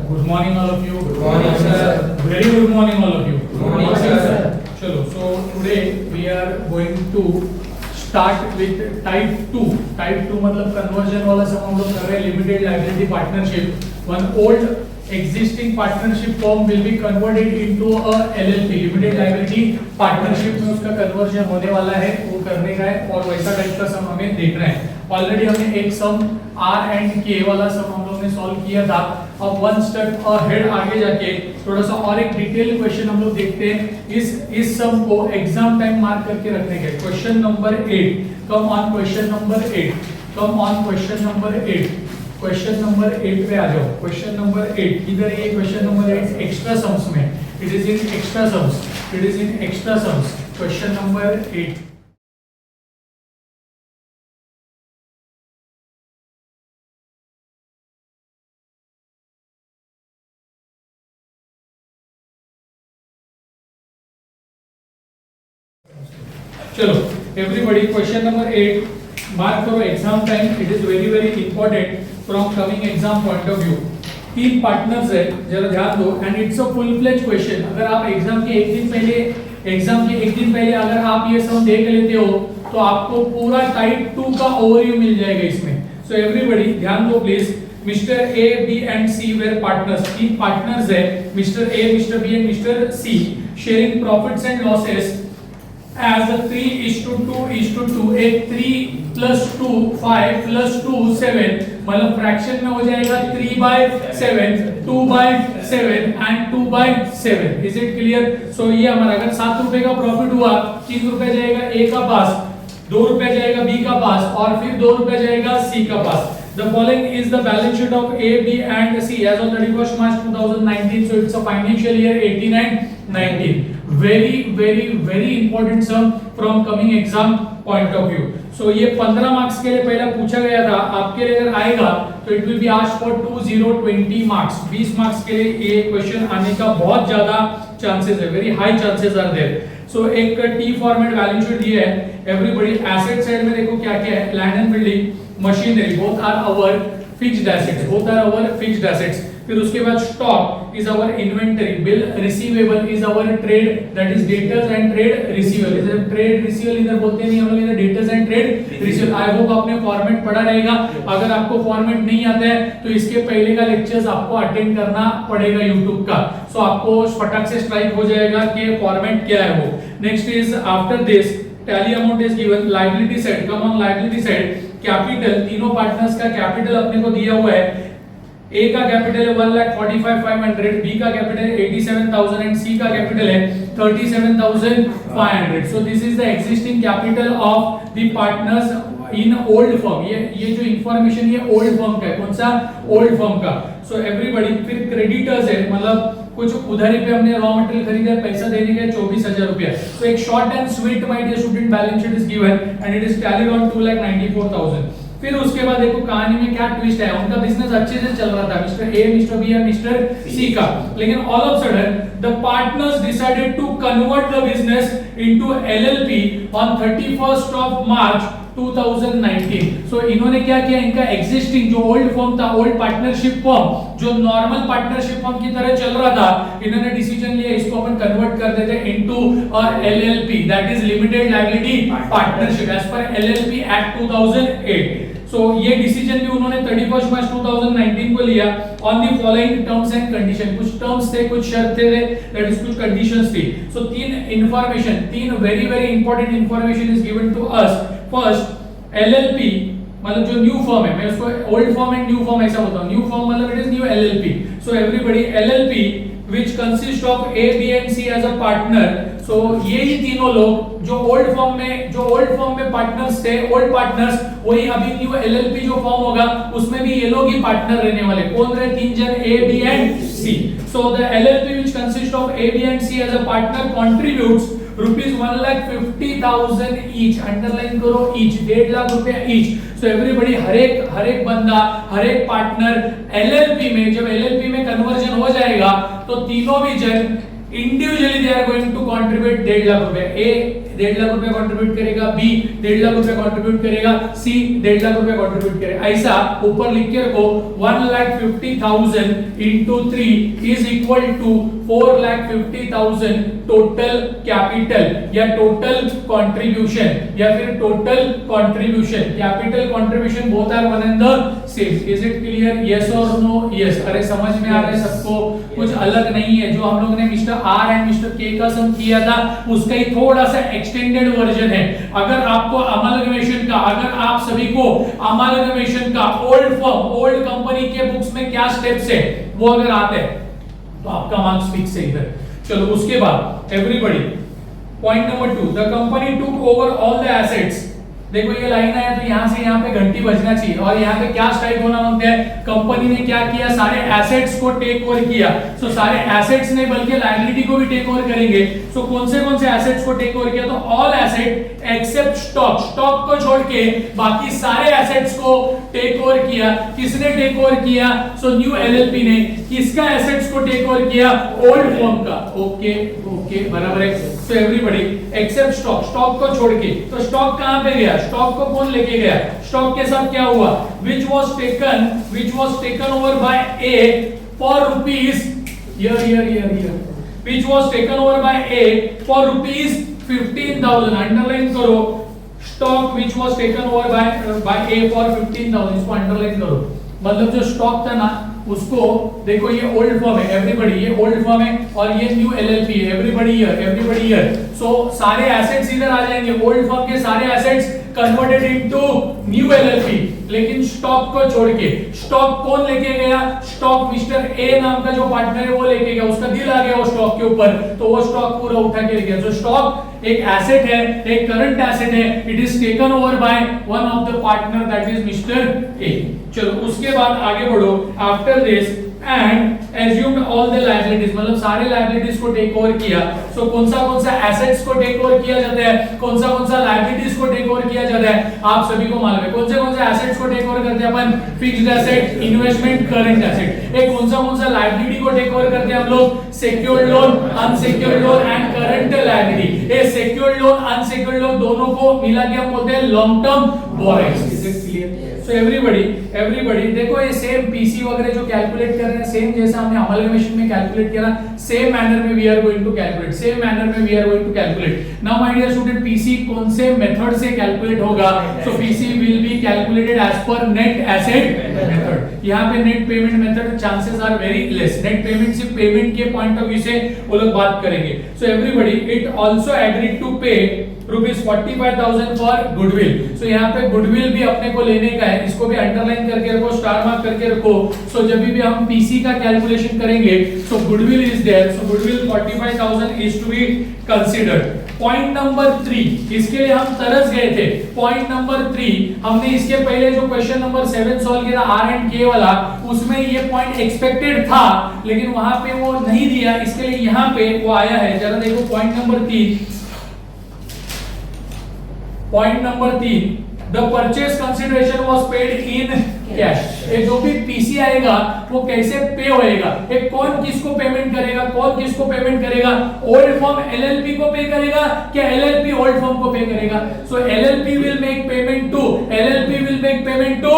Good morning all of you. Good morning, sir. Very good morning all of you. Good morning, sir. Chalo, so today we are going to start with type 2. Type 2 मतलब conversion वाला सब हम लोग कर रहे हैं. Limited liability partnership. One old existing partnership firm will be converted into a LLP. Limited liability partnership में उसका conversion होने वाला है, वो करने का है और वैसा टाइप का सम हमें देखना है. ऑलरेडी हमने एक सम R एंड K वाला सम हम लोग ने सॉल्व किया था. अब वन स्टेप अहेड आगे जाके थोड़ा सा और एक डिटेल क्वेश्चन हम लोग देखते हैं. इस सम को एग्जाम टाइम मार्क करके रखने के. Question number 8. Come on question number 8. Come on question number 8. Question number 8 पे आ जाओ. क्वेश्चन नंबर 8 इधर ये क्वेश्चन नंबर 8 एक्स्ट्रा सम्स में. It is in extra sums. It is in extra sums. Question number 8. चलो everybody question number 8 mark करो. Exam time. It is very very important from coming exam point of view. तीन partners है, जरा ध्यान दो. And it's a full fledge question. अगर आप exam के एक दिन पहले अगर आप ये सम देख लेते हो तो आपको पूरा टाइप 2 का ओवरव्यू मिल जाएगा इसमें. सो एवरीबॉडी ध्यान दो please. Mister A, B and C were partners. तीन पार्टनर्स है, mister A, mister B and mister C. Sharing profits and losses as a 3:2:2. एक 3 plus 2 5 plus 2 7 मतलब फ्रैक्शन में हो जाएगा 3/7, 2/7 and 2/7. Is it clear? So ये हमारा अगर 7 रुपए का प्रॉफिट हुआ, 3 रुपए जाएगा ए का पास, 2 रुपए जाएगा बी का पास और फिर 2 रुपए जाएगा सी का पास. The following is the balance sheet of A, B and C as on 31st March 2019. So it's a financial year 18-19. Very important sum from coming exam point of view. So ये 15 marks के लिए पहले पूछा गया था. आपके लिए अगर आएगा तो it will be asked for 20 marks. 20 marks के लिए ये क्वेश्चन आने का बहुत ज्यादा चांसेस है. Very high chances are there. So एक टी फॉर्मेट बैलेंस शीट दिया है. एवरीबॉडी एसेट साइड में देखो क्या क्या है. Land and building, machinery, both are our fixed assets. Both are our fixed assets. फिर उसके बाद stock is our inventory. Bill receivable is our trade, that is debtors and trade receivable. इधर trade receivable इधर बोलते नहीं हम लोग, इधर debtors and trade receivable. I hope आपने फॉर्मेट पढ़ा रहेगा. अगर आपको फॉर्मेट नहीं आता है तो इसके पहले का लेक्चर्स आपको अटेंड करना पड़ेगा YouTube का. सो आपको फटाक से स्ट्राइक हो जाएगा कि फॉर्मेट क्या है वो. Next is after this tally amount is given. Liability side. Come on liability side. Capital, तीनों पार्टनर्स का कैपिटल अपने को दिया हुआ है. ए का कैपिटल है 1,45,500, बी का कैपिटल है 87,000 एंड सी का कैपिटल है 37,500. सो this is the existing capital of the partners in old firm. ये जो इंफॉर्मेशन ये ओल्ड फर्म का है. कौन सा? ओल्ड फर्म का. So everybody. फिर क्रेडिटर्स है, मतलब कुछ उधारी पे हमने रॉ मटेरियल खरीदा है, पैसा देने का 24,000 रुपया. सो एक short and sweet my dear student balance sheet is given and it is tallied on 2,94,000. फिर उसके बाद देखो कहानी में क्या ट्विस्ट है. उनका बिजनेस अच्छे से चल रहा था, मिस्टर ए, मिस्टर बी और मिस्टर सी का. लेकिन all of sudden the partners decided to convert the business into LLP on 31st of March 2019. So इन्होंने क्या किया, इनका एग्जिस्टिंग जो ओल्ड फर्म था, ओल्ड पार्टनरशिप फर्म जो नॉर्मल पार्टनरशिप फर्म की तरह चल रहा था, इन्होंने डिसीजन लिया इसको अपन कन्वर्ट कर देते into a LLP, that is limited liability partnership as per LLP act 2008. So ये डिसीजन भी उन्होंने 31 मार्च 2019 को लिया on the following terms and condition. कुछ टर्म्स थे, कुछ शर्तें थे, दैट इज कुछ कंडीशंस थी. सो तीन very important information is given to us. First LLP मतलब जो न्यू फर्म है, मैं उसको old firm and new firm ऐसा बोलता हूं. न्यू फर्म मतलब it is new LLP. So everybody LLP which consist of A, B and C as a partner. So ये ही तीनों लोग जो ओल्ड फर्म में पार्टनर्स थे, ओल्ड पार्टनर्स, वही अभी न्यू एलएलपी जो फॉर्म होगा उसमें भी ये लोग ही पार्टनर रहने वाले. कौन रहे? तीन जन, A, B and C. So the LLP which consists of A, B and C as a partner contributes rupees 1,50,000 each. Underline करो each. 1.5 लाख रुपया each. So everybody हर एक बंदा, हर एक पार्टनर एलएलपी में, जब एलएलपी में कन्वर्जन हो जाएगा तो तीनों भी जन individually they are going to contribute 1.5 lakh रुपया. 1.5 लाख रुपए कंट्रीब्यूट करेगा, बी 1.5 लाख रुपए कंट्रीब्यूट करेगा, सी 1.5 लाख रुपए कंट्रीब्यूट करेगा। ऐसा ऊपर लिख के रखो 1,50,000 into 3 is equal to 4,50,000 total capital या टोटल कंट्रीब्यूशन या फिर total contribution, capital contribution both are one and the same. Is it clear? Yes और नो? यस। अरे समझ में आ रहा है सबको? कुछ अलग नहीं है। जो हम लोग ने मिस्टर आर एंड मिस्टर के का सम किया था उसका ही थोड़ा सा एक्सटेंडेड वर्जन है। अगर आपको अमालगमेशन का, अगर आप सभी को अमालगमेशन का ओल्ड फर्म, ओल्ड कंपनी के बुक्स में क्या स्टेप्स है वो अगर आते हैं तो आपका मार्क्स फिक्स है इधर। चलो उसके बाद everybody, point number 2, the company took over all the assets. देखो ये लाइन है तो यहां से यहां पे घंटी बजना चाहिए और यहां पे क्या स्ट्राइक होना मांगते हैं? कंपनी ने क्या किया? सारे एसेट्स को टेक ओवर किया। सो सारे एसेट्स नहीं बल्कि लायबिलिटी को भी टेक ओवर करेंगे। सो कौन से एसेट्स को टेक ओवर किया? तो all asset except stock, stock को छोड़ के बाकी सारे एसेट्स को टेक ओवर किया। किसने टेक ओवर किया? सो न्यू एलएलपी ने। किसका एसेट्स को टेक ओवर किया? ओल्ड फर्म का। ओके ओके बराबर है। So everybody except stock, stock को छोड़ के। तो स्टॉक कहां पे गया? स्टॉक को कौन लेके गया? स्टॉक के साथ क्या हुआ? which was taken over by A for rupees here which was taken over by A for rupees 15,000। Underline करो stock which was taken over by A for 15,000, इसको अंडरलाइन करो। मतलब जो स्टॉक था ना उसको देखो, ये ओल्ड फर्म है एवरीबॉडी, ये ओल्ड फर्म है और ये न्यू एलएलपी है एवरीबॉडी हियर। सो सारे एसेट्स इधर आ जाएंगे, ओल्ड फर्म के सारे assets converted into new LLP, लेकिन स्टॉक को छोड़ के। स्टॉक कौन लेके गया? स्टॉक मिस्टर ए नाम का जो पार्टनर है वो लेके गया, उसका दिल आ गया वो स्टॉक के ऊपर, तो वो स्टॉक पूरा उठा के ले गया। सो स्टॉक एक एसेट है, एक करंट एसेट है, it is taken over by one of the partner that is mister A. चलो उसके बाद आगे बढ़ो। After this and assumed all the liabilities, मतलब सारे लायबिलिटीज को टेक ओवर किया। सो कौन सा एसेट्स को टेक ओवर किया जाता है, कौन सा लायबिलिटीज को टेक ओवर किया जाता है, आप सभी को मालूम है। कौन से एसेट्स को टेक ओवर करते हैं अपन? Fixed asset, investment, current asset. एक कौन सा लायबिलिटी को टेक ओवर करते हैं हम लोग? Secured loan, unsecured loan and current liability. ये सिक्योर्ड लोन, अनसिक्योर्ड लोन दोनों को मिला के हम बोलते हैं long term borrowings. Is it clear? So everybody देखो ये सेम पीसी वगैरह जो कैलकुलेट कर रहे हैं, सेम जैसा हमने अमालगमेशन में कैलकुलेट किया, सेम मैनर में we are going to calculate, same manner में we are going to calculate. Now my dear student, PC कौन से मेथड से कैलकुलेट होगा? So PC will be calculated as per net asset method. यहां पे net payment method chances are very less. Net payment सिर्फ payment के point of view से वो लोग बात करेंगे। So everybody it also agreed to पे ₹45,000 फॉर गुडविल। सो यहाँ पे गुडविल भी अपने को लेने का है, इसको भी अंडरलाइन करके रखो, स्टार मार्क करके रखो। सो जब भी हम पीसी का कैलकुलेशन करेंगे so goodwill is there, so goodwill 45,000 is to be considered. Point number 3, इसके लिए हम तरस गए थे। पॉइंट नंबर 3 हमने इसके पहले जो क्वेश्चन नंबर 7 सॉल्व किया आर एंड के वाला, उसमें ये पॉइंट एक्सपेक्टेड था लेकिन वहां पे वो नहीं दिया, इसके लिए यहाँ पे वो आया है। जरा देखो point number 3, point number 3, the purchase consideration was paid in cash. ये जो भी पीसी आएगा वो कैसे पे होएगा? एक कौन किसको पेमेंट करेगा, कौन किसको पेमेंट करेगा? ओल्ड फर्म एलएलपी को पे करेगा क्या एलएलपी ओल्ड फर्म को पे करेगा? So LLP will make payment to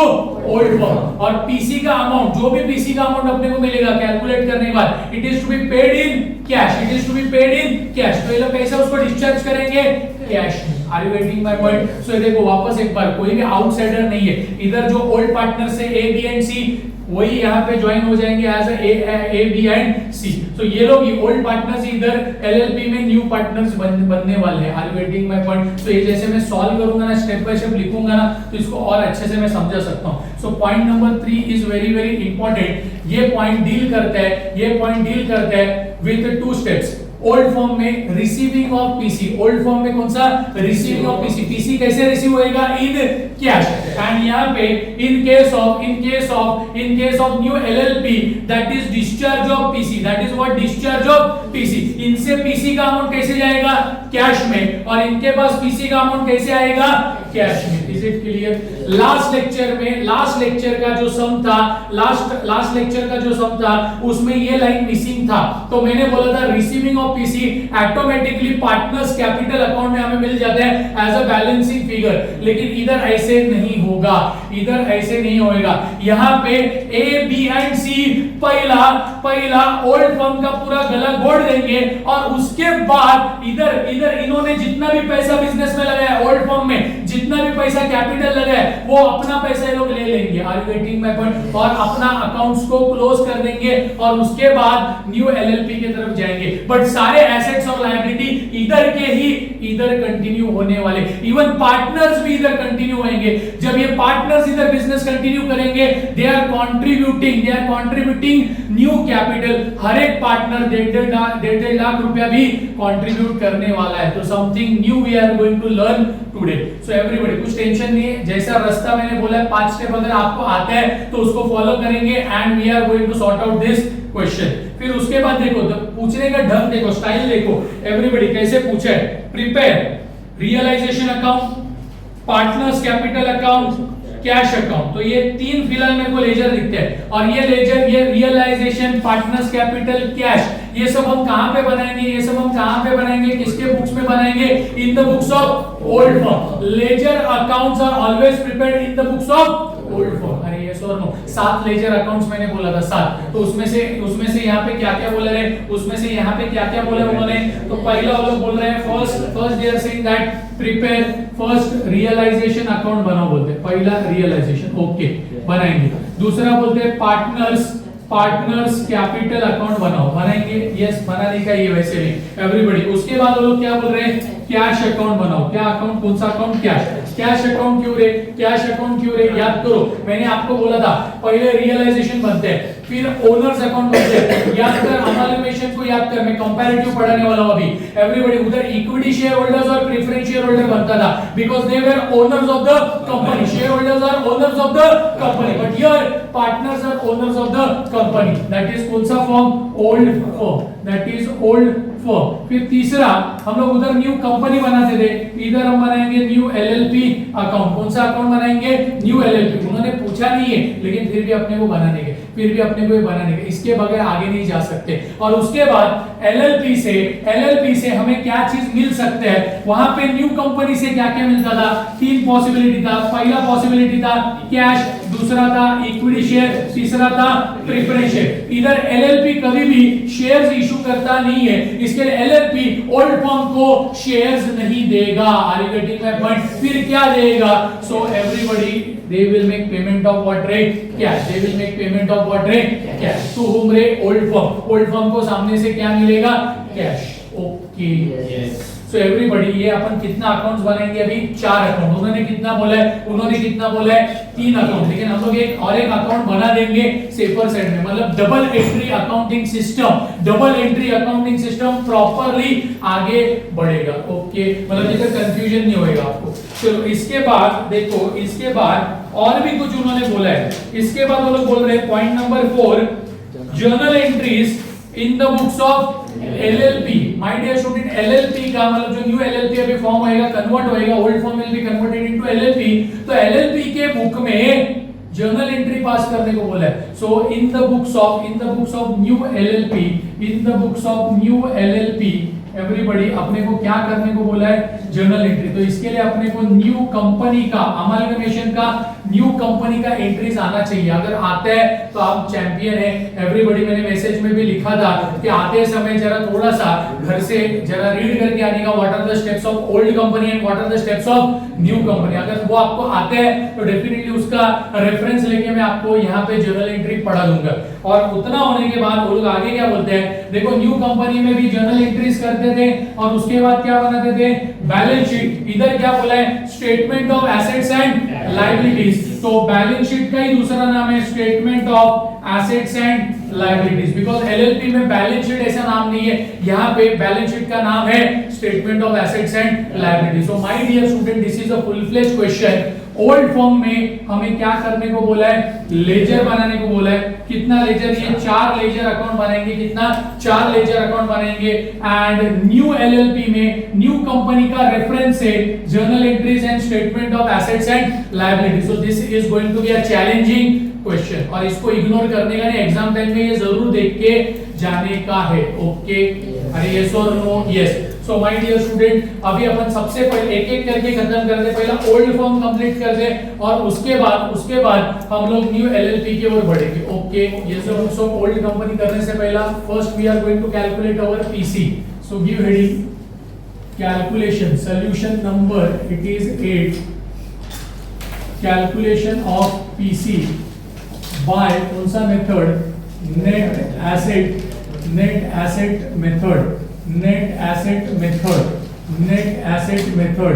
old firm और पीसी का अमाउंट, जो भी पीसी का अमाउंट अपने को मिलेगा कैलकुलेट करने के बाद, it is to be paid in cash, it is to be paid in cash. तो ये लोग कैसे उसको डिस्चार्ज करेंगे? Cash. Are you getting my point? So ये देखो वापस एक बार, कोई भी आउटसाइडर नहीं है इधर। जो ओल्ड पार्टनर से ए बी एंड सी वही यहाँ पे ज्वाइन हो जाएंगे as A B and C. तो ये लोग ओल्ड पार्टनर्स इधर एलएलपी में न्यू पार्टनर्स बनने वाले हैं। Are you getting my point? तो ये जैसे मैं सॉल्व करूंगा ना, स्टेप बाय स्टेप लिखूंगा ना, तो इसको और अच्छे से मैं समझा सकता हूं। So point number 3 is very very important. ये पॉइंट डील करता है विद 2 स्टेप्स। ओल्ड फॉर्म में receiving of PC, old form में कौन सा? Receiving of PC. पीसी कैसे रिसीव होएगा? In cash. एंड यहाँ पे इन case of new LLP that is discharge of PC, that is what? Discharge of PC. इनसे PC का अमाउंट कैसे जाएगा? कैश में। और इनके पास पीसी का अमाउंट कैसे आएगा? कैश में। Is it clear? Last lecture का जो सम था, लास्ट लेक्चर का जो सम था उसमें ये लाइन मिसिंग था, तो मैंने बोला था receiving of PC automatically partners capital account में हमें मिल जाता है एज अ बैलेंसिंग फिगर, लेकिन इधर ऐसे नहीं होगा, इधर ऐसे नहीं होएगा। यहाँ पे ए बी एंड सी पहला ओल्ड फर्म का पूरा गला घोट देंगे और उसके बाद इधर इन्होंने जितना भी पैसा बिजनेस में लगाया, ओल्ड फर्म में जितना भी पैसा कैपिटल लगाया वो अपना पैसा ये लोग ले लेंगे, are you getting my point, और अपना अकाउंट्स को क्लोज कर देंगे और उसके बाद न्यू एलएलपी की तरफ जाएंगे। बट सारे एसेट्स और लायबिलिटी इधर कंटिन्यू होने वाले, इवन पार्टनर्स भी इधर कंटिन्यू होंगे। जब ये पार्टनर्स इधर बिजनेस कंटिन्यू करेंगे, they are contributing new capital, हर एक पार्टनर 1.5 लाख रुपया भी कंट्रीब्यूट करने वाला है। तो something new we are going to learn today. So everybody कुछ टेंशन नहीं है, जैसा रास्ता मैंने बोला है 5 स्टेप अगर आपको आते हैं तो उसको फॉलो करेंगे and we are going to sort out this question. फिर उसके बाद देखो तो पूछने का ढंग देखो, स्टाइल देखो, एवरीबॉडी कैसे पूछा है। Prepare realisation account, partners capital account, cash account, तो ये तीन फिलहाल मेरे को लेजर दिखते हैं। और ये लेजर, ये रियलाइजेशन, पार्टनर्स कैपिटल, कैश, ये सब हम कहां पे बनाएंगे, ये सब हम कहां पे बनाएंगे, किसके बुक्स में बनाएंगे? In the books of old firm. Ledger accounts are always prepared in the books of old firm. अरे यस और नो, 7 लेजर अकाउंट्स मैंने बोला था 7, तो उसमें से यहाँ पे क्या क्या बोले रहे, उसमें से यहाँ पे क्या क्या बोले उन्होंने। तो पहला वो लोग बोल रहे हैं first they are saying that prepare first realisation account बनाओ, बोलते हैं पहला रियलाइजेशन, ओके बनाएंगे। दूसरा बोलते हैं पार्टनर्स कैपिटल अकाउंट बनाएंगे, यस बनाने का ये वैसे भी एवरीबॉडी। उसके बाद वो लोग क्या बोल रहे हैं? कैश अकाउंट बनाओ। क्या अकाउंट? कौन सा अकाउंट? कैश अकाउंट क्यों रे? कैश अकाउंट क्यों रे? याद करो, मैंने आपको बोला था पहले रियलाइजेशन बनते हैं, फिर ओनर्स अकाउंट बनते हैं। याद कर, अमालगमेशन को याद कर, मैं कंपैरेटिव पढ़ाने वाला हूं अभी। एवरीबॉडी उधर इक्विटी शेयर होल्डर्स और प्रेफरेंस शेयर होल्डर बनता था, because they were owners of the company. Share holders are owners of the company, but here partners are owners of the company. That is कौन सा form? Old form, that is old form. फिर तीसरा हम लोग उधर new company बनाते थे, इधर हम बनाएंगे न्यू एलएलपी अकाउंट। कौन सा अकाउंट बनाएंगे? New LLP. उन्होंने पूछा नहीं है, लेकिन फिर भी अपने को बनाने के, इसके बगैर आगे नहीं जा सकते। और उसके बाद एलएलपी से हमें क्या चीज मिल सकते हैं? वहां पे न्यू कंपनी से क्या क्या मिलता था? 3 पॉसिबिलिटी था। पहला पॉसिबिलिटी था कैश, दूसरा था इक्विटी शेयर, तीसरा था प्रेफरेंस शेयर। इधर एलएलपी कभी भी शेयर्स इशू करता नहीं है, इसके लिए एलएलपी ओल्ड फर्म को शेयर्स नहीं देगा। Are you getting my point? फिर क्या देगा? So everybody they will make payment of what rate? Cash. They will make payment of what rate? Cash. To whom rate? Old firm. Old firm को सामने से क्या मिलेगा? Cash. Okay. Yes. So everybody, ये अपन कितना अकाउंट्स बनाएंगे? अभी 4 account. उन्होंने कितना बोला है? 3 अकाउंट। लेकिन हम लोग एक अकाउंट बना देंगे सेफर साइड में, मतलब double entry accounting system properly आगे बढ़ेगा। ओके, मतलब इधर कंफ्यूजन नहीं होएगा आपको। चलो इसके बाद देखो, इसके बाद और भी कुछ उन्होंने बोला है। इसके बाद वो लोग बोल रहे हैं point number 4, journal entries in the books of LLP. My dear student, LLP का मतलब जो न्यू एलएलपी अभी फॉर्म होएगा, कन्वर्ट होएगा, old form will be converted into LLP. तो एलएलपी के बुक में जर्नल एंट्री पास करने को बोला है। So in the books of new LLP everybody, अपने को क्या करने को बोला है? Journal entry. तो इसके लिए अपने को न्यू कंपनी का, अमालगमेशन का न्यू कंपनी का एंट्रीज आना चाहिए। अगर आता है तो आप चैंपियन है एवरीबॉडी। मैंने मैसेज में भी लिखा था कि आते समय जरा थोड़ा सा घर से जरा रीड करके आने का, what are the steps of old company and what are the steps of new company. अगर वो आपको आते हैं तो डेफिनेटली उसका रेफरेंस लेके मैं आपको यहाँ पे जर्नल एंट्री पढ़ा दूंगा। और उतना होने के बाद वो लोग आगे क्या बोलते हैं? देखो, न्यू कंपनी में भी जर्नल एंट्रीज करते थे और उसके बाद क्या बनाते थे? Balance sheet. इधर क्या बोला है? Statement of assets and liabilities. तो बैलेंस शीट का ही दूसरा नाम है statement of assets and liabilities, because LLP में बैलेंस शीट ऐसा नाम नहीं है, यहाँ पे बैलेंस शीट का नाम है statement of assets and liabilities. So my dear student, this is a full fledged question old form में हमें क्या करने को बोला है, लेजर बनाने को बोला है। कितना लेजर, ये 4 लेजर अकाउंट बनाएंगे, कितना 4 लेजर अकाउंट बनाएंगे। एंड न्यू एलएलपी में न्यू कंपनी का रेफरेंस है journal entries and statement of assets and liability. So this is going to be a challenging question और इसको इग्नोर करने का नहीं, एग्जाम टाइम में ये जरूर देख के जाने का है। ओके, अरे यस और no, yes. So my dear student, अभी अपन सबसे पहले एक एक करके खत्म कर दे, पहला ओल्ड फॉर्म कंप्लीट कर दे और उसके बाद हम लोग न्यू एलएलपी की ओर बढ़ेंगे। ओके, ये सो ओल्ड कंपनी करने से पहला first we are going to calculate our PC. So give heading calculation, solution number it is 8, calculation of PC by कौन सा method, net asset method,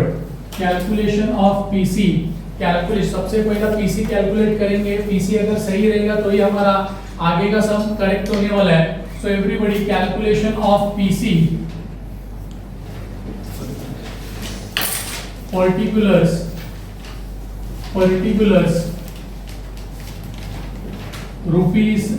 calculation of PC. Calculate सबसे पहला PC calculate करेंगे, PC अगर सही रहेगा तो ही हमारा आगे का सम करेक्ट होने वाला है। So everybody, calculation of PC, particulars rupees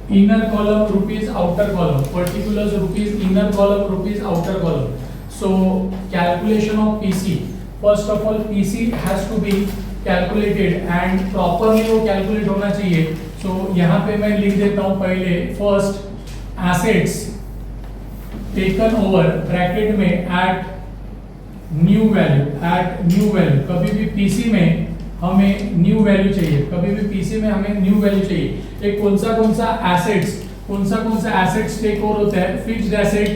inner column, rupees outer column, particulars rupees inner column, rupees outer column. So calculation of PC, first of all PC has to be calculated and properly वो calculate होना चाहिए। So यहाँ पे मैं लिख देता हूँ पहले, first assets taken over bracket में at न्यू वैल्यू। कभी भी पीसी में हमें न्यू वैल्यू चाहिए, कभी भी पीसी में हमें न्यू वैल्यू चाहिए। एक कौन सा एसेट्स टेक ओवर होता है, fixed asset,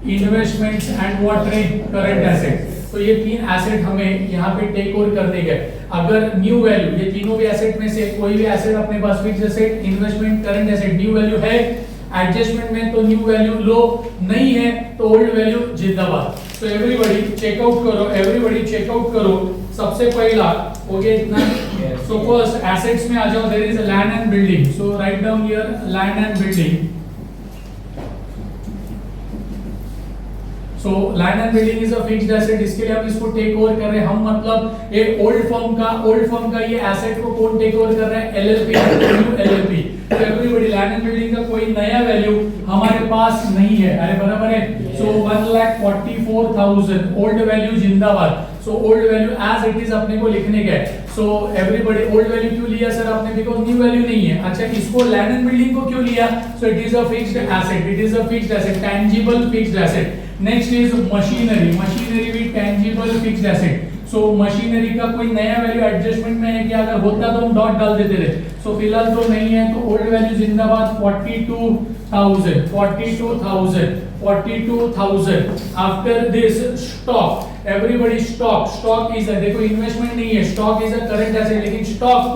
investments and what रे, करंट एसेट। तो ये 3 एसेट हमें यहाँ पे टेक ओवर करने गए। अगर न्यू वैल्यू, ये तीनों भी एसेट में से कोई भी एसेट अपने पास, fixed asset, investment, current asset, new value है एडजस्टमेंट में तो न्यू वैल्यू लो, नहीं है तो ओल्ड वैल्यू जिंदाबाद। तो एवरीबॉडी चेकआउट करो। सबसे पहला हो गया इतना। सो फर्स्ट एसेट्स में आ जाओ, there is land and building. So write down here land and building. So land and building is a fixed asset, इसके लिए हम इसको टेक ओवर कर रहे हैं। हम मतलब ये ओल्ड फॉर्म का ये एसेट को कौन टेक ओवर कर रहा है, एलएलपी, न्यू एलएलपी। तो एवरीबॉडी, लैंड एंड बिल्डिंग का कोई नया वैल्यू हमारे पास नहीं है, अरे बराबर है। सो 1,44,000 ओल्ड वैल्यू जिंदाबाद। So old value as it is अपने को लिखने गए। सो एवरीबॉडी, ओल्ड वैल्यू क्यों लिया सर आपने, बिकॉज़ न्यू वैल्यू नहीं है। अच्छा, इसको लैंड एंड बिल्डिंग को क्यों लिया, so it is a fixed asset, tangible fixed asset. Next is machinery भी टैंजिबल फिक्स्ड एसेट। सो मशीनरी का कोई नया वैल्यू एडजस्टमेंट में है कि अगर होता तो हम डॉट डाल देते थे। सो फिलहाल तो नहीं है, तो ओल्ड वैल्यू जिंदाबाद। 42,000 after this stock. Everybody, stock is, देखो इन्वेस्टमेंट नहीं है, stock is a current asset, लेकिन स्टॉक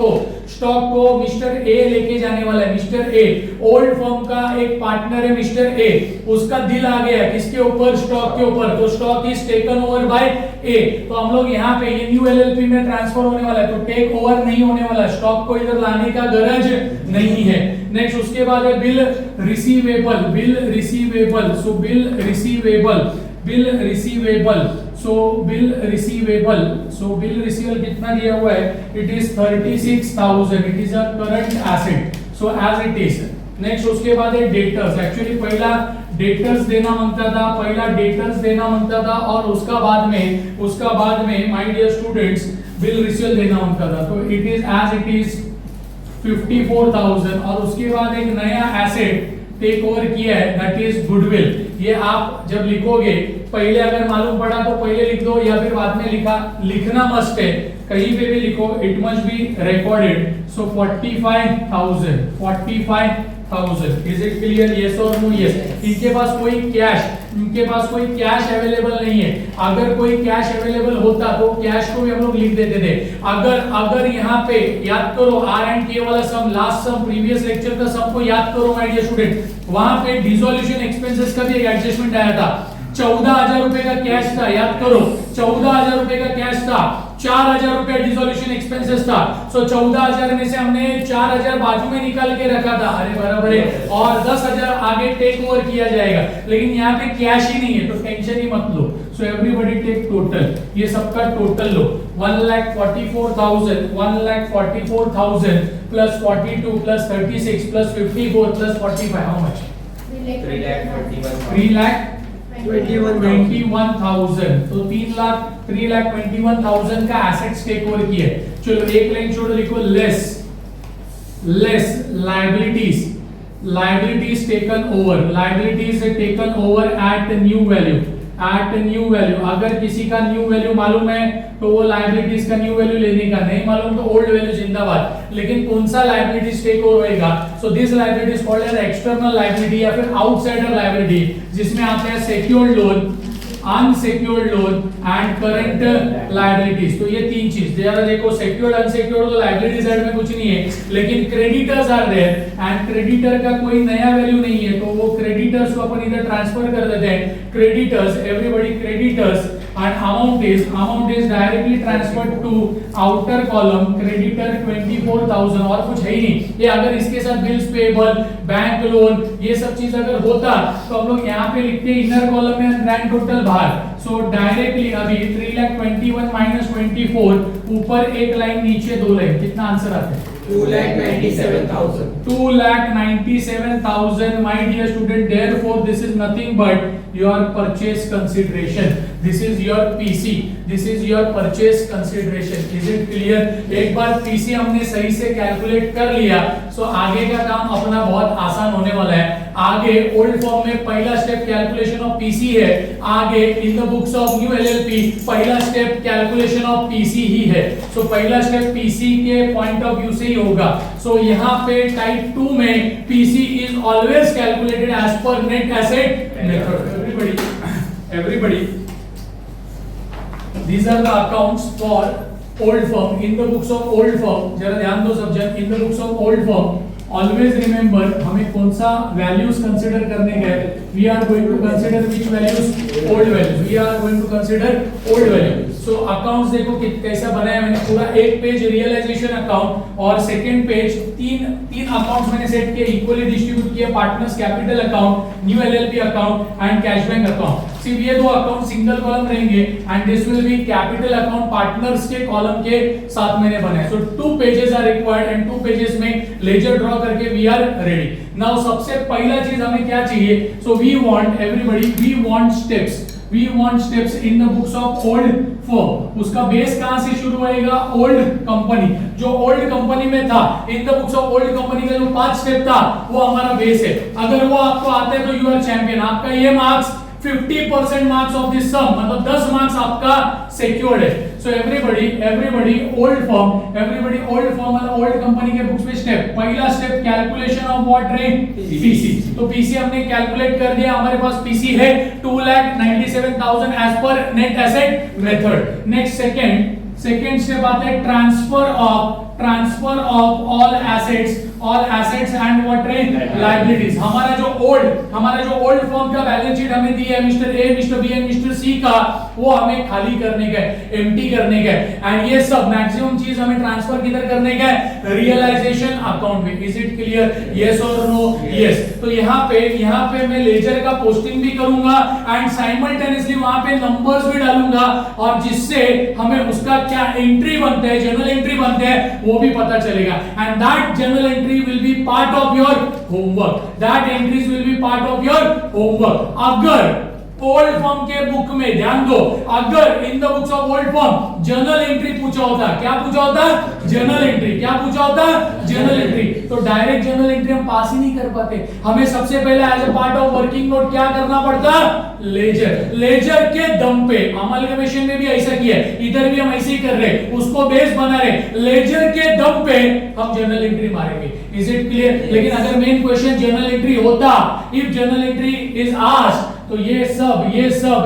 को मिस्टर ए लेके जाने वाला है। मिस्टर ए ओल्ड फर्म का एक पार्टनर है, मिस्टर ए, उसका दिल आ गया किसके ऊपर, स्टॉक के ऊपर। तो stock is taken over by A. तो हम लोग यहाँ पे ये न्यू एलएलपी में ट्रांसफर होने वाला है, तो टेक ओवर नहीं होने वाला, स्टॉक को इधर लाने का गरज नहीं है। नेक्स्ट उसके बाद है bill receivable. So bill receivable कितना दिया हुआ है, it is 36,000, it is a current asset, so as it is. Next उसके बाद है डेटर्स। एक्चुअली पहला डेटर्स देना मांगता था और उसका बाद में my dear students bill receivable देना मांगता था। तो it is as it is 54,000 और उसके बाद एक नया एसेट टेक ओवर किया है, दैट इज गुडविल। ये आप जब लिखोगे, पहले अगर मालूम पड़ा तो पहले लिख दो या फिर बाद में लिखना मस्ट है, कहीं पे भी लिखो, it must be recorded. So 45,000 is it clear, yes और नो, यस। इनके पास कोई कैश अवेलेबल नहीं है। अगर कोई कैश अवेलेबल होता तो कैश को भी हम लोग लिख देते थे। अगर यहाँ पे याद करो R&K वाला सम, लास्ट सम, प्रीवियस लेक्चर का सम को याद करो माय डियर स्टूडेंट, वहां पे डिसोल्यूशन एक्सपेंसेस का भी एक एडजस्टमेंट आया था। 14,000 रुपए का कैश था, याद करो 14,000 रुपए का कैश था। 4,000 रुपया डिसोल्यूशन एक्सपेंसेस था। सो 14,000 में से हमने 4,000 बाजू में निकाल के रखा था, अरे बराबर है, और 10,000 आगे टेक ओवर किया जाएगा, लेकिन यहाँ पे कैश ही नहीं है तो टेंशन ही मत लो। सो एवरीबॉडी टेक टोटल, ये सबका total low, 1,44,000 1,44,000 plus 42 plus 36 plus 54 plus 45, how much? 3,21,000। तो 3,21,000 का एसेट्स टेक ओवर किए। चलो एक लाइन छोड़ लिखो, less liabilities taken over at new value. अगर किसी का न्यू वैल्यू मालूम है तो वो लायबिलिटीज का न्यू वैल्यू लेने का, नहीं मालूम तो ओल्ड वैल्यू जिंदाबाद। लेकिन कौन सा लायबिलिटीज टेक ओवर होएगा? So this liability is called as external liability या फिर आउटसाइडर लायबिलिटी, जिसमें आते हैं secured loan, unsecured loan and current liabilities. तो ये तीन चीज, जरा देखो, सिक्योर्ड अनसिक्योर्ड तो लायबिलिटी साइड में कुछ नहीं है, लेकिन creditors are there and creditor का कोई नया वैल्यू नहीं है, तो वो क्रेडिटर्स को अपन इधर ट्रांसफर कर देते हैं। Creditors, everybody creditors, and amount is directly transferred to outer column, creditor 24,000, और कुछ है ही नहीं। ये अगर इसके साथ बिल्स पेबल, बैंक लोन, ये सब चीज अगर होता तो हम लोग यहाँ पे लिखते इनर कॉलम में ग्रैंड टोटल बाहर। सो डायरेक्टली अभी 3,21,000 माइनस 24, ऊपर एक लाइन नीचे दो लाइन, कितना आंसर आता है? 2,97,000. 2,97,000, my dear student. Therefore, this is nothing but your purchase consideration. This is your PC. This is your purchase consideration. Is it clear? एक बार PC हमने सही से कैलकुलेट कर लिया, सो आगे का काम अपना बहुत आसान होने वाला है। आगे ओल्ड फॉर्म में पहला स्टेप कैलकुलेशन ऑफ PC है, आगे इन the books of new LLP पहला स्टेप कैलकुलेशन ऑफ PC ही है। सो पहला स्टेप PC के पॉइंट ऑफ व्यू से ही होगा। सो यहाँ पे टाइप 2 में PC is always calculated as per net asset method. Everybody, these are the accounts for old firm in the books of old firm. जरा ध्यान दो सब जन, in the books of old firm always remember हमें कौन सा values consider करने गए? We are going to consider which values? Old values. We are going to consider old values. So accounts देखो कैसा बनाया मैंने, पूरा एक पेज रियलाइजेशन अकाउंट और सेकंड पेज तीन अकाउंट्स मैंने सेट किए, इक्वली डिस्ट्रीब्यूट किए, partners capital account, new LLP account and cash bank account. सिर्फ ये दो अकाउंट सिंगल कॉलम रहेंगे and this will be capital account partners के कॉलम के साथ मैंने बनाया। So 2 pages are required and 2 pages में लेजर ड्रॉ करके वी आर रेडी। नाउ सबसे पहला चीज हमें क्या चाहिए? सो we want everybody, we want steps in the books of old firm. उसका बेस कहां से शुरू होएगा? ओल्ड कंपनी, जो ओल्ड कंपनी में था, in the books of old company का जो 5 स्टेप था वो हमारा बेस है। अगर वो आपको आता है तो यू आर चैंपियन। आपका ये marks 50% marks of this sum, मतलब 10 मार्क्स आपका सिक्योर्ड है। सो एवरीबॉडी ओल्ड फर्म और ओल्ड कंपनी के बुक्स में स्टेप, पहला स्टेप कैलकुलेशन ऑफ व्हाट रे? पीसी। तो पीसी हमने कैलकुलेट कर दिया, हमारे पास पीसी है 2,97,000 as per net asset method. Next second step आता है transfer of all assets and what रे? लायबिलिटीज। हमारा जो ओल्ड फर्म का बैलेंस शीट हमें दी है mister A, mister B and mister C का, वो हमें खाली करने का है, एम्प्टी करने का है एंड ये सब मैक्सिमम चीज हमें ट्रांसफर किधर करने का है? रियलाइजेशन अकाउंट में। Is it clear? यस और नो? यस। तो यहाँ पे मैं लेजर का पोस्टिंग भी करूंगा एंड साइमल्टेनियसली वहां पे नंबर्स भी डालूंगा, और जिससे हमें उसका क्या एंट्री बनते हैं, जर्नल एंट्री बनते हैं, वो भी पता चलेगा and that journal entry will be part of your homework. That entries will be part of your homework. अगर ओल्ड फर्म के बुक में ध्यान दो, अगर in the books of old firm journal entry पूछा होता, क्या पूछा होता? Journal entry. क्या पूछा होता? Journal entry. तो डायरेक्ट जर्नल एंट्री हम पास ही नहीं कर पाते, हमें सबसे पहले as a part of working note क्या करना पड़ता? लेजर के दम पे। अमलगमेशन में भी ऐसा किया है, इधर भी हम ऐसे ही कर रहे, उसको बेस बना रहे, लेजर के दम पे हम जर्नल एंट्री मारेंगे। Is it clear? लेकिन अगर मेन क्वेश्चन जर्नल एंट्री होता, if journal entry is asked, तो ये सब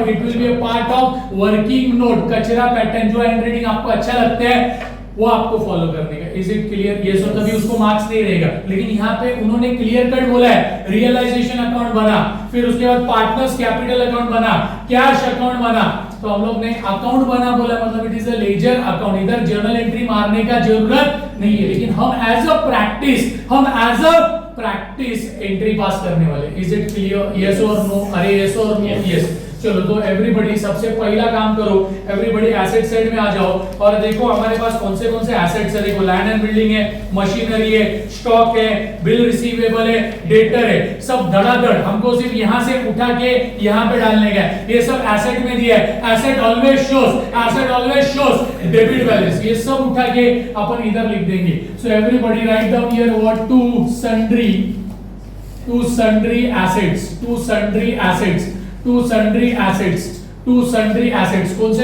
it will be a part of working note. कचरा पैटर्न, जो हैंडराइटिंग आपको अच्छा लगता है वो आपको फॉलो करने का। Is it clear? ये सो तभी उसको मार्क्स नहीं रहेगा। लेकिन यहाँ पे उन्होंने क्लियर कट बोला है, रियलाइजेशन अकाउंट बना, फिर उसके बाद पार्टनर्स कैपिटल अकाउंट बना, कैश अकाउंट बना, तो हम लोग ने अकाउंट बना बोला, मतलब it is a ledger account, इधर जर्नल एंट्री मारने का जरूरत नहीं है, लेकिन हम as a practice entry pass करने वाले। Is it clear? यस और नो? अरे यस और नो? यस। चलो तो एवरीबॉडी सबसे पहला काम करो, एवरीबॉडी एसेट साइड में आ जाओ और देखो हमारे पास कौन से एसेट्स है। देखो लैंड एंड बिल्डिंग है, मशीनरी है, स्टॉक है, बिल रिसीवेबल है, डेटर है, सब धड़ाधड़ हमको सिर्फ यहां से उठा के यहां पे डालने का है। ये सब एसेट में दिया है। Asset always shows debit balance, ये सब उठा के अपन इधर लिख देंगे। So everybody write down here what to sundry assets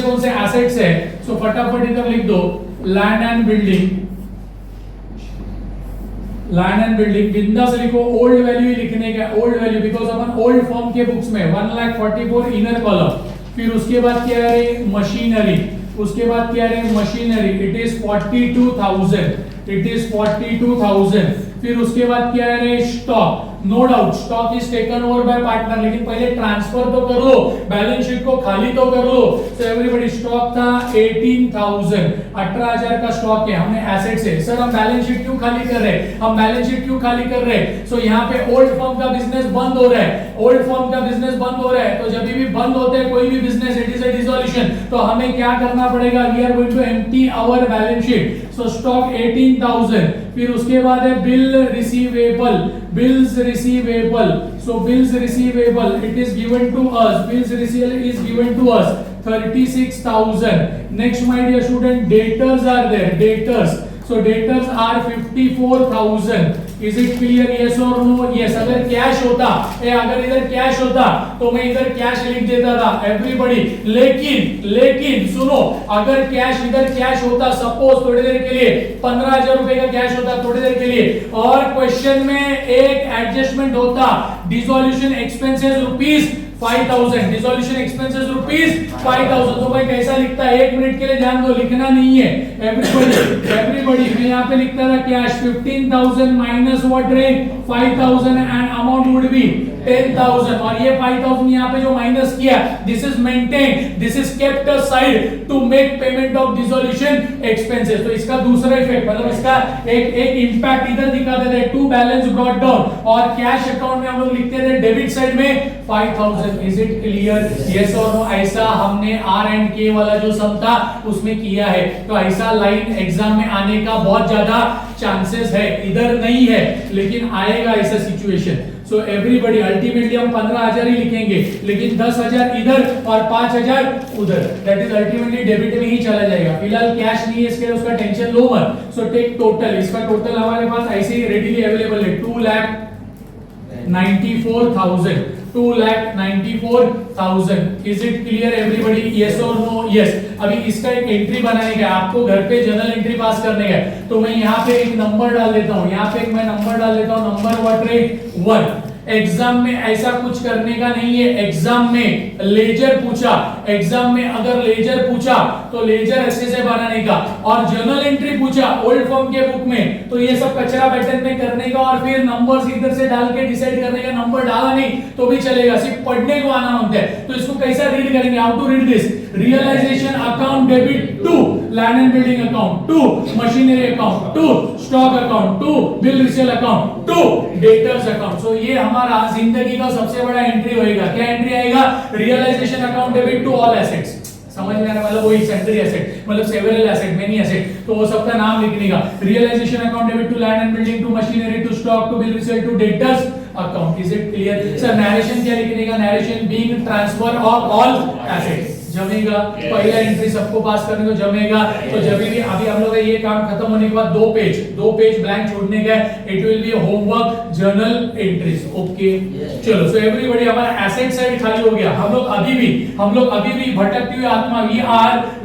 कौन से एसेट्स है? सो फटाफट इधर लिख दो लैंड एंड बिल्डिंग बिंदास लिखो। ओल्ड वैल्यू लिखने का, old value because upon old form के बुक्स में 1,44,000 इनर कॉलम, फिर उसके बाद क्या है मशीनरी, इट इज 42,000, फिर उसके बाद क्या है stock. No doubt stock is taken over by partner, लेकिन पहले ट्रांसफर तो कर लो, बैलेंस शीट को खाली तो कर लो। सो एवरीबॉडी स्टॉक था 18,000, 18,000 का स्टॉक है, हमने एसेट से। सर हम बैलेंस शीट क्यों खाली कर रहे हैं? सो यहाँ पे ओल्ड फॉर्म का बिजनेस बंद हो रहा है, तो जब भी बंद होता है कोई भी business, it is a dissolution, तो हमें क्या करना पड़ेगा? We are going to empty our balance sheet. So stock 18,000, फिर उसके बाद है bills receivable. So bills receivable, it is given to us. Bills receivable is given to us 36,000. Next, my dear student, debtors are there. Debtors. So debtors are 54,000. Is it clear? Yes or no? Yes. अगर cash होता, अगर इधर cash होता तो मैं इधर cash लिख देता था एवरीबॉडी, लेकिन सुनो, अगर कैश इधर कैश होता, सपोज थोड़ी देर के लिए 15,000 रुपए का कैश होता थोड़ी देर के लिए, और क्वेश्चन में एक एडजस्टमेंट होता, डिसॉल्यूशन एक्सपेंसेस ₹5,000, तो भाई कैसा लिखता है? 1 मिनट के लिए ध्यान दो, लिखना नहीं है एवरीबॉडी। मैं यहाँ पे लिखता था कैश 15,000 माइनस व्हाट रे 5,000 एंड अमाउंट वुड बी 10,000, और ये 5,000 यहाँ पे जो माइनस किया, this is maintain, this is kept aside to make payment of dissolution expenses. तो इसका दूसरा इफेक्ट, मतलब इसका एक इंपैक्ट इधर दिखाते थे, टू बैलेंस ब्रॉट डाउन, और कैश अकाउंट में हम लोग लिखते थे डेबिट साइड में 5,000। Is it clear? यस और नो? ऐसा हमने आर एंड के वाला जो सम था उसमें किया है। तो ऐसा लाइन एग्जाम में आने का बहुत ज्यादा चांसेस है, इधर नहीं है लेकिन आएगा ऐसा सिचुएशन। सो एवरीबॉडी अल्टीमेटली हम 15,000 ही लिखेंगे, लेकिन 10,000 इधर और 5,000 उधर, दैट इज अल्टीमेटली डेबिट में ही चला जाएगा। फिलहाल कैश नहीं है इसके, उसका टेंशन लो मत। सो टेक टोटल, इसका टोटल हमारे पास ऐसे ही रेडीली अवेलेबल है 2,94,000। Is it clear everybody? Yes और नो? यस। अभी इसका एक एंट्री बनाने का है, आपको घर पे जनरल एंट्री पास करने का है, तो मैं यहाँ पे एक नंबर डाल देता हूँ, नंबर व्हाट रे 1। एग्जाम में ऐसा कुछ करने का नहीं है। एग्जाम में लेजर पूछा, अगर लेजर पूछा तो लेजर ऐसे से बनाने का, और जर्नल एंट्री पूछा ओल्ड फॉर्म के बुक में तो ये सब कचरा पैटर्न में करने का, और फिर नंबर्स इधर से डाल के डिसाइड करने का। नंबर डाला नहीं तो भी चलेगा, सिर्फ पढ़ने को आना होता है। तो इसको कैसा रीड करेंगे? How to read this? Realisation account debit to land and building account, to machinery account, to stock account, to bill resale account, to debtors account. So ये हमारा जिंदगी का सबसे बड़ा एंट्री होएगा। क्या एंट्री आएगा? Realisation account debit to all assets. समझ में आने वाला? वही सेंट्री एसेट मतलब सेवरल एसेट, मेनी एसेट, तो वो सबका नाम लिखने का। Realisation account debit to land and building, to machinery, to stock, to bill resale, to debtors account. Is it clear? Sir narration क्या लिखने का? Narration being transfer of all assets जमेगा। पहला एंट्री सबको पास करने को जमेगा। तो जब भी अभी हम लोग ये काम खत्म होने के बाद दो पेज ब्लैंक छोड़ने का, it will B homework journal entries. Okay चलो, सो एवरीबॉडी हमारा एसेट साइड खाली हो गया। हम लोग अभी भी भटकती हुई आत्मा,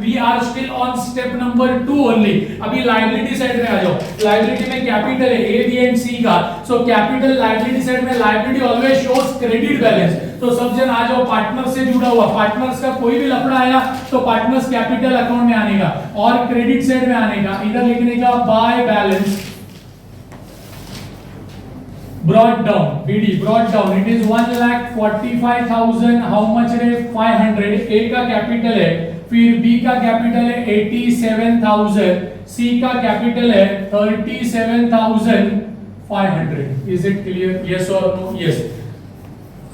we are still on step number 2 only. अभी लायबिलिटी साइड में आ जाओ। लायबिलिटी में कैपिटल है ए बी एंड सी का। सो कैपिटल लायबिलिटी साइड में liability always shows credit balance. तो सब जन आ जाओ, पार्टनर से जुड़ा हुआ, पार्टनर्स का कोई भी लफड़ा आया तो पार्टनर्स कैपिटल अकाउंट में आने का और क्रेडिट साइड में आने का। इधर लिखने का by balance, brought down, BD brought down, it is 1,45,000, how much रे 500, A का कैपिटल है, फिर B का कैपिटल है 87,000, C का कैपिटल है 37,500. Is it clear? Yes or no? Yes.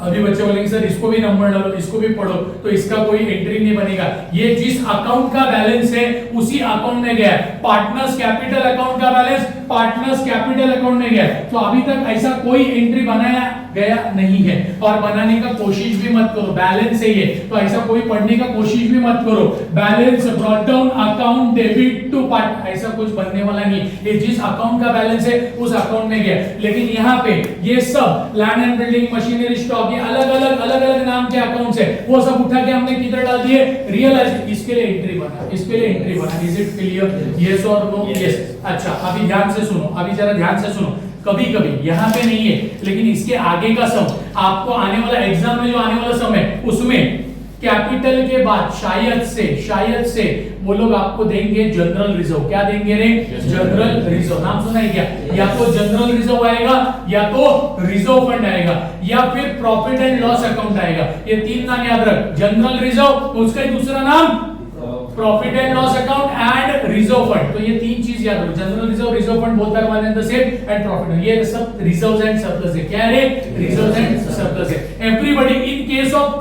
अभी बच्चे बोलेंगे सर इसको भी नंबर डालो, इसको भी पढ़ो, तो इसका कोई एंट्री नहीं बनेगा. ये जिस अकाउंट का बैलेंस है उसी अकाउंट में गया है. पार्टनर्स कैपिटल अकाउंट का बैलेंस पार्टनर्स कैपिटल अकाउंट में गया है. तो अभी तक ऐसा कोई एंट्री बनाया गया नहीं है और बनाने का कोशिश भी मत करो. बैलेंस है ये, तो ऐसा कोई पढ़ने का कोशिश भी मत करो. Balance brought down account debit to part, ऐसा कुछ बनने वाला नहीं. ये जिस अकाउंट का बैलेंस है उस अकाउंट में गया. लेकिन यहाँ पे ये सब land and building, machinery, stock, ये अलग अलग नाम के अकाउंट्स है, वो सब उठा के हमने किधर डाल दिए? रियलाइज. इसके लिए एंट्री बना, इसके लिए एंट्री बना. Is it clear? यस और नो? यस. अच्छा अभी ध्यान से सुनो, अभी जरा ध्यान से सुनो. कभी कभी यहाँ पे नहीं है लेकिन इसके आगे का सम आपको आने वाला एग्जाम में जो आने वाला सम है उसमें कैपिटल के बाद शायद से वो लोग आपको देंगे जनरल रिजर्व. क्या देंगे रे? General reserve. नाम सुना है क्या? या तो जनरल रिजर्व आएगा, या तो रिजर्व फंड आएगा, या फिर प्रॉफिट एंड लॉस अकाउंट आएगा. ये तीन नाम याद रख. जनरल रिजर्व, उसका दूसरा नाम profit and loss account and reserve fund. तो ये तीन चीज याद रखो. General reserve, reserve fund, both are one and the same, and profit. ये सब रिजर्व्स एंड सरप्लस है. क्या है? रिजर्व्स एंड सरप्लस है. Everybody in case of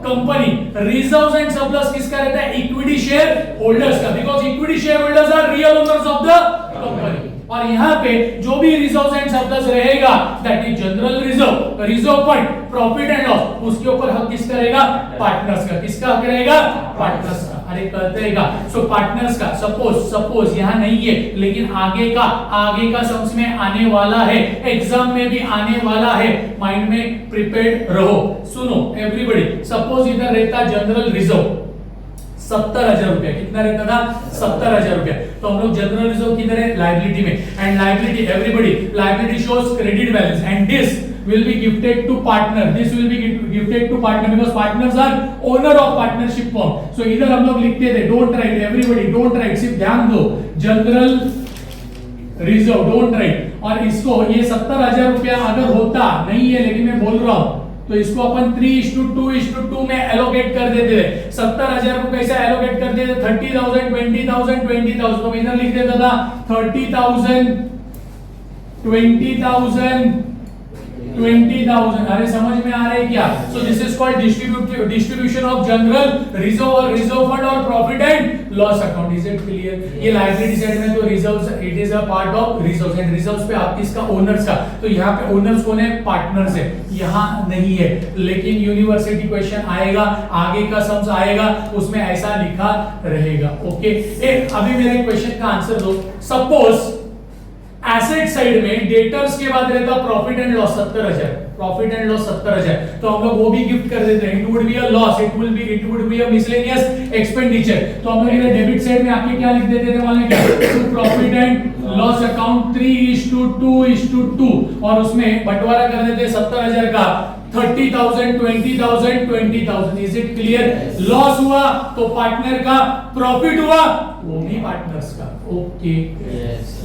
company, reserves and surplus किसका रहता है? इक्विटी शेयर होल्डर्स का, because equity share holders are real owners of the company. और यहाँ पे जो भी रिजर्व्स एंड सरप्लस रहेगा that is general reserve, reserve fund, profit and loss, उसके ऊपर हक किसका रहेगा? पार्टनर्स का. किसका हक रहेगा? पार्टनर्स का. अरे करेगा. सो पार्टनर्स का. सपोज यहाँ नहीं है लेकिन आगे का सम्स में आने वाला है, एग्जाम में भी आने वाला है. माइंड में प्रिपेयर्ड रहो. सुनो एवरीबॉडी, सपोज इधर रहता जनरल रिजर्व 70,000 रुपया. कितना रहता था? 70,000 रुपया. तो हम लोग जनरल रिजर्व किधर है? लायबिलिटी में. And liability, everybody, liability shows credit balance and this will be gifted to partner. This will be gifted to partner because partners are owner of partnership firm. So इधर हम लोग लिखते थे, don't write everybody, don't write, सिर्फ ध्यान दो. General reserve don't write. और इसको ये 70,000 रुपया अगर होता नहीं है लेकिन मैं बोल रहा हूं तो इसको अपन 3:2:2 में एलोकेट कर देते थे. 70,000 को कैसे एलोकेट करते थे? 30,000 20,000 20,000. तो मैं इधर लिख देता था 30,000 20,000 20,000. अरे समझ में आ रहा है क्या? सो this is called distribution of general reserve और रिजर्व फंड और profit and loss account. Is it clear? ये लायबिलिटी साइड में तो reserves, it is a part of reserves and reserves पे आप किसका? ओनर्स का. तो यहाँ पे ओनर्स कौन है? पार्टनर्स है. यहाँ नहीं है लेकिन यूनिवर्सिटी क्वेश्चन आएगा, आगे का सम्स आएगा, उसमें ऐसा लिखा रहेगा. ओके. अभी मेरे क्वेश्चन का आंसर दो. सपोज एसेट साइड में डेटर्स के बाद रहता profit and loss 70,000. Profit and loss 70,000. तो हम लोग वो भी गिफ्ट कर देते हैं. It would be a loss, it would be a miscellaneous expenditure. तो हम लोग इधर डेबिट साइड में आके क्या लिख देते थे मालूम है क्या? तो प्रॉफिट एंड लॉस अकाउंट 3:2:2 और उसमें बंटवारा कर देते 70,000 का 30,000 20,000 20,000. Is it clear? लॉस हुआ तो पार्टनर का, प्रॉफिट हुआ वो भी पार्टनर्स का. ओके.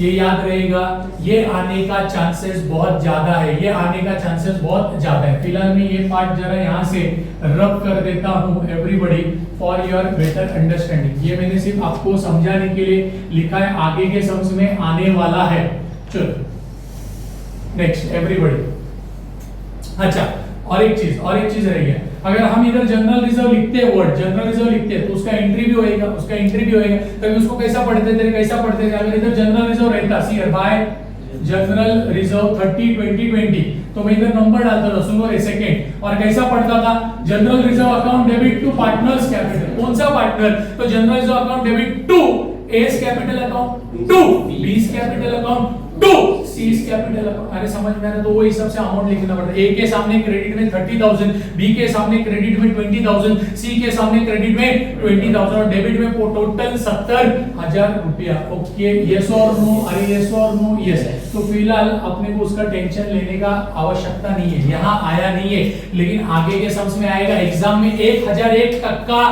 ये याद रहेगा. ये आने का चांसेस बहुत ज्यादा है, ये आने का चांसेस बहुत ज्यादा है. फिलहाल मैं ये पार्ट जरा यहाँ से रब कर देता हूँ everybody for your better understanding. ये मैंने सिर्फ आपको समझाने के लिए लिखा है, आगे के सम्स में आने वाला है. चलो नेक्स्ट एवरीबॉडी. अच्छा और एक चीज रही है. अगर हम इधर जनरल रिजर्व लिखते हैं, वर्ड जनरल रिजर्व लिखते हैं तो उसका एंट्री भी होएगा, तभी उसको कैसा पढ़ते थे? अगर इधर जनरल रिजर्व रहता सी बाय जनरल रिजर्व 30/20/20 तो मैं इधर नंबर डालता था, सुनो रे सेकंड. और कैसा पढ़ता था? General reserve account debit to partners capital. कौन सा पार्टनर? तो general reserve account debit to A's capital account, to B's capital account, to C's capital account. अरे समझ में आ रहा? तो वो हिसाब से अमाउंट लिखना पड़ता है. ए के सामने क्रेडिट में 30,000, बी के सामने क्रेडिट में 20,000, सी के सामने क्रेडिट में 20,000 और डेबिट में टोटल 70,000 रुपया. ओके. यस और नो? अरे यस और नो? यस. तो फिलहाल अपने को उसका टेंशन लेने का आवश्यकता नहीं है, यहाँ आया नहीं है लेकिन आगे के सम्स में आएगा. एग्जाम में 1001%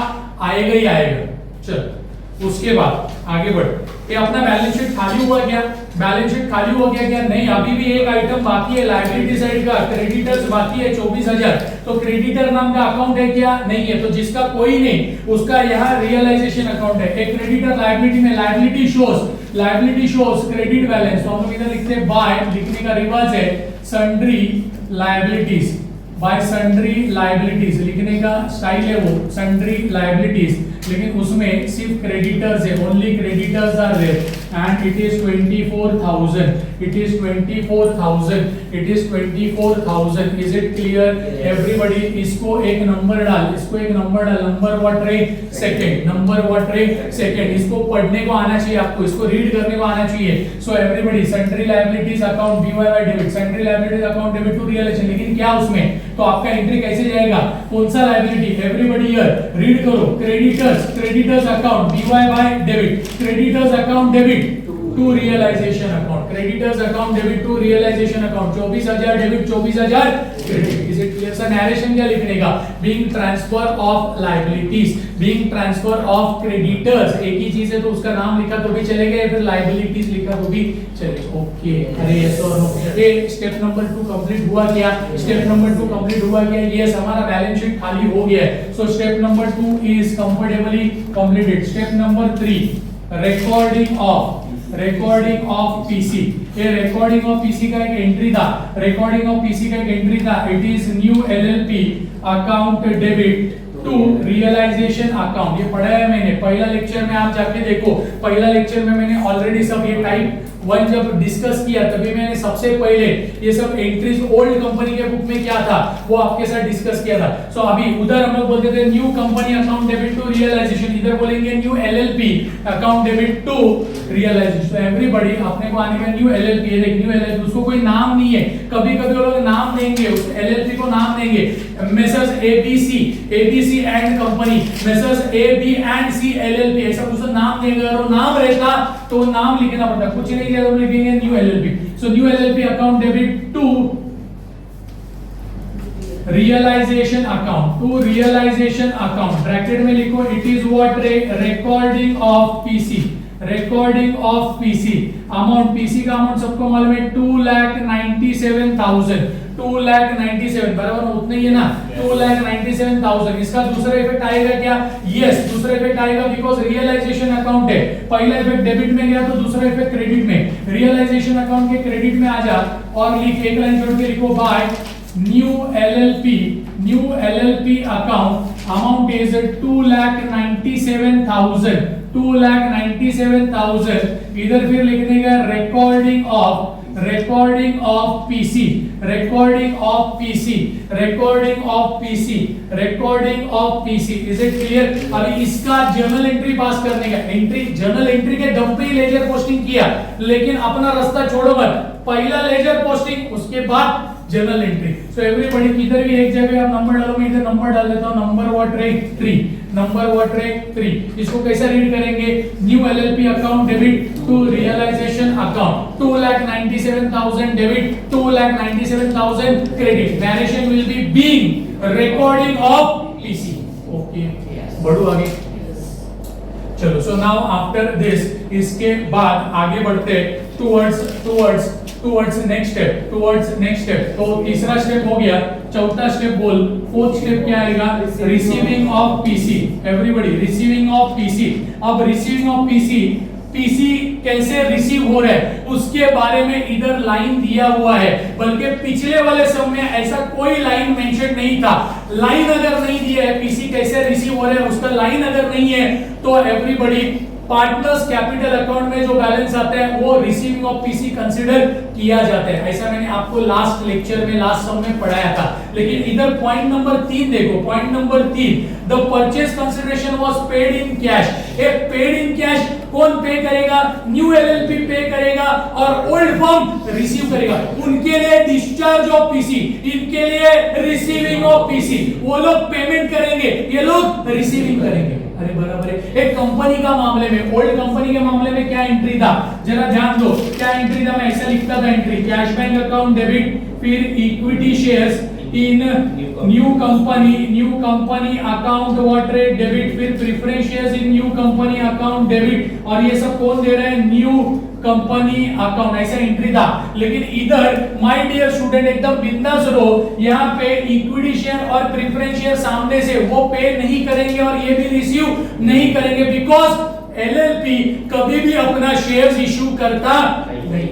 आएगा ही आएगा. चलो उसके बाद आगे बढ़. ये अपना बैलेंस शीट खाली हुआ क्या? बैलेंस शीट खाली हो गया क्या? नहीं, अभी भी एक आइटम बाकी है लायबिलिटी साइड का, क्रेडिटर्स बाकी है 24,000। तो क्रेडिटर नाम का अकाउंट है क्या? नहीं है। तो जिसका कोई नहीं उसका यहाँ रियलाइजेशन अकाउंट है। एक क्रेडिटर लायबिलिटी में लायबिलिटी शोज क्रेडिट बैलेंस, तो हम लोग इधर लिखते हैं बाय, लिखने का रिवाज है sundry liabilities, bye sundry liabilities लिखने का स्टाइल है वो सन्ड्री लायबिलिटीज, लेकिन उसमें सिर्फ क्रेडिटर्स है, only creditors are there and it is 24,000, it is 24,000, it is 24,000। Is it clear everybody? इसको एक नंबर डाल, इसको एक नंबर डाल, नंबर व्हाट रे? सेकंड, नंबर व्हाट रे? सेकंड। इसको पढ़ने को आना चाहिए आपको, इसको रीड करने को आना चाहिए। So everybody sundry liabilities account BY debit, sundry liabilities account debit to realisation, लेकिन क्या उसमें? तो आपका एंट्री कैसे जाएगा? कौन सा लायबिलिटी? एवरीबॉडी हियर रीड करो, creditors account BY by debit, creditors account debit to realisation account, creditors account debit to realisation account, 24,000 debit 24,000 credit. Is it clear? Sir narration क्या लिखने का? Being transfer of liabilities, being transfer of creditors, एक ही चीज है तो उसका नाम लिखा तो भी चलेगा या फिर लायबिलिटीज लिखा तो भी चलेगा। ओके, अरे यस और नो? ये स्टेप नंबर 2 कंप्लीट हुआ क्या? स्टेप नंबर 2 कंप्लीट हुआ क्या? यस, हमारा बैलेंस शीट खाली हो गया है। So step number 2 is comfortably completed. Step number 3 recording of PC. ये रिकॉर्डिंग ऑफ पीसी का एक एंट्री था, रिकॉर्डिंग ऑफ पीसी का एक एंट्री था। It is new LLP account debit to realisation account. ये पढ़ा है मैंने पहला लेक्चर में, आप जाके देखो पहला लेक्चर में मैंने ऑलरेडी सब ये टाइप 1 जब डिस्कस किया तभी मैंने सबसे पहले ये सब एंट्रीज ओल्ड कंपनी के बुक में क्या था वो आपके साथ डिस्कस किया था। सो अभी उधर हम लोग बोलते थे new company account debit to realisation, इधर बोलेंगे new LLP account debit to realisation. तो एवरीबॉडी अपने को आने का न्यू एलएलपी है, न्यू एलएलपी उसको कोई नाम नहीं है, कभी-कभी वो लोग नाम देंगे उस एलएलपी को, नाम देंगे messrs ABC and company, messrs AB and C LLP, ऐसा कुछ नाम देंगे। अगर वो नाम रहता तो नाम लिखना पड़ता, कुछ नहीं किया तो हम लिखेंगे new LLP. So new LLP account debit to realisation account, to realisation account, bracket में लिखो it is what recording of PC, recording of PC amount, PC का अमाउंट सबको मालूम है 2,97,000, 2,97,000 बराबर उतना ही है ना, 2,97,000। इसका दूसरा इफेक्ट आएगा क्या? यस, दूसरा इफेक्ट आएगा बिकॉज़ रियलाइजेशन अकाउंट है। पहला इफेक्ट डेबिट में गया तो दूसरा इफेक्ट क्रेडिट में। रियलाइजेशन अकाउंट के क्रेडिट में आ जा और लिख, एक लाइन छोड़ के लिखो by new LLP account amount is 2,97,000, 2,97,000। इधर फिर लिखने का recording of PC, recording of PC. Is it clear? अभी इसका जर्नल एंट्री पास करने का, एंट्री जर्नल एंट्री के डब पे ही लेजर पोस्टिंग किया, लेकिन अपना रास्ता छोड़ो मत, पहला लेजर पोस्टिंग उसके बाद जर्नल एंट्री। सो एवरीबॉडी किधर भी एक जगह आप नंबर डालो, मैं इधर नंबर डाल देता हूं, नंबर व्हाट रे 3, नंबर व्हाट रे 3। इसको कैसे रीड करेंगे? New LLP account debit to realisation account, 2,97,000 debit, 2,97,000 credit. Narration will be being recording of PC. Okay, बढ़ो आगे। चलो, सो नाउ आफ्टर दिस, इसके बाद आगे बढ़ते टुवर्ड्स नेक्स्ट स्टेप। तो तीसरा स्टेप हो गया, चौथा स्टेप बोल, फोर्थ स्टेप क्या आएगा? Receiving of PC. Everybody receiving of PC. अब रिसीविंग ऑफ पीसी कैसे रिसीव हो रहा है उसके बारे में इधर लाइन दिया हुआ है, बल्कि पिछले वाले सब में ऐसा कोई लाइन मेंशन नहीं था। लाइन अगर नहीं दिया है पीसी कैसे रिसीव हो रहा है उसका लाइन अगर नहीं है तो एवरीबॉडी पार्टनर्स कैपिटल अकाउंट में जो बैलेंस आता है वो रिसीविंग ऑफ पीसी कंसीडर किया जाता है। ऐसा मैंने आपको लास्ट लेक्चर में, लास्ट सम में पढ़ाया था। लेकिन इधर पॉइंट नंबर 3 देखो, point number 3, the purchase consideration was paid in cash. एक पेड इन कैश कौन पे करेगा? न्यू एलएलपी पे करेगा और ओल्ड फर्म रिसीव करेगा। उनके लिए डिस्चार्ज ऑफ पीसी, इनके लिए रिसीविंग ऑफ पीसी। वो लोग पेमेंट करेंगे, ये लोग रिसीविंग करेंगे। अरे बराबर है। एक कंपनी का मामले में, ओल्ड कंपनी के मामले में क्या एंट्री था जरा ध्यान दो, क्या एंट्री था? मैं ऐसा लिखता था entry, cash bank account debit, फिर equity shares in new company account what rate debit, फिर preference shares in new company account debit. और ये सब कौन दे रहा है? न्यू कंपनी अकाउंट ऐसा एंट्री था, लेकिन इधर माय डियर स्टूडेंट एकदम बिंदास रहो, यहाँ पे इक्विटी शेयर और प्रेफरेंस शेयर सामने से वो पे नहीं करेंगे और ये भी रिसीव नहीं करेंगे, बिकॉज एलएलपी कभी भी अपना शेयर्स इश्यू करता नहीं,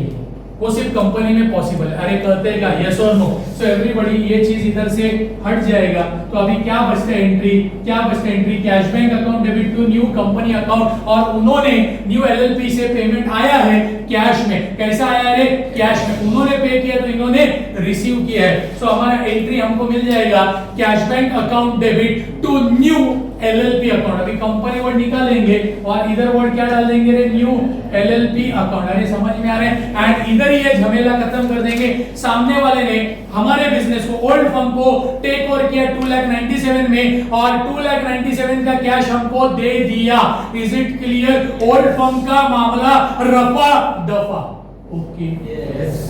वो सिर्फ कंपनी में पॉसिबल है। अरे कहते हैं क्या, यस और नो? सो एवरीबॉडी ये चीज इधर से हट जाएगा। तो अभी क्या बचता है एंट्री, क्या बचता है entry, cash bank account debit to new company account, और उन्होंने न्यू एलएलपी से पेमेंट आया है कैश में। कैसा आया है? कैश में। उन्होंने पे किया तो इन्होंने रिसीव किया है। सो हमारा एंट्री हमको मिल जाएगा cash bank account debit to new LLP account. अभी कंपनी वर्ड निकालेंगे और इधर वर्ड क्या डाल देंगे रे, न्यू एलएलपी अकाउंट। अरे समझ में आ रहे हैं? एंड इधर ये झमेला खत्म कर देंगे। सामने वाले ने हमारे बिजनेस को, ओल्ड फर्म को टेक ओवर किया 2,97,000 में और 2,97,000 का कैश हमको दे दिया। Is it clear? Old firm का मामला रफा दफा। ओके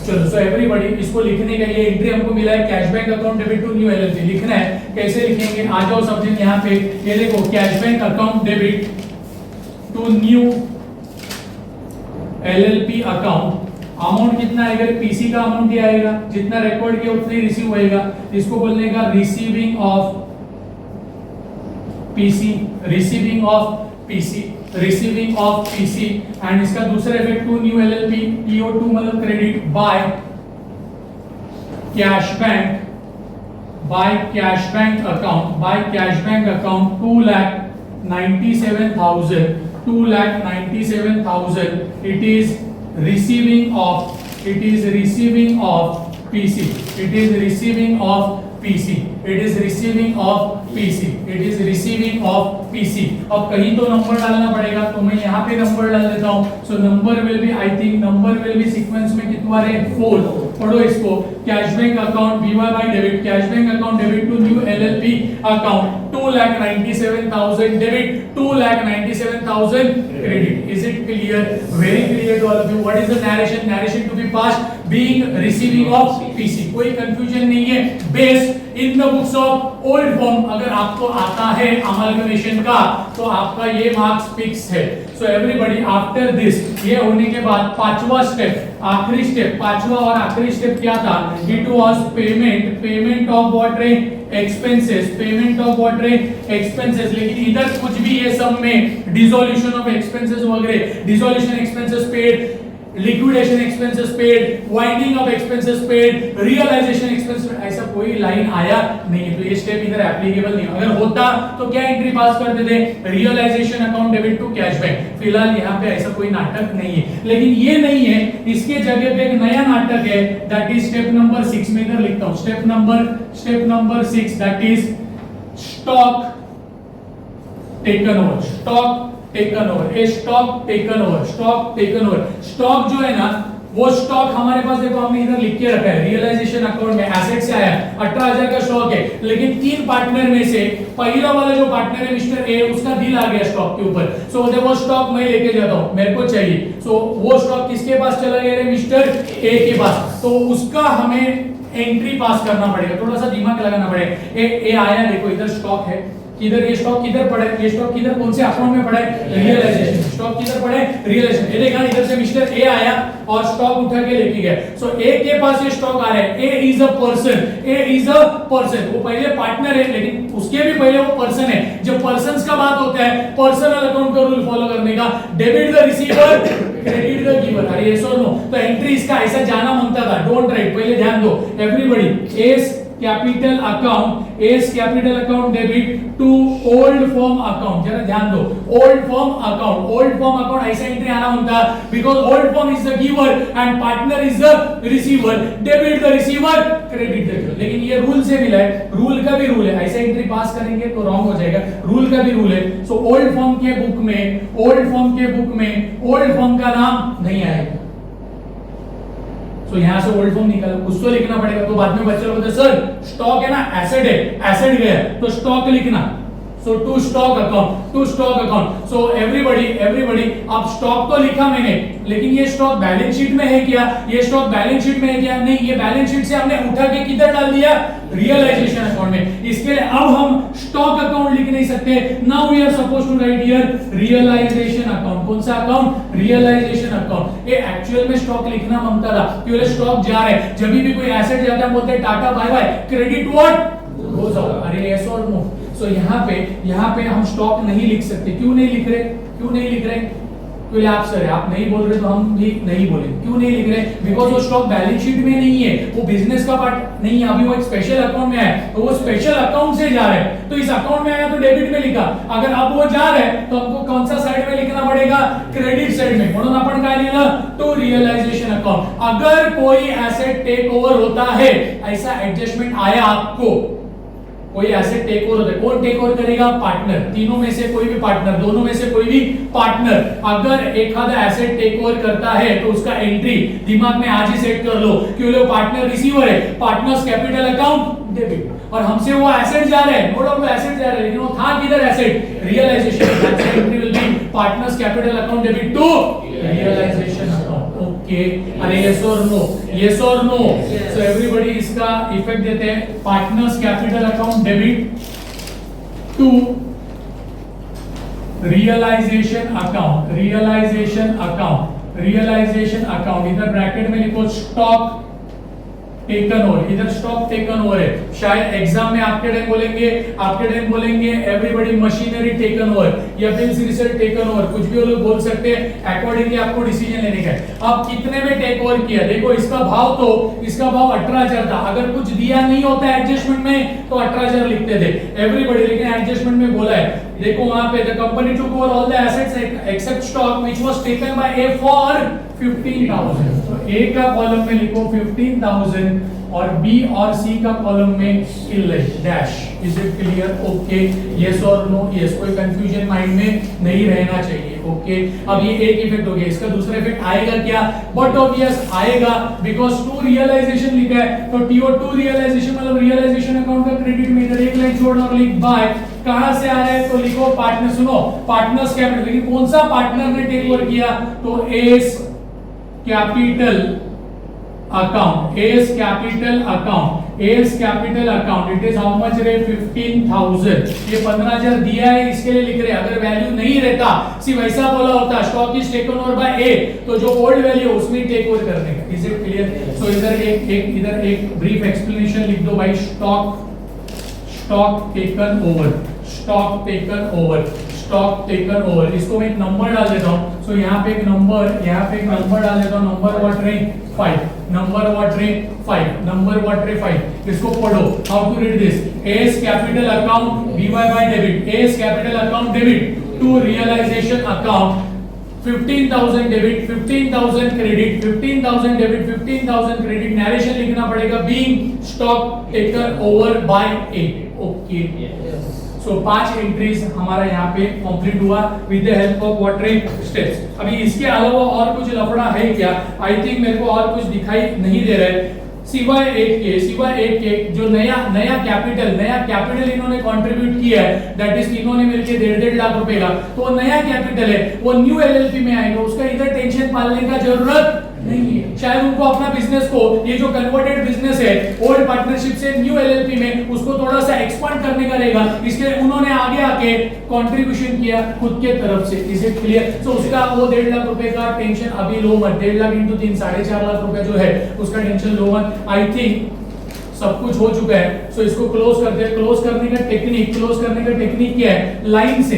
चलो, सो एवरीबॉडी इसको लिखने का ये एंट्री हमको मिला है, cash bank account debit to new LLP. लिखना है, कैसे लिखेंगे? आ जाओ सब दिन यहाँ पे, ये देखो cash bank account debit to new LLP account. Amount कितना आएगा? पीसी का अमाउंट ही आएगा, जितना रिकॉर्ड किया उतना ही रिसीव होएगा। इसको बोलने का receiving of PC, receiving of PC, receiving of PC. And इसका दूसरा effect to new LLP, PO2 मतलब credit by cash bank, by cash bank account, by cash bank account 2,97,000, 2,97,000 it is receiving of, it is receiving of PC, it is receiving of PC, it is receiving of PC, it is receiving of PC। अब कहीं तो number डालना पड़ेगा, तो मैं यहाँ पे number डाल देता हूँ। So number will be, I think number will be sequence में कितना है? 4। पढ़ो इसको, cash bank account BY by debit, cash bank account debit to new LLP account 2,97,000 debit, 2,97,000 credit. Is it clear? Very clear to all of you. What is the narration? Narration to be passed being receiving of PC. कोई confusion नहीं है। Based in the books of old form, अगर आपको आता है amalgamation का तो आपका ये मार्क्स फिक्स है। सो एवरीबॉडी आफ्टर दिस, ये होने के बाद पांचवा स्टेप, आखिरी स्टेप, पांचवा और आखिरी स्टेप क्या था? It was payment, payment of what रे? एक्सपेंसेस, पेमेंट ऑफ व्हाट रे? एक्सपेंसेस। लेकिन इधर कुछ भी ये सब में डिसोल्यूशन ऑफ एक्सपेंसेस वगैरह, dissolution expenses paid, liquidation expenses paid, winding of expenses paid, realisation expenses, ऐसा कोई लाइन आया नहीं है। तो ये स्टेप इधर एप्लीकेबल नहीं है। अगर होता तो क्या एंट्री पास करते थे? Realisation account debit to cash bank. फिलहाल यहाँ पे ऐसा कोई नाटक नहीं है, लेकिन ये नहीं है, इसके जगह पे एक नया नाटक है, दैट इज स्टेप नंबर 6 में इधर लिखता हूँ। Step number 6 that is stock taken over, stock taken over, A stock taken over, stock taken over. Stock जो है ना, वो स्टॉक हमारे पास देखो हमने इधर लिख के रखा है, रियलाइजेशन अकाउंट में एसेट से आया 18,000 का स्टॉक है, लेकिन 3 पार्टनर में से पहला वाला जो पार्टनर है मिस्टर ए, उसका दिल आ गया स्टॉक के ऊपर। सो वो स्टॉक मैं लेके जाता हूं, मेरे को चाहिए। सो वो स्टॉक किसके पास चला गया? मिस्टर ए के पास। तो उसका हमें एंट्री पास करना पड़ेगा, थोड़ा सा दिमाग लगाना पड़ेगा। ए आया, देखो इधर स्टॉक है, किधर ये स्टॉक किधर पड़ा है? ये स्टॉक किधर, कौन से अकाउंट में पड़ा है? रियलाइजेशन। स्टॉक किधर पड़ा है? रियलाइजेशन। ये देखा इधर से मिस्टर ए आया और स्टॉक उठा के लेके गया। सो ए के पास ये स्टॉक आ रहा है। A is a person, A is a person. वो पहले पार्टनर है, लेकिन उसके भी पहले वो पर्सन है। जब पर्सन्स का बात होता है, पर्सनल अकाउंट का रूल फॉलो करने का, debit the receiver, credit the giver. अरे यस और नो? तो एंट्री इसका ऐसा जाना मांगता था, डोंट राइट, पहले ध्यान दो everybody. A's capital account, A's capital account debit to old firm account. जरा ध्यान दो, old firm account, old firm account ऐसा एंट्री आना होता है, because old firm is the giver and partner is the receiver, debit the receiver, credit the giver. लेकिन ये rule से मिला है, रूल का भी रूल है, ऐसा एंट्री पास करेंगे तो रॉन्ग हो जाएगा, रूल का भी रूल है। सो ओल्ड फॉर्म के बुक में, ओल्ड फॉर्म के बुक में ओल्ड फॉर्म का नाम नहीं आएगा। तो यहां से ओल्ड फॉर्म निकालो, कुछ तो लिखना पड़ेगा। तो बाद में बच्चे लोग बोलते सर स्टॉक है ना, एसेट है, एसेट गया तो स्टॉक लिखना। So to stock account. So everybody, अब स्टॉक तो लिखा मैंने, लेकिन ये स्टॉक बैलेंस शीट में है क्या? ये स्टॉक बैलेंस शीट में है क्या? नहीं, ये बैलेंस शीट से हमने उठा के किधर डाल दिया? रियलाइजेशन अकाउंट में। इसके लिए अब हम स्टॉक अकाउंट लिख नहीं सकते। Now we are supposed to write here realisation account. कौन सा अकाउंट? Realisation account. ये एक्चुअल में स्टॉक लिखना ममता था, क्योंकि स्टॉक जा रहा है। जब भी कोई एसेट जाता है बोलते हैं tata bye bye, credit what goes out. अरे यस और नो? सो यहाँ पे हम स्टॉक नहीं लिख सकते। क्यों नहीं लिख रहे? क्योंकि आप सर आप नहीं बोल रहे तो हम भी नहीं बोले। क्यों नहीं लिख रहे? बिकॉज वो स्टॉक बैलेंस शीट में नहीं है, वो बिजनेस का पार्ट नहीं है, अभी वो एक स्पेशल अकाउंट में है, तो वो स्पेशल अकाउंट से जा रहा है। तो इस अकाउंट में आया तो डेबिट में लिखा, अगर अब वो जा रहा है तो हमको कौन सा साइड में लिखना पड़ेगा? क्रेडिट साइड में। म्हणून आपण काय लिहिलं? To realisation account. अगर कोई एसेट टेक ओवर होता है, ऐसा एडजस्टमेंट आया आपको, कोई एसेट टेक ओवर होता है, कौन टेक ओवर करेगा? पार्टनर। तीनों में से कोई भी पार्टनर, दोनों में से कोई भी पार्टनर अगर एखादा एसेट टेक ओवर करता है तो उसका एंट्री दिमाग में आज ही सेट कर लो, क्योंकि वो पार्टनर रिसीवर है, पार्टनर्स कैपिटल अकाउंट डेबिट, और हमसे वो एसेट जा रहे हैं, नो डाउट वो एसेट जा रहे हैं, लेकिन वो था किधर asset? Realization. Entry will be partners capital account debit to realisation account. Okay, अरे यस और नो? यस और नो? सो एवरीबॉडी इसका इफेक्ट देते हैं, partners capital account debit to realisation account. इधर ब्रैकेट में लिखो स्टॉक टेकन ओवर, इधर स्टॉक टेकन ओवर है। शायद एग्जाम में आपके टाइम बोलेंगे एवरीबॉडी मशीनरी टेकन ओवर या बिल्स रिसेट टेकन ओवर, कुछ भी वो लोग बोल सकते हैं, अकॉर्डिंगली आपको डिसीजन लेने का है। अब कितने में टेक ओवर किया? देखो इसका भाव 18,000 था, अगर कुछ दिया नहीं होता एडजस्टमेंट में तो 18,000 लिखते थे एवरीबॉडी, लेकिन एडजस्टमेंट में बोला है, देखो वहां पे the company took over all the assets except stock which was taken by A for 15,000। तो ए का कॉलम में लिखो 15,000 और बी और सी का कॉलम में dash. Is it clear? Okay, yes और नो? यस, कोई कंफ्यूजन माइंड में नहीं रहना चाहिए। ओके, अब ये एक इफेक्ट हो गया, इसका दूसरा इफेक्ट आएगा क्या? बट ऑब्वियस आएगा, बिकॉज टू रियलाइजेशन लिखा है, तो टीओ टू रियलाइजेशन मतलब रियलाइजेशन अकाउंट का क्रेडिट में इधर एक लाइन छोड़ और लिख बाय। कहां से आ रहा है? तो लिखो पार्टनर, सुनो पार्टनर्स कैपिटल, लेकिन कौन सा पार्टनर ने टेक ओवर किया? तो S capital account, it is how much रे? 15,000। ये 15,000 दिया है, इसके लिए लिख रहे हैं। अगर वैल्यू नहीं रहता, सिर्फ ऐसा बोला होता stock is taken over by A, तो जो ओल्ड वैल्यू है उसमें टेक ओवर करने का। Is it clear? सो इधर एक ब्रीफ एक्सप्लेनेशन लिख दो भाई, स्टॉक टेकन ओवर। इसको मैं एक नंबर डाल देता हूं। सो यहाँ पे एक नंबर डाल देता हूं। नंबर व्हाट रे? 5। इसको पढ़ो, how to read this? A's capital account by by debit, A's capital account debit to realisation account 15,000 debit, 15,000 credit, 15,000 debit, 15,000 credit. Narration लिखना पड़ेगा being stock taken over by A. Okay, so 5 entries हमारा यहाँ पे complete हुआ with the help of watering steps. अभी इसके अलावा और कुछ लफड़ा है क्या? आई थिंक मेरे को और कुछ दिखाई नहीं दे रहा है, सिवाय एक के जो नया कैपिटल इन्होंने कंट्रीब्यूट किया है, दैट इज इन्होंने मिलके 1.5 लाख रुपए का, तो नया कैपिटल है, वो न्यू एलएलपी में आएगा, उसका इधर टेंशन पालने का जरूरत नहीं है। शायद उनको अपना बिजनेस को, ये जो कन्वर्टेड बिजनेस है ओल्ड पार्टनरशिप से न्यू एलएलपी में, उसको थोड़ा सा एक्सपांड करने का रहेगा, इसलिए उन्होंने आगे आके कंट्रीब्यूशन किया खुद के तरफ से। Is it clear? सो उसका वो 1.5 लाख रुपए का टेंशन अभी लो मत, 1.5 लाख इंटू 3 4.5 लाख रुपए जो है उसका टेंशन लो मत। आई थिंक सब कुछ हो चुका है, सो इसको क्लोज करते हैं। क्लोज करने का टेक्निक क्या है? लाइन से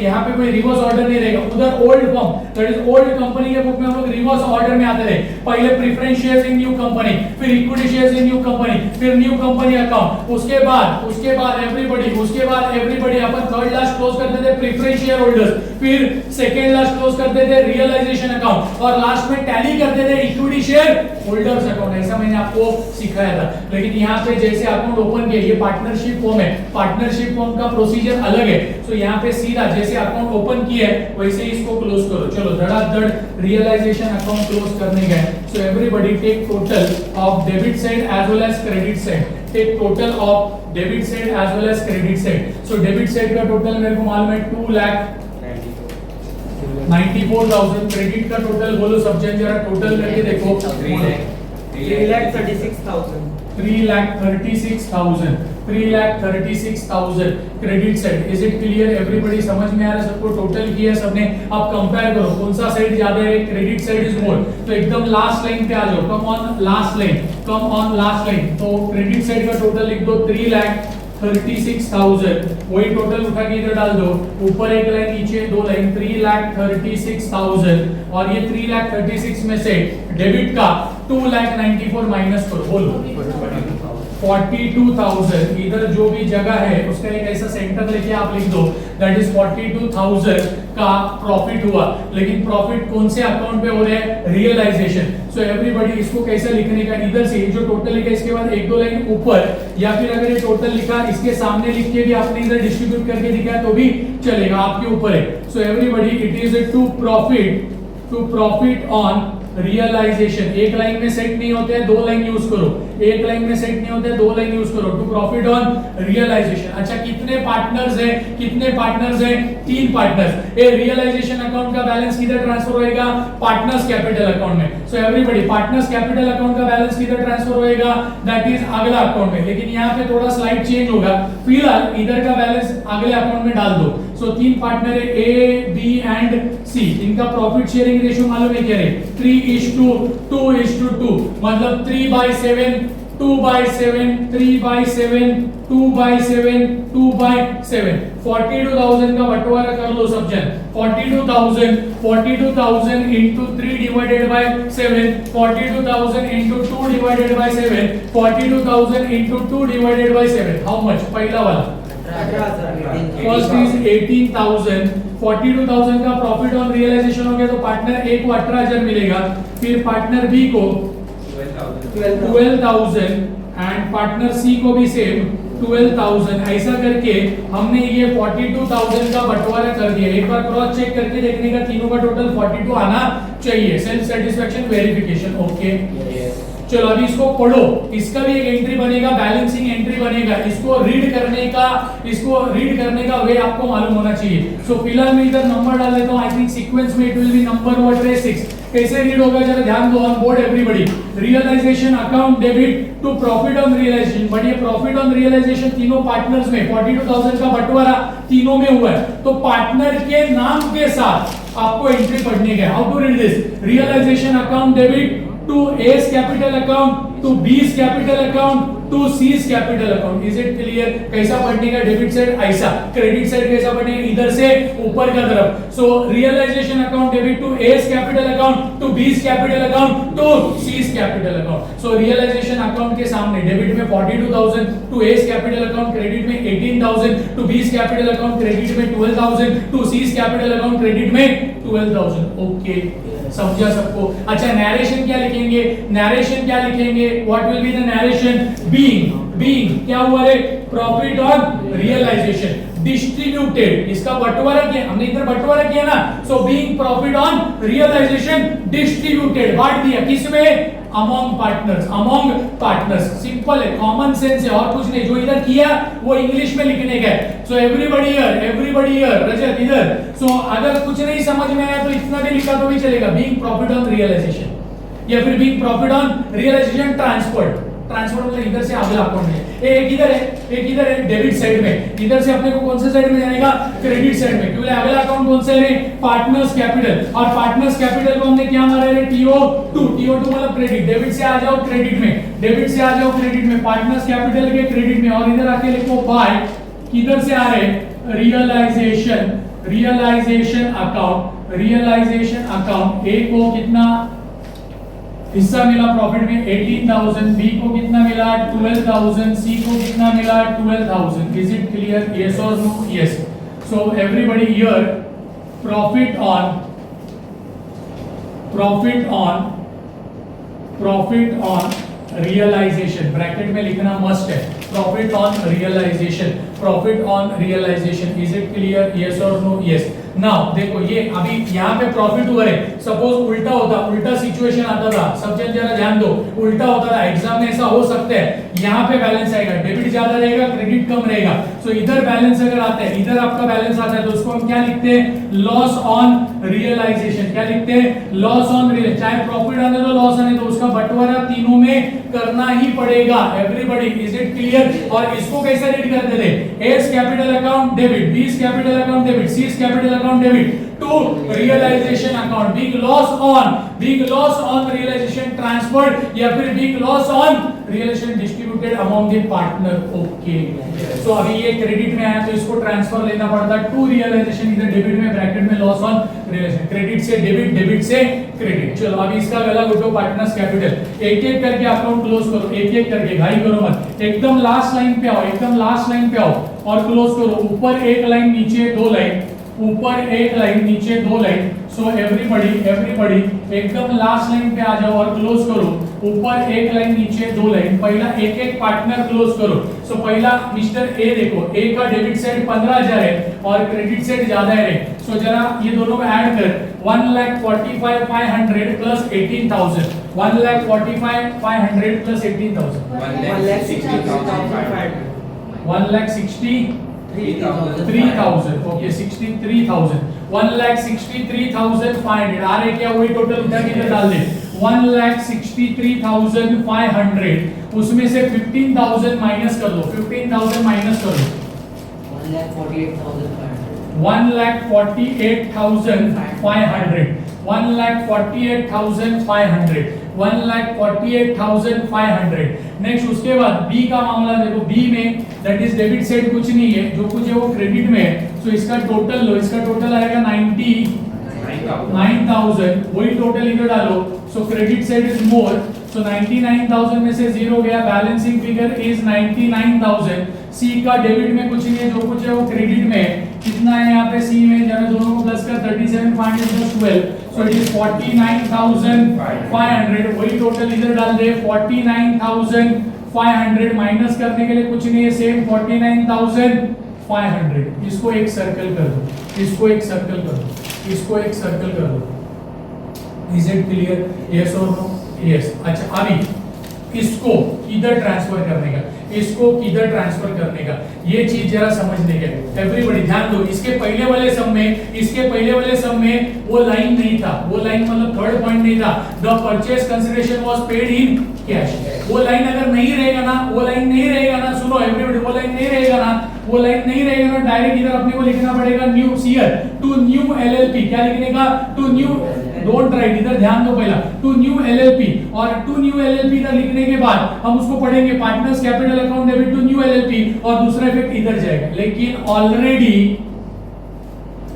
यहाँ पे कोई रिवर्स ऑर्डर नहीं रहेगा। उधर old form, that is old company के बुक में हम लोग रिवर्स ऑर्डर में आते थे, पहले preference shares in new company, फिर equity shares in new company, फिर न्यू कंपनी अकाउंट, उसके बाद एवरीबॉडी अपन थर्ड लास्ट क्लोज करते थे प्रेफरेंस शेयर होल्डर्स, फिर सेकंड लास्ट क्लोज करते थे रियलाइजेशन अकाउंट, और लास्ट में टैली करते थे इक्विटी शेयर होल्डर्स अकाउंट। ऐसा मैंने आपको सिखाया था। लेकिन यहाँ पे जैसे अकाउंट ओपन किया, ये पार्टनरशिप फॉर्म है, पार्टनरशिप फॉर्म का प्रोसीजर अलग है। सो यहाँ पे सीधा जैसे अकाउंट ओपन किया है वैसे ही इसको क्लोज करो। चलो धड़ाधड़ रियलाइजेशन अकाउंट क्लोज करने गए। So everybody take total of debit side as well as credit side. Take total of debit side as well as credit side. So debit side का टोटल मेरे को मालूम है 2,94,000. क्रेडिट का टोटल बोलो सब जन जरा टोटल करके देखो. 3,36,000. 3,36,000. 3,36,000 credit side. Is it clear everybody? समझ में आ रहा है सबको? टोटल किया सबने. अब कंपेयर करो कौन सा साइड ज्यादा है. क्रेडिट साइड इज मोर. तो एकदम लास्ट लाइन पे आ जाओ. Come on last line. Come on last line. तो क्रेडिट साइड का टोटल लिख दो 3,36,000. वही टोटल उठा के इधर डाल दो. ऊपर एक लाइन नीचे दो लाइन. 3,36,000 और ये 3,36,000 में से डेबिट का 2,94,000 माइनस करो. बोलो 42,000. इधर जो भी जगह है उसका एक ऐसा सेंटर लेके आप लिख दो दैट इज 42,000 का प्रॉफिट हुआ. लेकिन प्रॉफिट कौन से अकाउंट पे हो रहा है? रियलाइजेशन. सो एवरीबॉडी इसको कैसे लिखने का? इधर से जो टोटल लिखा इसके बाद एक दो लाइन ऊपर, या फिर अगर ये टोटल लिखा इसके सामने लिख के भी आपने इधर डिस्ट्रीब्यूट करके दिखाया तो भी चलेगा, आपके ऊपर है. So everybody it is to profit on realization. एक लाइन में सेट नहीं होते हैं, दो लाइन यूज करो. एक लाइन में सेट नहीं होते हैं, दो लाइन यूज करो. To profit on realization. अच्छा कितने पार्टनर्स हैं? कितने पार्टनर्स हैं? 3 पार्टनर्स. ये रियलाइजेशन अकाउंट का बैलेंस किधर ट्रांसफर होएगा? पार्टनर्स कैपिटल अकाउंट में. So everybody partners capital account का बैलेंस किधर ट्रांसफर होएगा? दैट इज अगला अकाउंट में. लेकिन यहाँ पे थोड़ा स्लाइड चेंज होगा. फिलहाल इधर का बैलेंस अगले अकाउंट में डाल दो. सो 3 पार्टनर है A, B एंड C. इनका प्रॉफिट शेयरिंग रेशियो मालूम है क्या है? 3:2:2. मतलब 3/7, 2/7, 3/7, 2/7, 2/7. 42,000 का बंटवारा कर लो सब जन. 42,000 into 3 divided by 7, 42,000 into 2 divided by 7, 42,000 into 2 divided by 7. How much? पहला वाला फर्स्ट इज 18,000. 42,000 का प्रॉफिट ऑन रियलाइजेशन हो गया तो पार्टनर ए को 18,000 मिलेगा. फिर पार्टनर बी को 12,000 एंड पार्टनर सी को भी सेम 12,000. ऐसा करके हमने ये 42,000 का बंटवारा कर दिया. एक बार क्रॉस चेक करके देखने का तीनों का टोटल 42 आना चाहिए. Self satisfaction verification. ओके चलो अभी इसको पढ़ो. इसका भी एक एंट्री बनेगा, बैलेंसिंग एंट्री बनेगा. इसको रीड करने का वे आपको मालूम होना चाहिए. सो फिलहाल मैं इधर नंबर डाल देता हूं. आई थिंक सीक्वेंस में it will be number what is 6. कैसे रीड होगा जरा ध्यान दो. On board everybody. Realization account debit to profit on realization. But ये प्रॉफिट ऑन रियलाइजेशन तीनों पार्टनर्स में 42,000 का बंटवारा तीनों में हुआ है. तो पार्टनर के नाम के साथ आपको एंट्री पढ़नी है. How to read this? Realisation account debit to A's capital account to B's capital account to C's capital account. Is it clear? कैसा पढ़ने का? डेबिट साइड ऐसा, क्रेडिट साइड कैसा पढ़ने का? इधर से ऊपर का तरफ. So realisation account debit to A's capital account to B's capital account to C's capital account. So realisation account के सामने डेबिट में 42,000 to A's capital account, credit में 18,000 to B's capital account, credit में 12,000 to C's capital account, credit में 12,000. Okay समझा सबको? अच्छा narration क्या लिखेंगे? नैरेशन क्या लिखेंगे? What will be the narration? Being क्या हुआ रे? Profit on realisation distributed. इसका बंटवारा किया हमने, इधर बंटवारा किया ना. So being profit on realisation distributed. बांट दिया किसमें? Among partners. सिंपल है, कॉमन सेंस है और कुछ नहीं. जो इधर किया वो इंग्लिश में लिखने का है. सो एवरीबॉडी हियर रजत इधर. सो अगर कुछ नहीं समझ में आया तो इतना भी लिखा तो भी चलेगा. बीइंग प्रॉफिट ऑन रियलाइजेशन या फिर being profit on realisation transferred मतलब इधर से अगला अकाउंट में. एक इधर है डेबिट साइड में. इधर से अपने को कौन से साइड में जाने का? क्रेडिट साइड में. क्योंकि अगला अकाउंट कौन सा है? Partners capital. और पार्टनर्स कैपिटल को हमने क्या मारा है? TO2 मतलब क्रेडिट. डेबिट से आ जाओ क्रेडिट में, पार्टनर्स कैपिटल के क्रेडिट में. और इधर आके लिखो बाय. किधर से आ रहे? Realisation account. ए को कितना हिस्सा मिला प्रॉफिट में? 18,000. बी को कितना मिला? 12,000. सी को कितना मिला? 12,000. Is it clear? यस और no? Yes. So everybody here profit on realization bracket में लिखना मस्ट है. Profit on realization, profit on realization, is it clear, yes और नो, यस। नाउ देखो ये अभी यहाँ पे प्रॉफिट हुआ है, सपोज उल्टा होता, उल्टा सिचुएशन आता था, सब जन जरा ध्यान दो, उल्टा होता था, एग्जाम में ऐसा हो सकता है, यहाँ पे बैलेंस आएगा, डेबिट ज्यादा रहेगा, क्रेडिट कम रहेगा, सो इधर बैलेंस अगर आता है, इधर आपका बैलेंस आता है, तो उसको हम क्या लिखते हैं, लॉस ऑन रियलाइजेशन, क्या लिखते हैं, लॉस ऑन रियल, चाहे प्रॉफिट आने दो लॉस आने दो, उसका बंटवारा तीनों में करना ही पड़ेगा, एवरीबॉडी, इज इट क्लियर। और इसको कैसे रीड करते थे, A is capital account debit, B is capital account debit, C is capital account debit to realisation account, big loss on realisation transferred, या फिर big loss on realisation distributed among the partner, okay. So अभी ये credit में आया तो इसको transfer लेना पड़ता टू रियलाइजेशन, इधर डेबिट में ब्रैकेट में लॉस ऑन रियलाइजेशन, क्रेडिट से डेबिट, डेबिट से क्रेडिट। चलो अभी इसका अलग उठो, पार्टनर्स कैपिटल, एक एक करके अकाउंट क्लोज करो, एक एक करके, घाई करो मत, एकदम लास्ट लाइन पे आओ, एकदम लास्ट लाइन पे आओ और क्लोज करो, ऊपर एक लाइन नीचे दो लाइन, ऊपर एक लाइन नीचे दो लाइन, सो एवरीबॉडी एकदम लास्ट लाइन पे आ जाओ और क्लोज करो, ऊपर एक लाइन नीचे दो लाइन, पहला एक एक पार्टनर क्लोज करो। सो पहला मिस्टर ए, देखो ए का डेबिट साइड 15,000 है और क्रेडिट साइड ज्यादा है, सो जरा ये दोनों को ऐड कर, 1,45,500 प्लस 18,000, 1,45,500 प्लस 18,000, 1,63,000, ओके 63,000, 1,63,500 आ रहे क्या, वही टोटल उधर इधर डाल दे, 1,63,500, उसमें से 15,000 माइनस कर दो, 15,000 माइनस कर दो, 1,48,500, 1,48,500, 1,48,500। नेक्स्ट उसके बाद बी का मामला देखो, बी में दैट इज डेबिट साइड कुछ नहीं है, जो कुछ है वो क्रेडिट में है, सो इसका टोटल लो, इसका टोटल आएगा 99,000, वही टोटल इधर डालो, so credit side is more, so 99,000 में से जीरो गया, बैलेंसिंग फिगर इज 99,000। सी का डेबिट में कुछ नहीं है, जो कुछ है वो क्रेडिट में है, कितना है यहाँ पे सी में, जरा दोनों को प्लस कर, 37,500 + 12, सो इट इज 49,500, वही टोटल इधर डाल दे, 49,500 माइनस करने के लिए कुछ नहीं है, सेम 49,500, इसको एक सर्कल कर दो, इसको एक सर्कल कर दो, इसको एक सर्कल कर दो, इज इट क्लियर, यस और नो, यस। अच्छा अभी इसको किधर ट्रांसफर करने का, इसको किधर ट्रांसफर करने का, ये चीज जरा समझने का, एवरीबॉडी ध्यान दो। इसके पहले वाले सम में वो लाइन नहीं था, वो लाइन मतलब थर्ड पॉइंट नहीं था, the purchase consideration was paid in cash, वो लाइन अगर नहीं रहेगा ना, वो लाइन नहीं रहेगा ना, सुनो एवरीबॉडी, वो लाइन नहीं रहेगा ना, वो लाइन नहीं रहेगा ना, डायरेक्ट इधर अपने को लिखना पड़ेगा new see here to new LLP, क्या लिखने का, टू न्यू, डोंट राइट, इधर ध्यान दो पहला, टू न्यू एलएलपी, और टू न्यू एलएलपी इधर लिखने के बाद हम उसको पढ़ेंगे partners capital account debit to new LLP, और दूसरा इफेक्ट इधर जाएगा, लेकिन already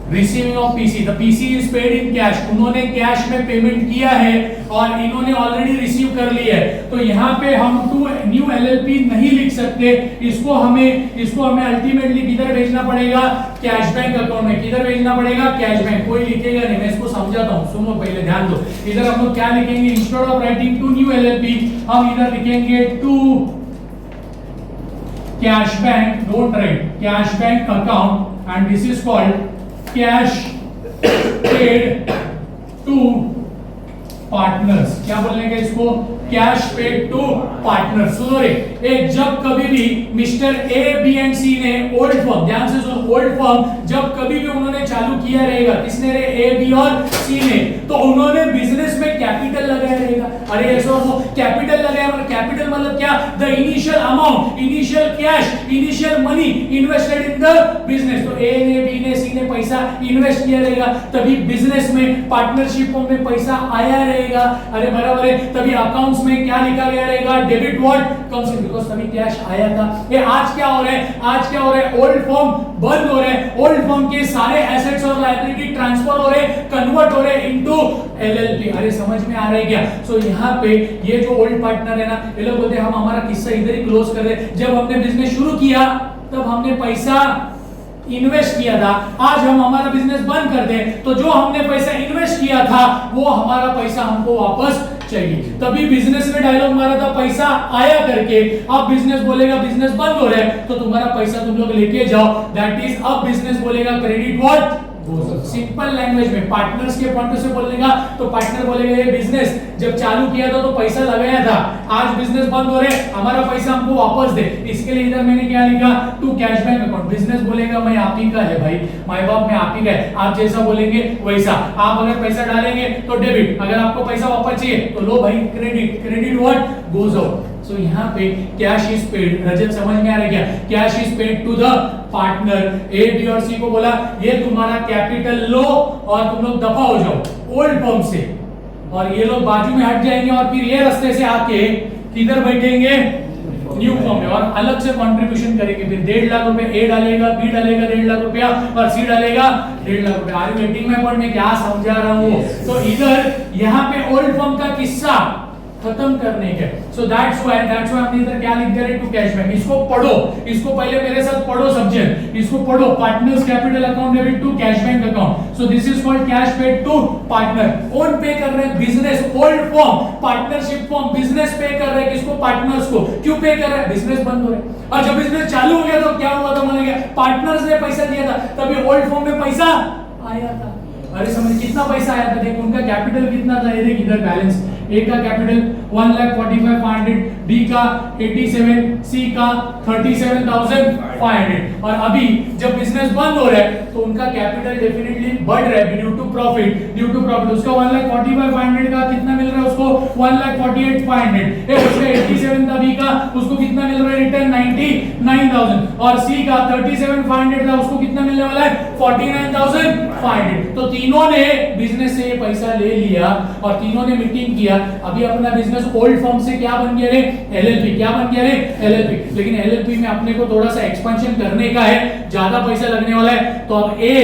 receiving of PC, the PC is paid in cash, उन्होंने कैश में पेमेंट किया है और इन्होंने ऑलरेडी रिसीव कर लिया है, तो यहाँ पे हम टू न्यू एलएलपी नहीं लिख सकते, इसको हमें अल्टीमेटली किधर भेजना पड़ेगा, कैश बैंक अकाउंट में, किधर भेजना पड़ेगा, कैश बैंक, कोई लिखेगा नहीं, मैं इसको समझाता हूँ, सुनो पहले ध्यान दो, इधर हम लोग क्या लिखेंगे, instead of writing to new LLP हम इधर लिखेंगे to cash bank, don't write, cash bank account, and this is called cash paid to partners, क्या बोलने का इसको, कैश पेड टू पार्टनर। सुनो रे, जब कभी भी मिस्टर ए, बी एंड सी ने ओल्ड फर्म, ध्यान से सुनो, ओल्ड फर्म जब कभी भी उन्होंने चालू किया रहेगा, किसने रे, ए, बी और सी ने, तो उन्होंने बिजनेस में कैपिटल लगाया रहेगा, अरे ऐसा वो कैपिटल लगाया, मतलब कैपिटल मतलब क्या, the initial amount, initial cash, initial money invested in the business, तो ए ने, बी ने, सी ने पैसा इन्वेस्ट किया रहेगा, तभी बिजनेस में, पार्टनरशिप में पैसा आया रहेगा, अरे बराबर है, तभी अकाउंट्स में क्या लिखा गया रहेगा, debit what comes in, because तभी कैश आया था। ये आज क्या हो रहा है, ओल्ड फर्म बंद हो रहे हैं, ओल्ड फर्म के सारे एसेट्स और लायबिलिटी ट्रांसफर हो रहे, कन्वर्ट हो रहे इनटू एलएलपी, अरे समझ में आ रहा है क्या। सो यहाँ पे ये जो ओल्ड पार्टनर है ना, ये लोग बोलते हैं हम हमारा किस्सा इधर ही क्लोज कर रहे, जब हमने बिजनेस शुरू किया तब हमने पैसा इन्वेस्ट किया था, आज हम हमारा बिजनेस बंद कर दें तो जो हमने पैसा इन्वेस्ट किया था वो हमारा पैसा हमको वापस चाहिए। तभी बिजनेस में डायलॉग मारा था पैसा आया करके, अब बिजनेस बोलेगा बिजनेस बंद हो रहा है तो तुम्हारा पैसा तुम लोग लेके जाओ, दैट इज अब बिजनेस बोलेगा credit what goes up. Simple language में पार्टनर्स के पॉइंट से बोलने का तो पार्टनर बोलेगा ये बिजनेस जब चालू किया था तो पैसा लगाया था, आज बिजनेस बंद हो रहे हमारा पैसा हमको वापस दे। इसके लिए इधर मैंने क्या लिखा, to cash bank account. Business बोलेगा मैं आप ही का है भाई, माय बाप में आप ही का है, आप जैसा बोलेंगे वैसा। आप अगर पैसा डालेंगे तो डेबिट, अगर आपको पैसा वापस चाहिए तो लो भाई credit, credit what goes out. So यहाँ पे कैश इज पेड, रजत समझ में आ रहा है क्या, cash is paid to the partner. A B और सी को बोला ये तुम्हारा कैपिटल लो और तुम लोग दफा हो जाओ ओल्ड फॉर्म से, और ये लोग बाजू में हट जाएंगे और फिर ये रास्ते से आके किधर बैठेंगे न्यू फॉर्म में, और अलग से कंट्रीब्यूशन करेंगे। फिर 1.5 लाख रुपए ए डालेगा, बी डालेगा 1.5 लाख रुपया और सी डालेगा 1.5 लाख रुपया। Are you getting my point? में क्या समझा रहा हूं? तो इधर यहाँ पे ओल्ड फॉर्म का किस्सा खत्म करने के, सो दैट्स व्हाई हमने इधर क्या लिख दिया टू कैश बैंक। इसको पढ़ो, इसको पहले मेरे साथ पढ़ो सब्जेक्ट, इसको पढ़ो। Partners capital account debit to cash bank account, so this is called cash paid to partner. Own pay कर रहे हैं business, old firm partnership firm, business pay कर रहे हैं किसको, पार्टनर्स को। क्यों पे कर रहे हैं, बिजनेस बंद हो रहा है, और जब बिजनेस चालू हो गया तो क्या हुआ था, माना गया पार्टनर्स ने पैसा दिया था, तभी ओल्ड फॉर्म में पैसा आया था। अरे समझ कितना पैसा आया था, देख उनका कैपिटल कितना था, ये देख इधर बैलेंस, ए का कैपिटल 1,45,500, बी का 87, सी का 37,500, और अभी जब बिजनेस बंद हो रहा है तो उनका कैपिटल डेफिनेटली बढ़ रहा है ड्यू टू प्रॉफिट। उसका 1,45,500 का कितना मिल रहा है उसको, 1,48,500। उसका 87 था बी का, उसको कितना मिल रहा है रिटर्न 99,000, और सी का 37,500 था, उसको कितना मिलने वाला है 49,500। तो तीनों ने बिजनेस से ये पैसा ले लिया और तीनों ने मीटिंग किया। अभी अपना बिजनेस ओल्ड फॉर्म से क्या बन गया रे, एलएलपी। क्या बन गया रे, एलएलपी। लेकिन एलएलपी में अपने को थोड़ा सा एक्सपेंशन करने का है, ज्यादा पैसा लगने वाला है, तो अब ए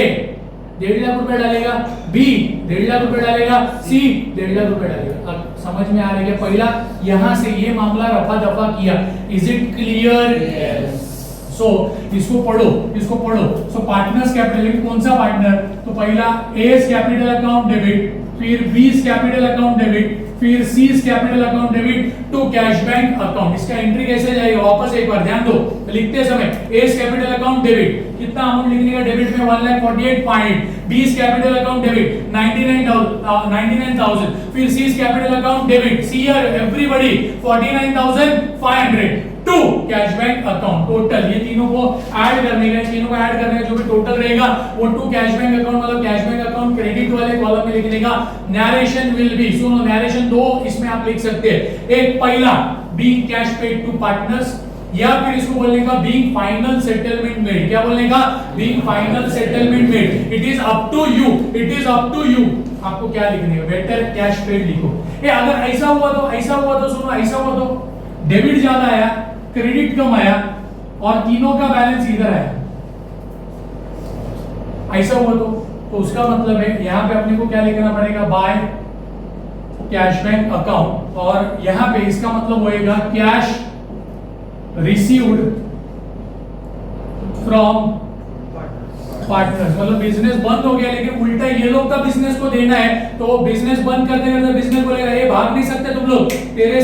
1.5 लाख रुपए डालेगा, बी 1.5 लाख रुपए डालेगा, सी 1.5 लाख रुपए डालेगा। अब समझ में आ रहा है क्या, पहला यहां से ये मामला रफा दफा किया। Is it clear? सो इसको पढ़ो। सो पार्टनर्स कैपिटल, लेकिन कौन सा पार्टनर, तो पहला एस कैपिटल अकाउंट डेबिट, फिर बीस कैपिटल अकाउंट डेबिट, फिर C's capital account debit to cash bank account. इसका एंट्री कैसे जाएगा, वापस एक बार ध्यान दो, लिखते समय एस कैपिटल अकाउंट डेबिट कितना अमाउंट लिखने का, डेबिट में 1,48,500, बीस कैपिटल अकाउंट डेबिट 99,000, फिर C's capital account debit, see everybody 49,500 to cash bank account. Total ये तीनों को ऐड करने का, जो भी टोटल रहेगा वो टू कैश बैंक अकाउंट, मतलब कैश बैंक अकाउंट क्रेडिट वाले कॉलम में लिखने का। नैरेशन विल बी, सुनो नैरेशन दो इसमें आप लिख सकते हैं। एक पहला being cash paid to partners, या फिर इसको बोलने का बीइंग फाइनल सेटलमेंट मेड। क्या बोलने का, being final settlement made. It is up to you, आपको क्या लिखने का, बेटर कैश पेड लिखो। अगर ऐसा हुआ तो सुनो, ऐसा हुआ तो डेबिट ज्यादा आया, क्रेडिट कम आया, और तीनों का बैलेंस इधर आया, ऐसा हुआ तो उसका मतलब है यहां पे अपने को क्या लिखना पड़ेगा, बाय कैश बैंक अकाउंट, और यहां पे इसका मतलब होएगा कैश रिसीव्ड फ्रॉम पार्टनर्स। मतलब बिजनेस बंद हो गया, लेकिन उल्टा ये लोग का बिजनेस को देना है, तो बिजनेस बंद करते करते बिजनेस बोलेगा ये भाग नहीं सकते तुम लोग, तेरे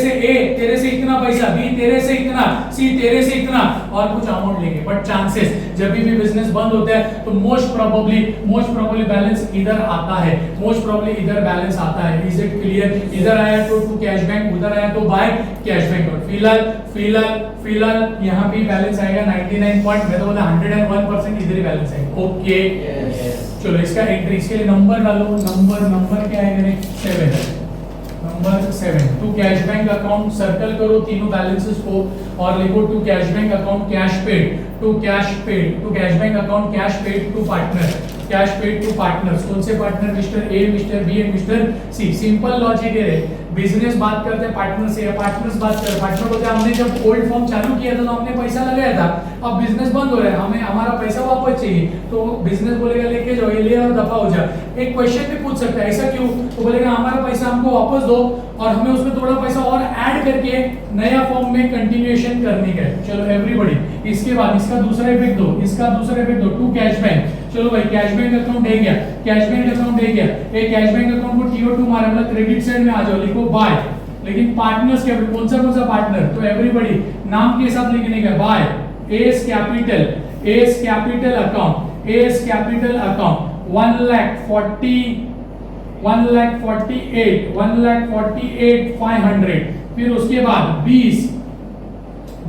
से इतना पैसा, बी तेरे से इतना, सी तेरे से इतना, और कुछ अमाउंट लेंगे। बट चांसेस जब भी बिजनेस बंद होता है तो मोस्ट प्रोबेबली बैलेंस इधर आता है, इधर बैलेंस आता है। Is it clear? इधर आया तो टू कैश बैंक, उधर आया तो बाय कैश बैंक। फिलहाल यहाँ भी बैलेंस आएगा 99 पॉइंट, मैं तो बोला 101% इधर ही बैलेंस आएगा। ओके चलो इसका एंट्री, इसके लिए नंबर डालो। नंबर क्या है, 7 number 7 to cash bank account, circle करो तीनों बैलेंसेस को और लिखो to cash bank account cash paid to cash bank account cash paid to partners. कौन से partner, mister A, mister B and mister C. Simple logic है, business बात करते हैं पार्टनर से, पार्टनर्स बात करते, पार्टनर बोलते हैं हमने जब ओल्ड फॉर्म चालू किया था तो हमने पैसा लगाया था, अब बिजनेस बंद हो रहा है, हमें हमारा पैसा वापस चाहिए, तो बिजनेस बोलेगा लेके जाओ, ये ले और दफा हो जा। एक क्वेश्चन भी पूछ सकता है, ऐसा क्यों, तो बोलेगा हमारा पैसा हमको वापस दो और हमें उसमें थोड़ा पैसा और ऐड करके नया फॉर्म में कंटिन्यूएशन करने का है। चलो एवरीबॉडी, इसके बाद इसका दूसरा इफेक्ट दो, टू कैश बैंक चलो भाई कैश बैंक अकाउंट है क्या, कैश बैंक अकाउंट है क्या, ये कैश बैंक अकाउंट को TO2 मारा मतलब क्रेडिट साइड में आ जाओ, लिखो बाय। लेकिन पार्टनर्स के कौन सा पार्टनर, तो एवरीबॉडी नाम के साथ लिखने का बाय एस कैपिटल अकाउंट 1,48,500। फिर उसके बाद 20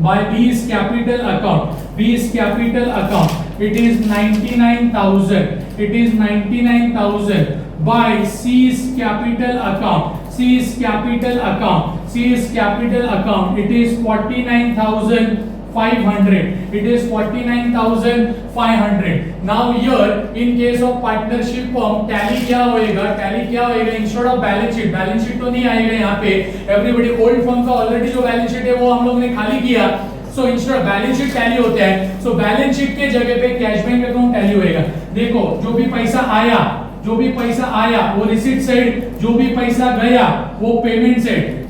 by 20 capital account it is 99,000 by C's capital account it is 49,500 now here in case of partnership firm tally क्या होएगा इंस्टेड ऑफ बैलेंस शीट तो नहीं आएगा यहाँ पे एवरीबॉडी ओल्ड फर्म का ऑलरेडी जो बैलेंस शीट है वो हम लोग ने खाली किया so instead of balance sheet tally होता है सो बैलेंस शीट के जगह पे कैश बैंक अकाउंट टैली होएगा देखो जो भी पैसा आया वो रिसीट साइड जो भी पैसा गया वो पेमेंट साइड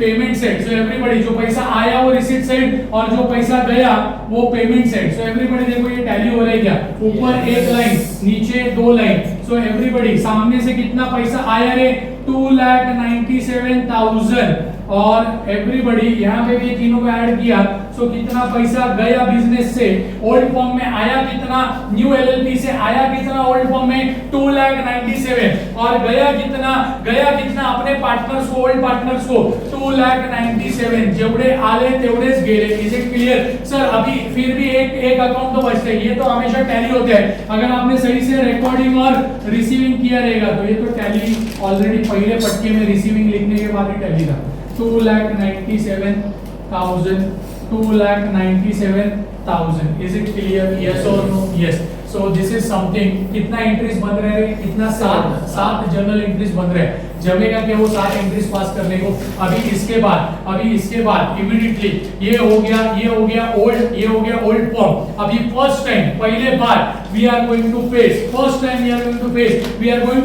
सो एवरीबॉडी जो पैसा आया वो रिसीट साइड और जो पैसा गया वो पेमेंट साइड सो एवरीबॉडी देखो ये टैली हो रहा है क्या ऊपर एक लाइन नीचे दो लाइन सो एवरीबॉडी सामने से कितना पैसा आया रे 2,97,000 और एवरीबॉडी यहाँ पे भी तीनों को ऐड किया सो कितना पैसा गया बिजनेस से ओल्ड फॉर्म में आया कितना न्यू एलएलपी से आया कितना ओल्ड फॉर्म में 2,97,000 और गया कितना अपने पार्टनर्स को ओल्ड पार्टनर्स को 2,97,000 जेवढे आले तेवढेच गेले इज इट क्लियर सर अभी फिर भी एक अकाउंट तो बचता है ये तो हमेशा टैली होता है अगर आपने सही से रिकॉर्डिंग और रिसीविंग किया रहेगा तो ये तो टैली ऑलरेडी पहले पट्टे में रिसीविंग लिखने के बाद ही टैली था 2,97,000 is it clear yes or no yes so this is something कितना एंट्रीज बन रहे हैं कितना 7 जर्नल एंट्रीज बन रहे हैं जमेगा क्या वो 7 एंट्रीज पास करने को अभी इसके बाद इमीडिएटली ये हो गया ओल्ड फॉर्म अभी फर्स्ट टाइम पहले बार we are going to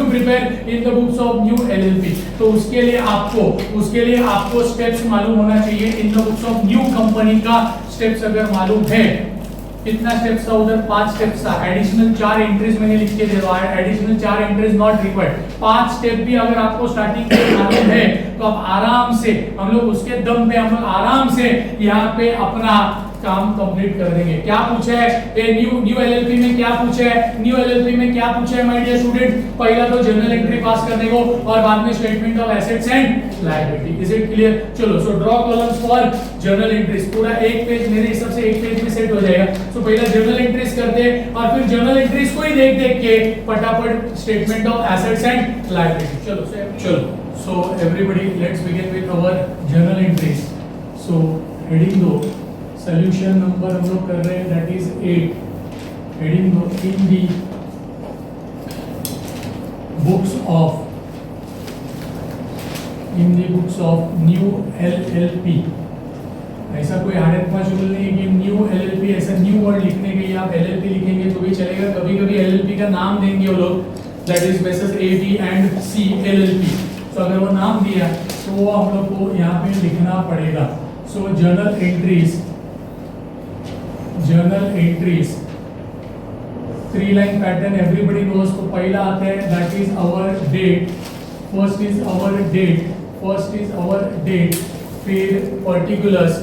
prepare in the books of new LLP तो उसके लिए आपको स्टेप्स मालूम होना चाहिए इन the books of new company का स्टेप्स अगर मालूम है कितना स्टेप्स था उधर 5 स्टेप्स था एडिशनल 4 एंट्रीज मैंने लिख के दिया additional 4 entries not required 5 step भी अगर आपको स्टार्टिंग में मालूम है तो आप आराम से हम लोग उसके दम पे हम लोग आराम से यहाँ पे अपना काम कंप्लीट कर देंगे क्या पूछा है ये न्यू एलएलपी में क्या पूछा है माय डियर स्टूडेंट पहला तो जनरल एंट्री पास करने को और बाद में statement of assets and liability is it clear चलो so draw columns for general entries पूरा एक पेज मेरे हिसाब से एक पेज में सेट हो जाएगा सो पहला जनरल एंट्रीज करते हैं और फिर जनरल एंट्रीज को ही देख के फटाफट statement of assets and liability चलो so everybody let's begin with our general entries so heading दो सॉल्यूशन नंबर हम लोग कर रहे हैं दैट इज 8 हेडिंग दो इन दी बुक्स ऑफ न्यू एलएलपी ऐसा कोई आदत पांच रूल नहीं है कि न्यू एलएलपी ऐसा न्यू वर्ड लिखने के लिए आप एलएलपी लिखेंगे तो भी चलेगा कभी एलएलपी का नाम देंगे वो लोग that is basis AB and C LLP तो अगर वो नाम दिया तो वो हम लोग को यहाँ पे लिखना पड़ेगा so journal entries 3 line pattern everybody knows तो पहला आता है that is our date first is our date फिर particulars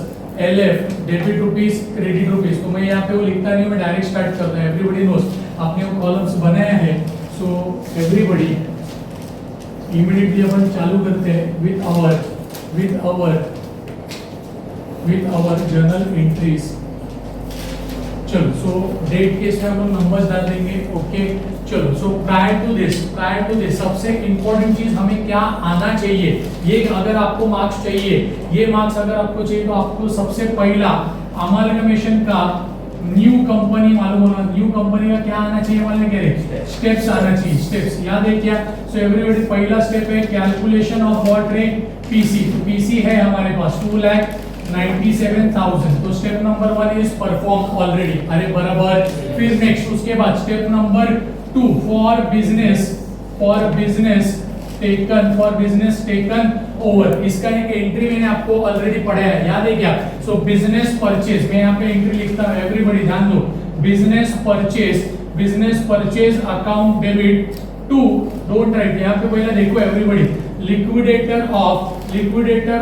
LF debit rupees credit rupees तो मैं यहाँ पे वो लिखता नहीं मैं डायरेक्ट स्टार्ट करता हूँ एवरीबॉडी नोज आपने वो कॉलम्स बनाया है सो एवरीबॉडी इमीडिएटली अपन चालू करते हैं विद आवर जर्नल एंट्रीज चलो सो डेट के इसमें हम लोग नंबर्स डाल देंगे ओके चलो सो प्रायर टू दिस सबसे इंपॉर्टेंट चीज हमें क्या आना चाहिए ये अगर आपको मार्क्स चाहिए तो आपको सबसे पहला अमालगमेशन का न्यू कंपनी मालूम होना न्यू कंपनी का क्या आना चाहिए मालूम है स्टेप्स आना चाहिए स्टेप्स याद है क्या सो एवरीबॉडी पहला स्टेप है calculation of what rate PC तो पीसी है हमारे पास 2,97,000 तो step number 1 is perform already अरे बराबर फिर नेक्स्ट उसके बाद step number 2 for business taken over इसका एक एंट्री मैंने आपको ऑलरेडी पढ़ाया है याद है क्या सो बिजनेस परचेज मैं यहाँ पे एंट्री लिखता हूँ एवरीबॉडी ध्यान दो business business purchase account debit to, don't write, यहाँ पे पहले देखो everybody, liquidator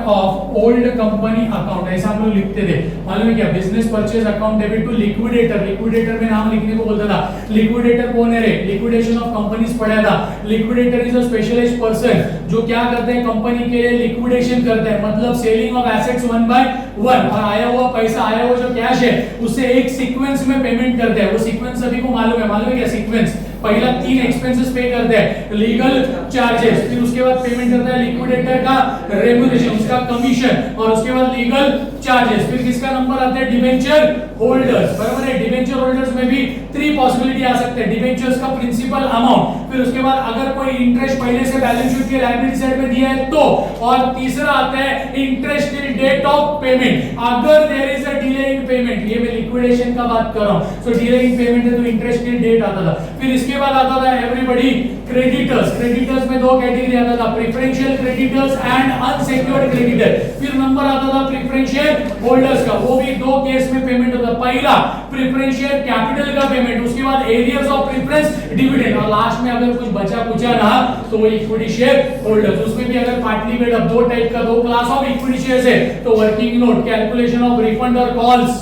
of old company account, ऐसा हम लोग लिखते थे, मालूम है क्या, business purchase account debit to liquidator, liquidator में नाम लिखने को बोलता था, लिक्विडेटर कौन है रे, लिक्विडेशन ऑफ कंपनीज पढ़ा था, liquidator is a specialized person जो क्या करते हैं, कंपनी के लिए लिक्विडेशन करते हैं, मतलब selling of assets one by one, और आया हुआ पैसा, आया हुआ जो कैश है उससे एक सीक्वेंस में पेमेंट करते हैं, वो सीक्वेंस सभी को मालूम है क्या सीक्वेंस, पहला 3 एक्सपेंसेस पे करते हैं, लीगल चार्जेस, फिर उसके बाद पेमेंट करता है लिक्विडेटर का रेम्यूनरेशन, उसका कमीशन, और उसके बाद लीगल चार्जेस, फिर किसका नंबर आता है, डिबेंचर होल्डर्स, बराबर है, डिबेंचर होल्डर्स में भी 3 पॉसिबिलिटी आ सकते हैं, डिबेंचर्स का प्रिंसिपल अमाउंट, फिर उसके बाद अगर कोई इंटरेस्ट पहले से बैलेंस शीट के लायबिलिटी साइड में दिया है तो, और तीसरा आता है interest till date of payment, अगर there is a delay in payment, ये मैं लिक्विडेशन का बात कर रहा हूं, सो डिले इन पेमेंट है तो इंटरेस्ट टिल डेट आता था, फिर इसके बाद आता था एवरीबॉडी क्रेडिटर्स, क्रेडिटर्स में 2 कैटेगरी आता था, preferential creditors and unsecured creditor, फिर नंबर आता था प्रेफरेंशियल होल्डर्स का, वो भी 2 केस में पेमेंट होता, पहला प्रेफरेंशियल कैपिटल का पेमेंट, उसके बाद एरियर्स ऑफ प्रेफरेंस डिविडेंड, और लास्ट में अगर कुछ बचा कुचा ना तो वो इक्विटी शेयर होल्डर्स, उसमें भी अगर पार्टली मेड अप 2 टाइप का 2 क्लास ऑफ इक्विटी शेयर्स है तो working note, calculation of refund और कॉल्स,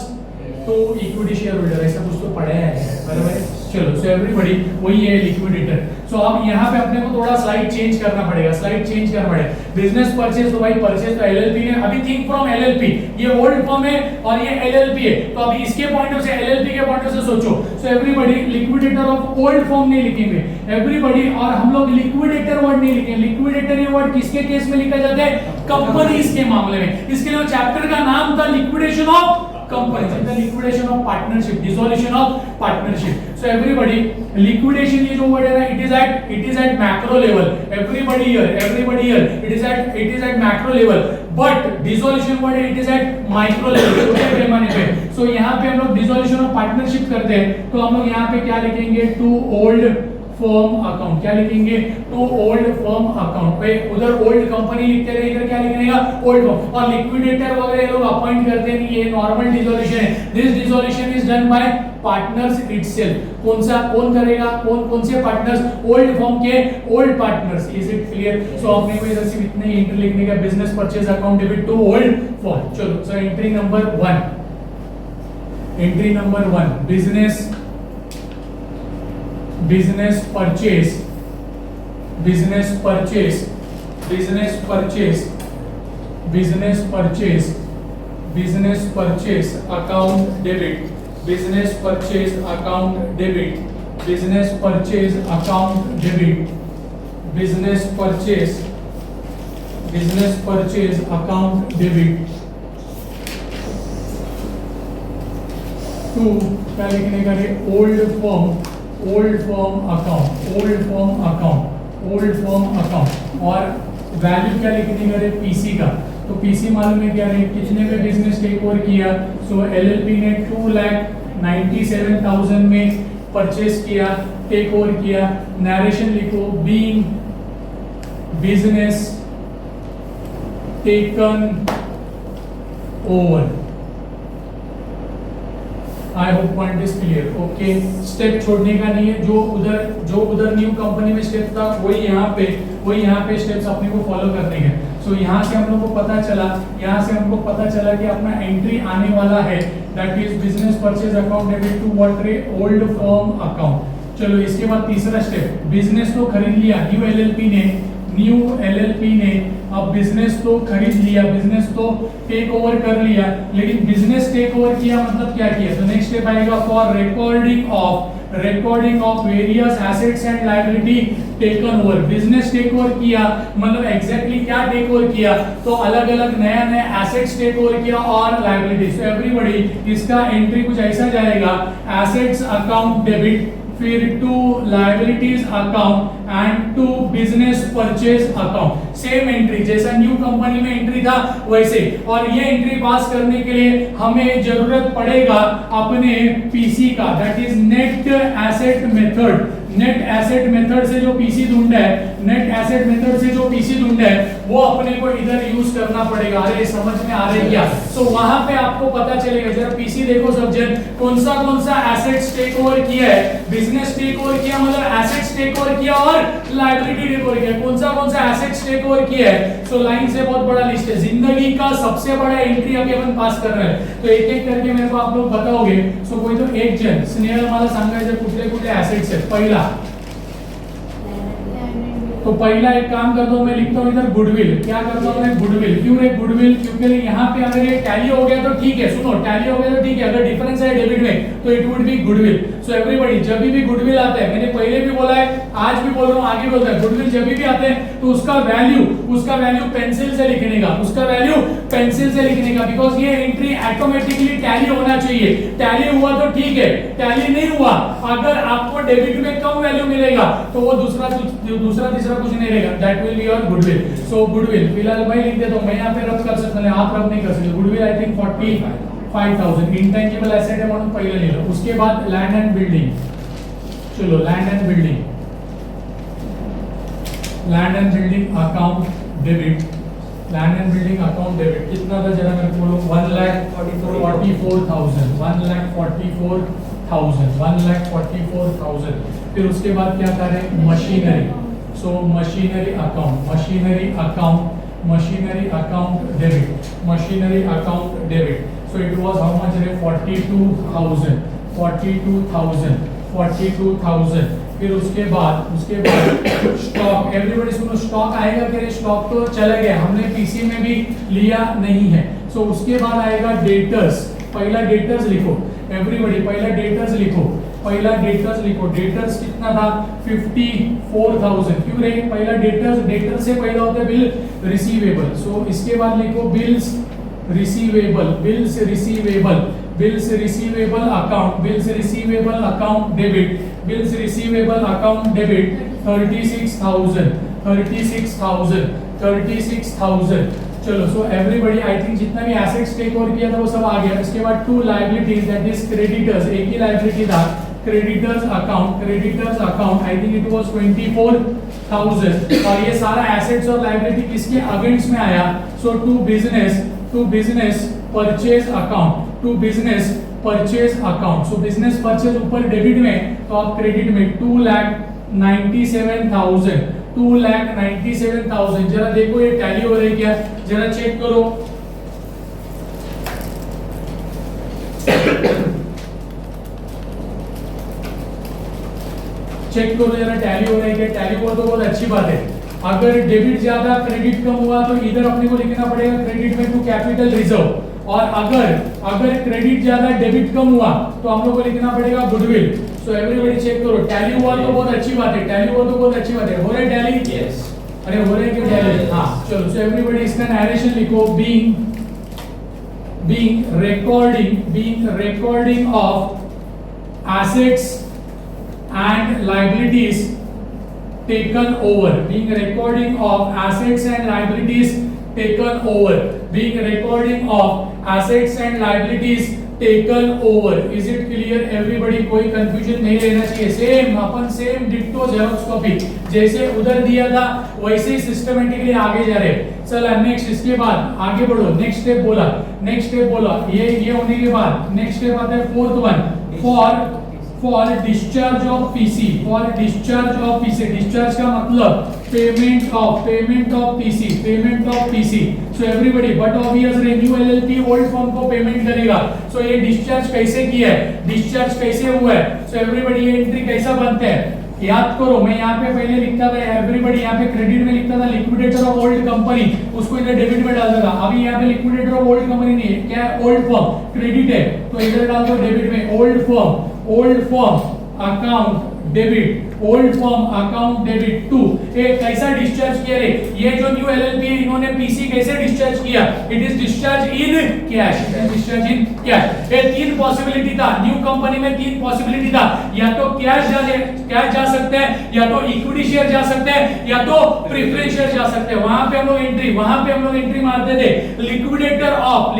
तो इक्विटी शेयर होल्डर ऐसा कुछ तो पढ़ा है, बराबर है, चलो, सो एवरीबॉडी वही है लिक्विडेटर, सो अब यहाँ पे अपने को थोड़ा स्लाइड चेंज करना पड़ेगा, बिजनेस परचेज, तो भाई परचेज तो एलएलपी ने, अभी थिंक फ्रॉम एलएलपी, ये ओल्ड फॉर्म है और ये एलएलपी है, तो अभी इसके पॉइंट ऑफ से एलएलपी के पॉइंट ऑफ से सोचो, so everybody liquidator of old form नहीं लिखेंगे एवरीबॉडी, और हम लोग लिक्विडेटर वर्ड नहीं लिखेंगे, लिक्विडेटर ये वर्ड किसके केस में लिखा जाता है, कंपनीज के मामले में, इसके लिए चैप्टर का नाम था liquidation of companies, the liquidation of partnership, dissolution of partnership. So everybody, liquidation ये जो word है ना, it is at macro level. Everybody here, it is at macro level. But dissolution word है, it is at micro level. छोटे पैमाने पे. So यहाँ पे हम लोग dissolution of partnership करते हैं, तो हम लोग यहाँ पे क्या लिखेंगे, to old फर्म अकाउंट, क्या लिखेंगे, टू ओल्ड फर्म अकाउंट, पे उधर ओल्ड कंपनी लिखते रहे, इधर क्या लिखेगा, ओल्ड फर्म, और लिक्विडेटर वगैरह लोग अपॉइंट करते नहीं, ये नॉर्मल डिसोल्यूशन है, this dissolution is done by partners itself, कौन करेगा, कौन से पार्टनर्स, ओल्ड फर्म के old partners, is it clear, so आपने को इधर सिर्फ इतने ही एंट्री लिखने का, business purchase account debit to old firm, चलो, so entry number 1, business purchase account debit, business purchase account debit, business purchase account debit, business purchase account debit to क्या लिखने का रे, ओल्ड फर्म अकाउंट, और value क्या लिखने का रे, पीसी का, तो पीसी मालूम है क्या रे, कितने में बिजनेस टेक ओवर किया, सो एलएलपी ने 2,97,000 में परचेस किया, टेक ओवर किया, नरेशन लिखो, being business taken over, I hope point is clear, okay, step छोड़ने का नहीं है, जो उधर न्यू कंपनी में स्टेप था वही यहाँ पे स्टेप्स अपने को फॉलो करने हैं, सो यहाँ से हम लोग को पता चला कि अपना एंट्री आने वाला है, that is business purchase account debit to what रे, ओल्ड फर्म अकाउंट, चलो, इसके बाद तीसरा स्टेप, बिजनेस तो खरीद लिया, न्यू एलएलपी ने अब बिजनेस तो खरीद लिया, बिजनेस तो टेक ओवर कर लिया, लेकिन बिजनेस टेक ओवर किया मतलब क्या किया, तो नेक्स्ट स्टेप आएगा for recording of various assets and liability taken over, business take over किया मतलब एग्जैक्टली क्या टेक ओवर किया, तो अलग अलग नया एसेट्स टेक ओवर किया और लायबिलिटी, सो एवरीबॉडी इसका एंट्री कुछ ऐसा जाएगा, एसेट्स अकाउंट डेबिट, फिर to liabilities account and to business purchase account, same entry जैसा न्यू कंपनी में एंट्री था वैसे, और ये एंट्री पास करने के लिए हमें जरूरत पड़ेगा अपने पीसी का, that is net asset method, net asset method से जो पीसी ढूंढा है, नेट एसेट मेथड से जो पीसी ढूंढा है वो अपने को इधर यूज करना पड़ेगा। अरे समझ में आ रही है क्या? तो वहां पे आपको पता चलेगा, जरा पीसी देखो सब्जेक्ट, कौन सा एसेट टेक ओवर किया है, बिजनेस टेक ओवर किया, मतलब एसेट्स टेक ओवर किया और लायबिलिटी टेक ओवर किया, कौन सा एसेट्स टेक ओवर किया है। सो लाइन से बहुत बड़ा लिस्ट है, जिंदगी का सबसे बड़ा एंट्री अभी अपन पास कर रहे हैं, तो एक एक करके मेरे को आप लोग बताओगे। सो कोई तो एक जन स्नेहल मला सांगायचं कुठले कुठले एसेट्स आहेत। पहिला तो पहला एक काम करता हूं, मैं लिखता हूं इधर गुडविल। क्या करता हूं मैं? गुडविल। क्यों रे गुडविल? क्योंकि यहाँ पे अगर ये टैली हो गया तो ठीक है, सुनो टैली हो गया तो ठीक है, अगर डिफरेंस है डेबिट में तो it would be goodwill. So everybody जब भी गुडविल आता है, मैंने पहले भी बोला है, आज भी बोल रहा हूँ, आगे बोलता है, गुडविल जब भी आते हैं तो उसका वैल्यू पेंसिल से लिखने का, उसका वैल्यू पेंसिल से लिखने का, बिकॉज ये एंट्री ऑटोमेटिकली टैली होना चाहिए। टैली हुआ तो ठीक है, टैली नहीं हुआ, अगर आपको डेबिट में कम वैल्यू मिलेगा तो वो दूसरा तीसरा कुछ नहीं रहेगा, that will be your goodwill. So goodwill फिलहाल मैं लिख देता हूं, मैं यहाँ पे रब कर सकता हूं, आप रब नहीं कर सकते। Goodwill I think 45,000 intangible asset है म्हणून पहले ले लो। उसके बाद लैंड एंड बिल्डिंग, चलो land and building account debit, land and building account debit कितना था जरा मेरे को बोलो। 1,44,000। फिर उसके बाद क्या करें? Machinery. So machinery account debit. So it was how much रे? 42,000। फिर उसके बाद स्टॉक। एवरीबॉडी सुनो, स्टॉक आएगा कि स्टॉक तो चला गया, हमने पीसी में भी लिया नहीं है। सो उसके बाद आएगा डेटर्स। पहला डेटर्स लिखो एवरीबॉडी, पहला डेटर्स लिखो। डेटर्स कितना था? 54,000। क्यों रे? पहला डेटर्स से पहला होता है बिल रिसीवेबल। सो इसके बाद लिखो बिल्स रिसीवेबल अकाउंट डेबिट 36,000। चलो सो एवरीबॉडी आई थिंक जितना भी एसेट्स टेक ओवर किया था वो सब आ गया। इसके बाद to liabilities that is creditors, एक ही लायबिलिटी था creditors account I think it was 24,000। और ये सारा एसेट्स और लायबिलिटी किसके अगेंस्ट में आया? So to business purchase account. So business purchase ऊपर डेबिट में तो आप क्रेडिट में 2,97,000। जरा देखो ये टैली हो रही क्या, जरा चेक करो। जरा टैली हो रही है, टैली हुआ तो बहुत अच्छी बात है। अगर डेबिट ज्यादा क्रेडिट कम हुआ तो इधर अपने को लिखना पड़ेगा क्रेडिट में टू कैपिटल रिजर्व, और अगर क्रेडिट ज्यादा डेबिट कम हुआ तो हम लोग को लिखना पड़ेगा गुडविल। सो एवरीबॉडी चेक करो, टैली हुआ तो बहुत अच्छी बात है, हो रहा है टैली? यस। अरे हो रहा है क्या टैली? हां चलो। सो एवरीबॉडी इसका नरेशन लिखो, being recording of assets and liabilities taken over, is it clear everybody? कोई कंफ्यूजन नहीं रहना चाहिए। सेम डिट्टो जेरॉक्स कॉपी जैसे उधर दिया था वैसे ही सिस्टमैटिकली आगे जा रहे। चला नेक्स्ट, इसके बाद आगे बढ़ो। नेक्स्ट स्टेप बोला ये होने के बाद नेक्स्ट स्टेप आता है fourth one, for discharge of PC. Discharge का मतलब payment of PC. So everybody but obvious new LLP old form को पेमेंट करेगा। सो ये डिस्चार्ज कैसे किया है, डिस्चार्ज कैसे हुआ है? सो एवरीबॉडी ये एंट्री कैसा बनता है याद करो। मैं यहाँ पे पहले लिखता था एवरीबॉडी, यहाँ पे क्रेडिट में लिखता था लिक्विडेटर ऑफ ओल्ड कंपनी, उसको इधर डेबिट में डाल देगा। अभी यहाँ पे लिक्विडेटर ऑफ ओल्ड कंपनी नहीं है, क्या है? ओल्ड फॉर्म क्रेडिट है तो इधर डाल दो डेबिट में। Old firm account debit to. कैसा डिस्चार्ज किया रे? ये जो न्यू एलएलपी इन्होंने पीसी कैसे डिस्चार्ज किया? It is discharge in cash. ये तीन पॉसिबिलिटी था, न्यू कंपनी में तीन पॉसिबिलिटी था, या तो कैश जा सकते हैं, या तो इक्विटी शेयर जा सकते हैं, या तो प्रेफरेंस शेयर जा सकते हैं। वहां पे हम लोग एंट्री मारते थे liquidator of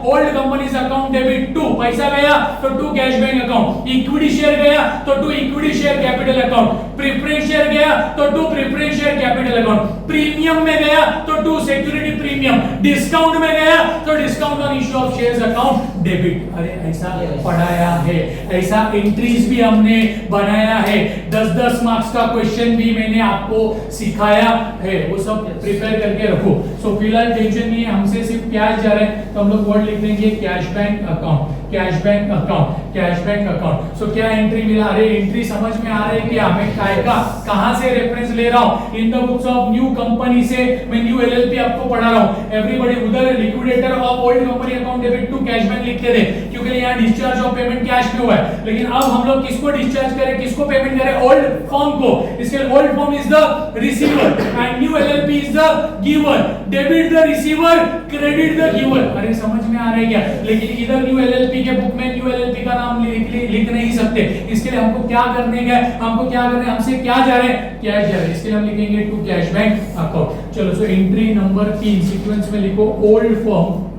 old companies account debit to. पैसा गया तो to cash bank account, equity share गया तो to equity share capital account, preference share गया तो to preference share capital account, premium में गया तो टू सिक्योरिटी प्रीमियम, डिस्काउंट में गया तो discount on issue of shares account debit. अरे ऐसा पढ़ाया है, ऐसा एंट्रीज भी हमने बनाया है, 10-10 मार्क्स का क्वेश्चन भी मैंने आपको सिखाया है, वो सब प्रिपेयर करके रखो। सो फिलहाल टेंशन नहीं है, हमसे सिर्फ कैश जा रहा है तो हम लोग वर्ड लिख देंगे cash bank account, cash bank account, cash bank account. So क्या एंट्री मिला? अरे एंट्री समझ में आ रही है क्या? मैं काय का कहां से रेफरेंस ले रहा हूं? इन the books of new company से मैं न्यू एलएलपी आपको पढ़ा रहा हूं। एवरीबॉडी उधर liquidator of old company account debit to cash bank लिखते थे क्योंकि यहां डिस्चार्ज ऑफ पेमेंट कैश में हुआ है। लेकिन अब हम लोग किसको डिस्चार्ज करें, किसको पेमेंट करें? ओल्ड फर्म को। इसके old firm is the receiver and new LLP is the giver. Debit the receiver, credit the giver. अरे समझ में आ रहा है क्या? लेकिन इधर न्यू एलएलपी के बुक में न्यू एलएलपी का नाम लिख नहीं सकते। इसके लिए हमको क्या करने का है? हमको क्या करना है? हमसे क्या जा रहे हैं? कैश जा रहे हैं। इसके लिए हम लिखेंगे टू कैश बैंक अकाउंट। चलो सो एंट्री नंबर 3 सीक्वेंस में लिखो, old firm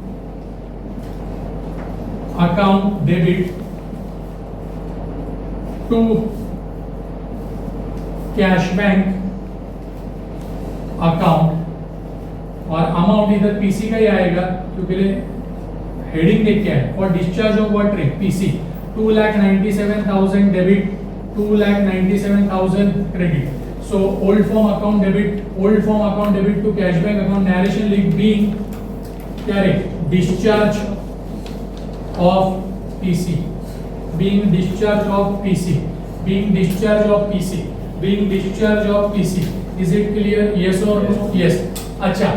account debit to cash bank account, और अमाउंट इधर पीसी का ही आएगा क्योंकि हेडिंग देख क्या है, और डिस्चार्ज ऑफ व्हाट रे? PC. 2,97,000 debit, 2,97,000 credit. So old firm account debit, old firm account debit to cash bank account. Narration लिख बीइंग क्या रे? Discharge of PC, being discharge of PC, being discharge of PC, being discharge of PC. Is it clear? Yes और no? Yes. अच्छा,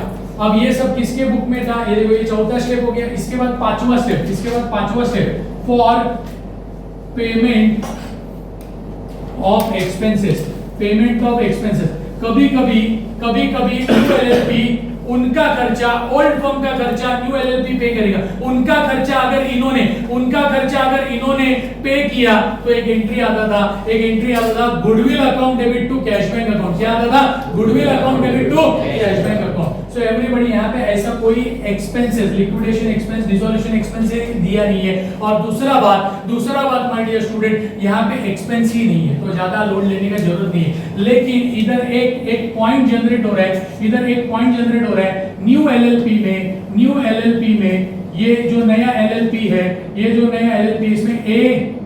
अब ये सब किसके book में था? ये देखो, ये चौथा स्टेप हो गया। इसके बाद पांचवा स्टेप, इसके बाद पांचवा step, for payment of expenses, payment of expenses. कभी कभी न्यू एलएलपी उनका खर्चा, ओल्ड फर्म का खर्चा न्यू एलएलपी पे करेगा। उनका खर्चा अगर इन्होंने पे किया तो एक एंट्री आता था, goodwill account debit to cash bank account. क्या आता था? Goodwill account debit to cash bank account. So everybody यहाँ पे ऐसा कोई expenses, liquidation expense, dissolution expense दिया नहीं है। और दूसरा बात माय डियर स्टूडेंट, यहाँ पे एक्सपेंस ही नहीं है तो ज्यादा लोड लेने का जरूरत नहीं है। लेकिन इधर एक पॉइंट जनरेट हो रहा है, न्यू एलएलपी में ये जो नया एलएलपी है, इसमें ए,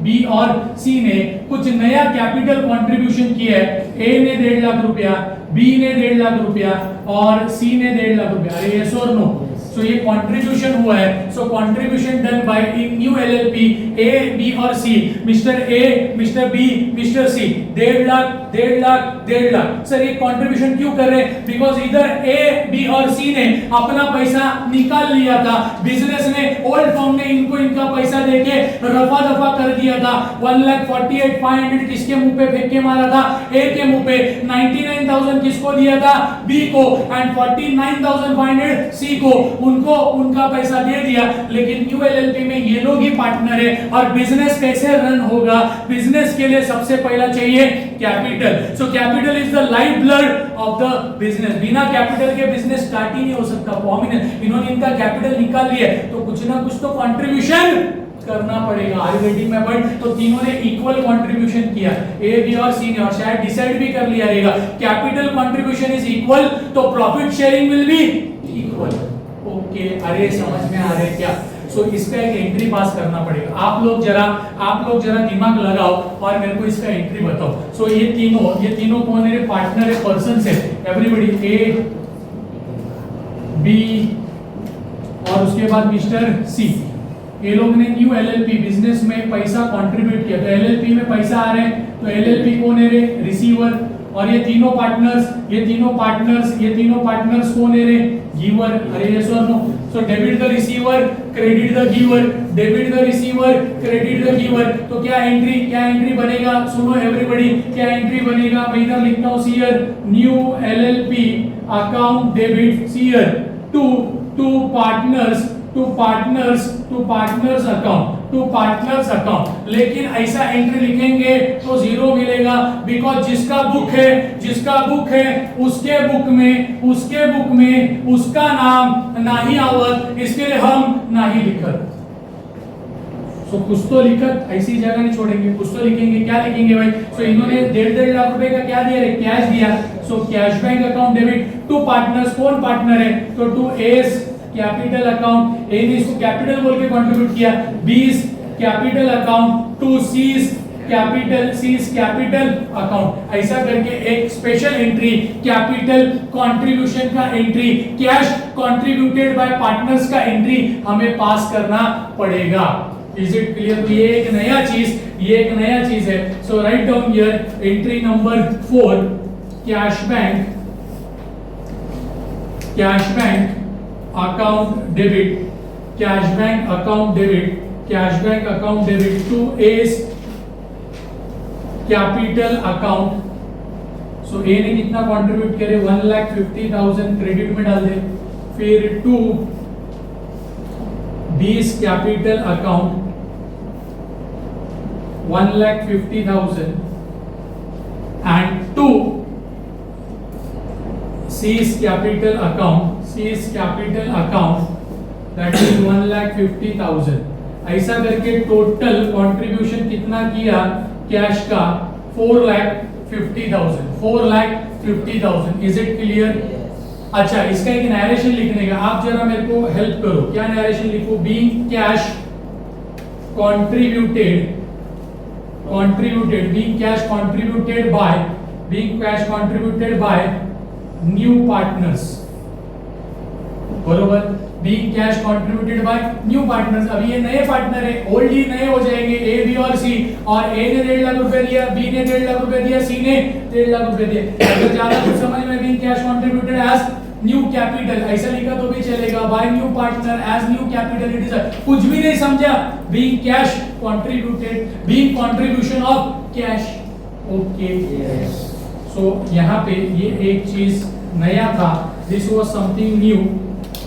बी और सी ने कुछ नया कैपिटल कंट्रीब्यूशन किया है। ए ने 1.5 लाख रुपया, बी ने 1.5 लाख रुपया और सी ने 1.5 लाख रुपया। अरे यस और नो? सो ये कंट्रीब्यूशन हुआ है। So contribution done by in new LLP, A, B और C. Mister A, mister B, mister C, 1.5 lakh, 1.5 lakh. Sir ये कंट्रीब्यूशन क्यों कर रहे हैं? बिकॉज इधर ए, बी और सी ने अपना पैसा निकाल लिया था, बिजनेस ने, ओल्ड फर्म ने इनको इनका पैसा देके रफा दफा कर दिया था। 1,48,500 किसके मुंह पे फेंक के मारा था? ए के मुंह पे। 99,000 किसको दिया था? बी को, एंड 49,500 सी को। उनको उनका पैसा दे दिया। लेकिन न्यू एलएलपी में ये लोग ही पार्टनर है। और बिजनेस कैसे रन होगा? बिजनेस के लिए सबसे पहला चाहिए capital. So capital is the life blood of the business. बिना कैपिटल के बिजनेस स्टार्ट ही नहीं हो सकता। प्रोमिनेंट इन्होंने इनका कैपिटल निकाल लिया तो कुछ ना कुछ तो कंट्रीब्यूशन करना पड़ेगा। Are you getting my point? तो तीनों ने इक्वल कंट्रीब्यूशन किया, ए, बी और सी ने, और शायद डिसाइड भी कर लिया रहेगा कैपिटल कंट्रीब्यूशन इज इक्वल तो profit sharing will be equal. Okay, अरे समझ में आ रहा है क्या? सो इसका एक एंट्री पास करना पड़ेगा। आप लोग जरा दिमाग लगाओ और मेरे को इसका एंट्री बताओ। सो ये तीनों कौन है? पार्टनर है, पर्सन है। एवरीबॉडी, ए, बी और उसके बाद मिस्टर सी। ये लोग ने न्यू एलएलपी बिजनेस में पैसा कंट्रीब्यूट किया। तो एलएलपी में पैसा आ रहे हैं तो एलएलपी कौन है रे? रिसीवर। और ये तीनों पार्टनर्स कौन है रे? गिवर। अरे यस और no? So debit the receiver, credit the giver, debit the receiver, credit the giver. तो क्या एंट्री बनेगा? सुनो एवरीबॉडी, क्या एंट्री बनेगा? मैं इधर लिखता हूं see here, new LLP account debit see here to partners account. लेकिन ऐसा एंट्री लिखेंगे तो 0 मिलेगा। बिकॉज जिसका बुक है उसके बुक में उसका नाम नहीं आवत, इसके लिए हम नहीं लिखत। सो कुछ तो लिखत ऐसी जगह नहीं छोड़ेंगे, कुछ तो लिखेंगे। क्या लिखेंगे भाई? सो इन्होंने 1.5 लाख रुपए का क्या दिया रे? कैश दिया। So cash bank account debit to partners. कौन पार्टनर है? तो to A's capital account, A ने इसको कैपिटल बोल के कंट्रीब्यूट किया। B capital account to C's capital account. ऐसा करके एक स्पेशल एंट्री कैपिटल कंट्रीब्यूशन का entry, cash contributed by partners का एंट्री हमें पास करना पड़ेगा। Is it clear? तो ये एक नया चीज है। So write down here entry number 4 cash bank account debit to A's capital account. So A ने कितना कंट्रीब्यूट करे? 1,50,000 क्रेडिट में डाल दे। फिर to B's capital account 1,50,000 and to C's capital account that is 1,50,000। ऐसा करके टोटल कंट्रीब्यूशन कितना किया कैश का? 4,50,000। Is it clear? अच्छा, इसका एक नैरेशन लिखने का आप जरा मेरे को हेल्प करो। क्या नैरेशन लिखूं? Being cash contributed by new partners. बरोबर, being cash contributed by new partners. अभी ये नए पार्टनर है, ओल्ड ही नए हो जाएंगे, ए बी और सी। और ए ने 1.5 लाख रुपए दिया, बी ने 1.5 लाख रुपए दिया, सी ने 1.5 लाख रुपए दिया। अगर ज्यादा कुछ समझ में being cash contributed as new capital ऐसा लिखा तो भी चलेगा, by new partner as new capital. It is कुछ भी नहीं समझा, being cash contributed, being contribution of cash. Okay, so यहाँ पे ये एक चीज नया था, दिस वाज समथिंग न्यू।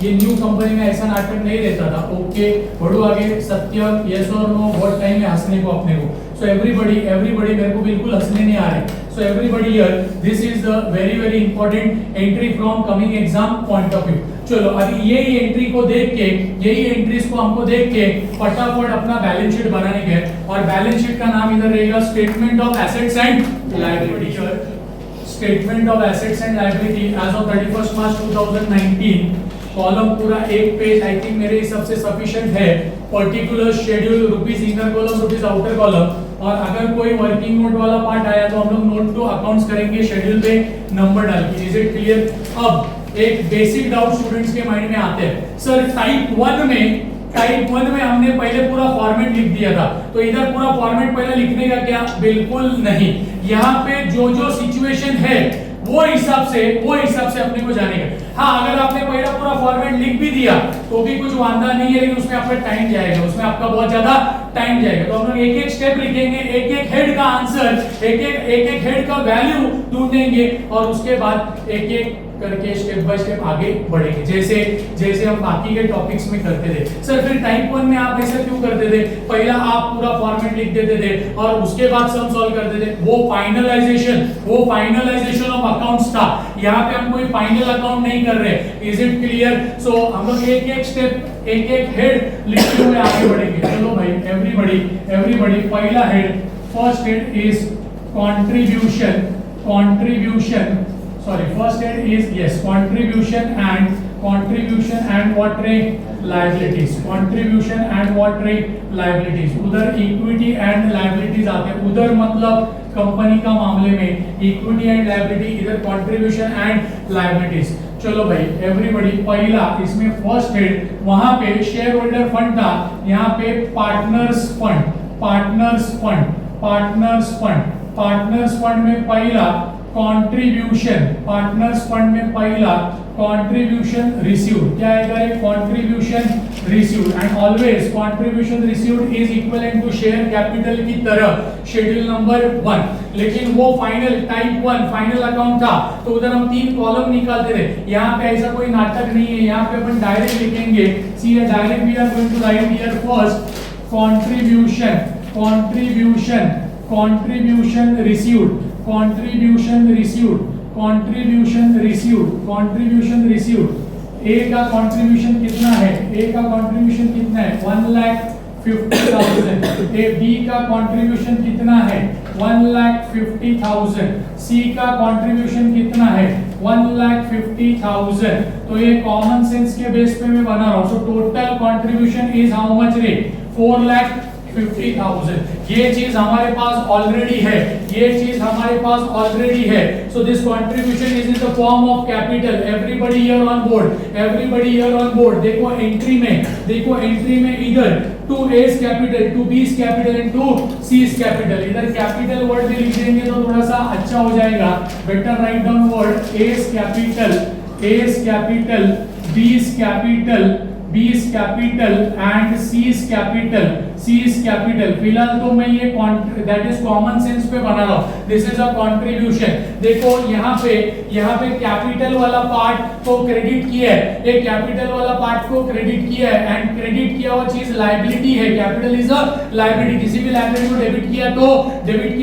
ये न्यू कंपनी में ऐसा नाटक नहीं रहता था। ओके, बढ़ो आगे। सत्य, यस और नो, बहुत टाइम है हंसने को अपने को। सो एवरीबॉडी मेरे को बिल्कुल हंसने नहीं आ रहे। सो everybody here, this is the very important entry from coming exam point of view. चलो अभी यही एंट्री को देख के, यही एंट्रीज को हमको देख के फटाफट अपना बैलेंस शीट बनाने के, और बैलेंस शीट का नाम इधर रहेगा statement of assets and liability. Statement of assets and liability as of 31 March 2019। Column पूरा एक पेज आई थिंक मेरे हिसाब से सफिशिएंट है। Particular schedule, rupees inner column, rupees outer column. और अगर कोई वर्किंग नोट वाला पार्ट आया तो हम लोग नोट टू अकाउंट्स करेंगे शेड्यूल पे नंबर डाल के। Is it clear? अब एक बेसिक डाउट स्टूडेंट्स के माइंड में आते हैं, सर टाइप 1 में हमने पहले पूरा फॉर्मेट लिख दिया था, तो इधर पूरा फॉर्मेट पहले लिखने का क्या? बिल्कुल नहीं। यहाँ पे जो सिचुएशन है वो हिसाब से अपने को जानेगा। हाँ, अगर आपने पहला पूरा फॉर्मेट लिख भी दिया तो भी कुछ वांदा नहीं है, लेकिन उसमें आपका टाइम जाएगा, उसमें आपका बहुत ज्यादा टाइम जाएगा। तो हम लोग एक स्टेप लिखेंगे, एक हेड का आंसर, एक हेड का वैल्यू ढूंढेंगे, और उसके बाद एक करके स्टेप बाय स्टेप आगे बढ़ेंगे, जैसे हम बाकी के टॉपिक्स में करते थे। सर फिर टाइप 1 में आप ऐसा क्यों करते थे? पहला आप पूरा फॉर्मेट लिख देते थे और उसके बाद सम सॉल्व करते थे। वो फाइनलाइजेशन ऑफ अकाउंट्स था। यहाँ पे हम कोई फाइनल अकाउंट नहीं कर रहे। Is it clear? सो हम लोग एक स्टेप, एक हेड लिखते हुए आगे बढ़ेंगे। चलो भाई, एवरीबॉडी पहला head, first head is contribution first head is yes contribution and what rate liabilities, उधर इक्विटी एंड लायबिलिटीज आते हैं। उधर मतलब कंपनी का मामले में इक्विटी एंड लायबिलिटी, इधर कंट्रीब्यूशन एंड लायबिलिटीज। चलो भाई एवरीबॉडी, पहला इसमें फर्स्ट हेड, वहां पे शेयर होल्डर फंड था, यहाँ पे पार्टनर्स फंड में पहला कंट्रीब्यूशन रिसीव्ड। क्या है? Contribution received, and always contribution received is equivalent to share capital की तरह, शेड्यूल नंबर 1। लेकिन वो फाइनल टाइप 1 फाइनल अकाउंट था, तो उधर हम 3 कॉलम निकालते थे। यहाँ पे ऐसा कोई नाटक नहीं है, यहाँ पे अपन डायरेक्ट लिखेंगे। See direct we are going to write here first contribution received। A का कंट्रीब्यूशन कितना है? 1,50,000 50,000। ए बी का कंट्रीब्यूशन कितना है 1,50,000। सी का कंट्रीब्यूशन कितना है 1,50,000। तो ये कॉमन सेंस के बेस पे मैं बना रहा हूं। So total contribution is how much रे 4,50,000। ये चीज हमारे पास ऑलरेडी है, ये चीज हमारे पास ऑलरेडी है। So this contribution is in the form of capital. Everybody here on board, everybody here on board. देखो एंट्री में, देखो एंट्री में इधर to A's capital, to B's capital and to C's capital. इधर कैपिटल वर्ड भी लिख देंगे तो थोड़ा सा अच्छा हो जाएगा। Better write down word A's capital, A's capital, B's capital, B's capital and C's capital, C's capital. फिलहाल तो मैं ये दैट इज कॉमन सेंस पे बना रहा हूं। This is a contribution. देखो यहाँ पे कैपिटल वाला पार्ट को क्रेडिट किया है, ये कैपिटल वाला पार्ट को क्रेडिट किया है एंड क्रेडिट किया हुआ चीज लायबिलिटी है। Capital is a liability. किसी भी लायबिलिटी को डेबिट किया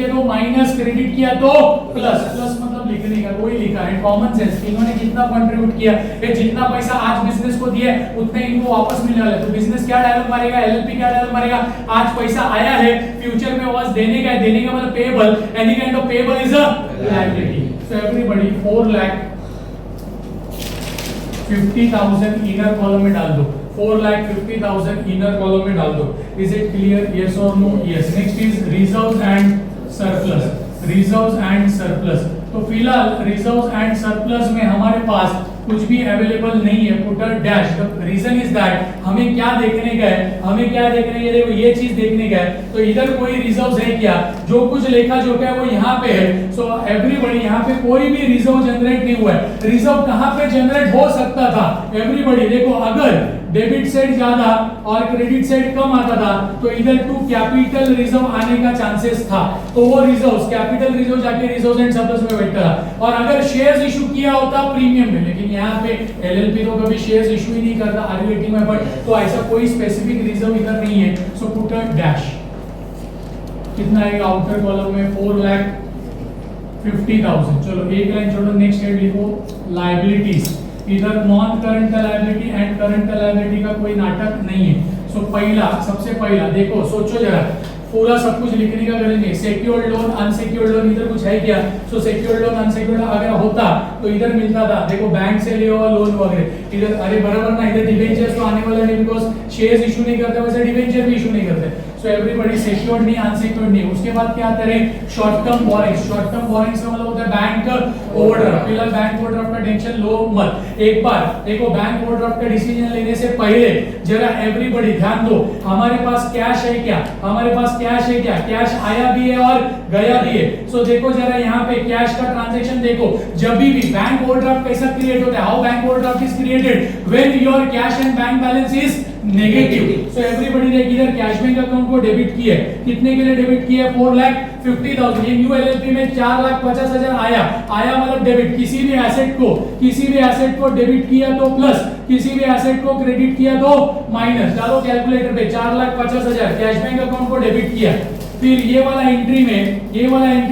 तो माइनस, क्रेडिट किया तो प्लस। प्लस मतलब लिखने का वही लिखा है कॉमन सेंस। इन्होंने कितना कंट्रीब्यूट किया, ये जितना पैसा आज बिजनेस को दिया है उतने इनको वापस मिलने वाला है। तो बिजनेस क्या डायलॉग मारेगा, एलएलपी क्या डायलॉग मारेगा, आज पैसा आया है, फ्यूचर में वापस देने का है, देने का मतलब payable, any kind of payable is a liability. So everybody 4,50,000 inner column में डाल दो, 4,50,000 इनर कॉलम में डाल दो। इज इट क्लियर, यस और no? Yes. Next is reserves and surplus, reserves and surplus. तो फिलहाल रिजर्व्स एंड सरप्लस में हमारे पास कुछ भी अवेलेबल नहीं है। Put a dash. The reason is that हमें क्या देखने का है, हमें क्या देखने का है, देखो ये चीज देखने का है। तो इधर कोई रिजर्व्स है क्या, जो कुछ लेखा जो है वो यहाँ पे है। सो एवरीबॉडी यहाँ पे कोई भी रिजर्व जनरेट नहीं हुआ है। रिजर्व कहाँ पे जनरेट हो सकता था एवरीबॉडी? देखो अगर डेबिट साइड ज्यादा और क्रेडिट साइड कम आता था तो इधर टू कैपिटल रिजर्व आने का चांसेस था। तो वो रिजर्व्स, कैपिटल रिजर्व जाके रिजर्व्स एंड सरप्लस में बैठता था। और अगर शेयर्स इशू किया होता प्रीमियम में, लेकिन यहाँ पे एलएलपी तो कभी शेयर्स इशू ही नहीं करता आर्बिट्रेटिंग में, बट तो ऐसा कोई स्पेसिफिक रिजर्व इधर नहीं है। So put a dash. कितना आएगा आउटर कॉलम में 4,50,000। चलो एक लाइन छोड़ो, नेक्स्ट हेड लिखो लायबिलिटीज। इधर non current liability and current liability का कोई नाटक नहीं है। सो पहला, सबसे पहला देखो, सोचो जरा, पूरा सब कुछ लिखने का गरज नहीं। सिक्योर्ड लोन, अनसिक्योर्ड लोन, इधर कुछ है क्या? सो सिक्योर्ड लोन, अनसिक्योर्ड अगर होता तो इधर मिलता था। देखो बैंक से लिया हुआ लोन वगैरह इधर, अरे बराबर ना, इधर डिबेंचर्स तो आने वाला नहीं, बिकॉज़ शेयर्स इशू नहीं करते, वैसे डिबेंचर भी इशू नहीं करते। सो एवरीबॉडी सिक्योर्ड नहीं, अनसिक्योर्ड नहीं। उसके बाद क्या आता है? Short term borrowings. Short term borrowings का मतलब होता है बैंक ओवरड्राफ्ट। फिलहाल बैंक ओवरड्राफ्ट का टेंशन लो मत। एक बार देखो, बैंक ओवरड्राफ्ट का डिसीजन लेने से पहले जरा एवरीबॉडी ध्यान दो, हमारे पास कैश है क्या, हमारे पास कैश है क्या? कैश आया भी है और गया भी है। सो देखो जरा यहाँ पे कैश का ट्रांजैक्शन देखो। जब भी बैंक ओवरड्राफ्ट कैसा क्रिएट होता है, how bank overdraft is created when your cash and bank balance is negative. So everybody देख, इधर कैश बैंक अकाउंट को डेबिट किया है, कितने के लिए डेबिट किया है? 4,50,000। ये न्यू एलएलपी में 4,50,000 आया, आया मतलब डेबिट। किसी भी एसेट को डेबिट किया तो प्लस, किसी भी एसेट को क्रेडिट किया तो माइनस। डालो कैलकुलेटर पे, 4,50,000 कैश बैंक अकाउंट को डेबिट किया। फिर ये वाला एंट्री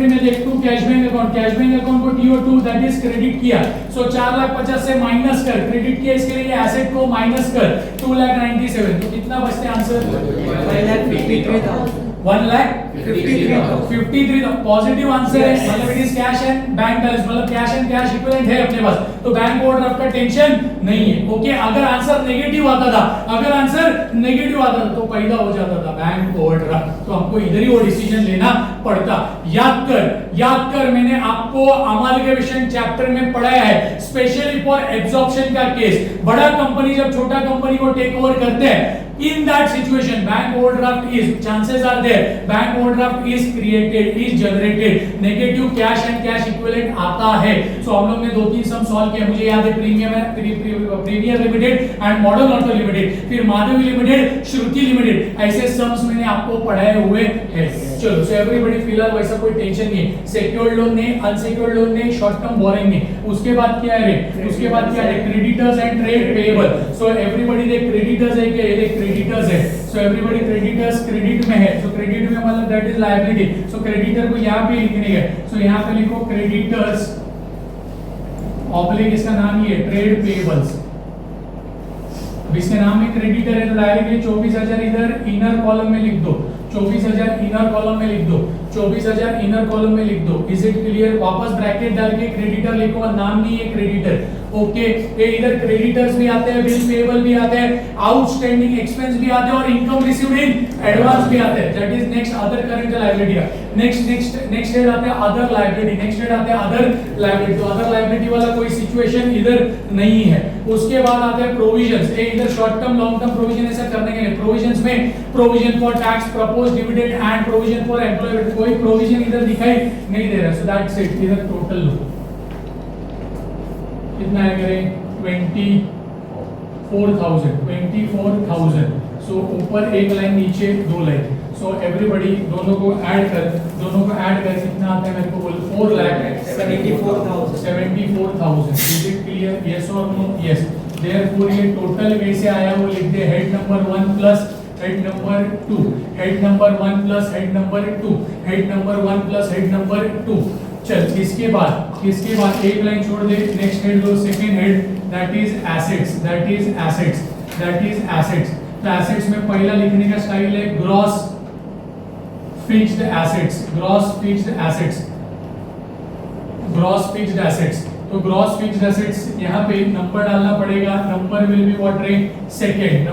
में देख टू कैश बैंक अकाउंट को TO2 दैट इज क्रेडिट किया। सो 4,50,000 से माइनस कर, क्रेडिट किया, इसके लिए एसेट को माइनस कर 2,97,000। तो कितना बचते आंसर? 1,53,000 पॉजिटिव आंसर है, मतलब it is cash and bank balance, मतलब कैश एंड कैश इक्विवेलेंट है अपने पास, तो बैंक ओवरड्राफ्ट का टेंशन नहीं है। ओके, अगर आंसर नेगेटिव आता था तो पैदा हो जाता था बैंक ओवरड्राफ्ट, तो हमको इधर ही वो डिसीजन लेना पड़ता। याद कर मैंने आपको अमालगमेशन चैप्टर में पढ़ाया है, स्पेशली फॉर एब्जॉर्प्शन का केस। बड़ा कंपनी जब छोटा कंपनी को टेक ओवर करते हैं, in that situation bank overdraft is, chances are there, bank overdraft is created, is generated, negative cash and cash equivalent आता है। सो हम लोग ने 2-3 सम सॉल्व किया, मुझे याद है premier limited and modern auto limited, फिर माधवी लिमिटेड, श्रुति लिमिटेड, ऐसे सम्स मैंने आपको पढ़ाए हुए हैं। चलो, सो एवरीबॉडी फिलहाल वैसा कोई टेंशन नहीं है। सिक्योर्ड लोन नहीं, अनसिक्योर्ड लोन नहीं, शॉर्ट टर्म बोरिंग नहीं। उसके बाद क्या है? Creditors and trade payable. So everybody देख, क्रेडिटर्स है क्या? ये देख क्रेडिटर्स है। सो एवरीबॉडी क्रेडिटर्स क्रेडिट में है, सो क्रेडिट में मतलब that is liability. So creditor को यहाँ पे लिखने है, सो यहाँ पे लिखो क्रेडिटर्स ऑब्लिक, इसका नाम ही है ट्रेड पेएबल्स। अब इसके नाम में क्रेडिटर है तो डायरेक्टली 24,000 इधर इनर कॉलम में लिख दो, 24,000 इनर कॉलम में लिख दो, 24,000 इनर कॉलम में लिख दो। Is it clear? वापस ब्रैकेट डाल के क्रेडिटर लिखो, नाम नहीं है क्रेडिटर। ओके, ये इधर क्रेडिटर्स भी आते हैं, बिल पेबल भी आते हैं, आउटस्टैंडिंग एक्सपेंस भी आते हैं और इनकम रिसीव्ड इन एडवांस भी आते हैं। That is next other current liability. Next head आते हैं अदर लायबिलिटी, नेक्स्ट हेड आते हैं अदर लायबिलिटी। तो अदर लायबिलिटी वाला कोई सिचुएशन इधर नहीं है। उसके बाद आते हैं प्रोविजंस। ये इधर short term long term provision ऐसा करने के लिए प्रोविजंस में provision for tax, proposed dividend and provision for employment, कोई प्रोविजन इधर दिखाई नहीं दे रहा। So that's it. इधर टोटल लो कितना है करें 24,000। सो ऊपर एक लाइन नीचे दो लाइन। सो एवरीबॉडी दोनों को ऐड कर कितना आता है मेरे को बोल 4,74,000। Is it clear? यस और नो? यस। देयरफॉर ये टोटल वे से आया वो लिख दे head number 1 plus head number 2, head number 1 plus head number 2, head number 1 plus head number 2। चल इसके बाद एक लाइन छोड़ दे, नेक्स्ट हेड लो, second head that is assets. तो एसेट्स में पहला लिखने का स्टाइल है ग्रॉस फिक्स्ड एसेट्स। तो ग्रॉस फिक्स्ड एसेट्स यहाँ पे नंबर डालना पड़ेगा। नंबर विल बी व्हाट रे? Second.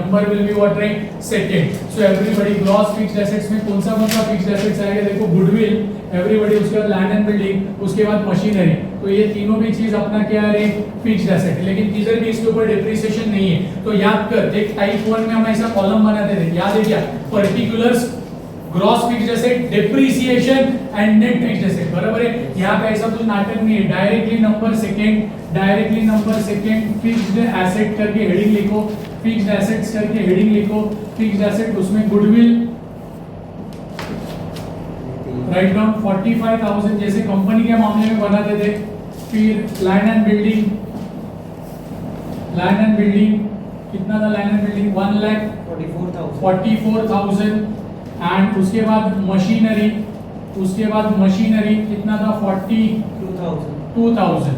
So everybody gross fixed assets में कौन सा फिक्स्ड एसेट्स आएगा? देखो गुडविल, एवरीबॉडी, उसके बाद लैंड एंड बिल्डिंग, उसके बाद मशीनरी। तो ये तीनों भी चीज अपना क्या है? Fixed asset. लेकिन किधर भी इसके ऊपर डिप्रिसिएशन नहीं है। तो याद कर, देख टाइप 1 में हम ऐसा कॉलम बनाते थे, याद है क्या? Particulars, gross fixed asset, depreciation and net fixed asset. बराबर है? यहाँ पे ऐसा कुछ नाटक नहीं है। Directly number second fixed asset करके हेडिंग लिखो, फिक्स्ड एसेट्स करके हेडिंग लिखो, फिक्स्ड एसेट, उसमें गुडविल राइट डाउन 45,000 जैसे कंपनी के मामले में बनाते थे। फिर लैंड एंड बिल्डिंग कितना था? लैंड एंड बिल्डिंग 1,44,000 एंड उसके बाद मशीनरी कितना था? 42,000।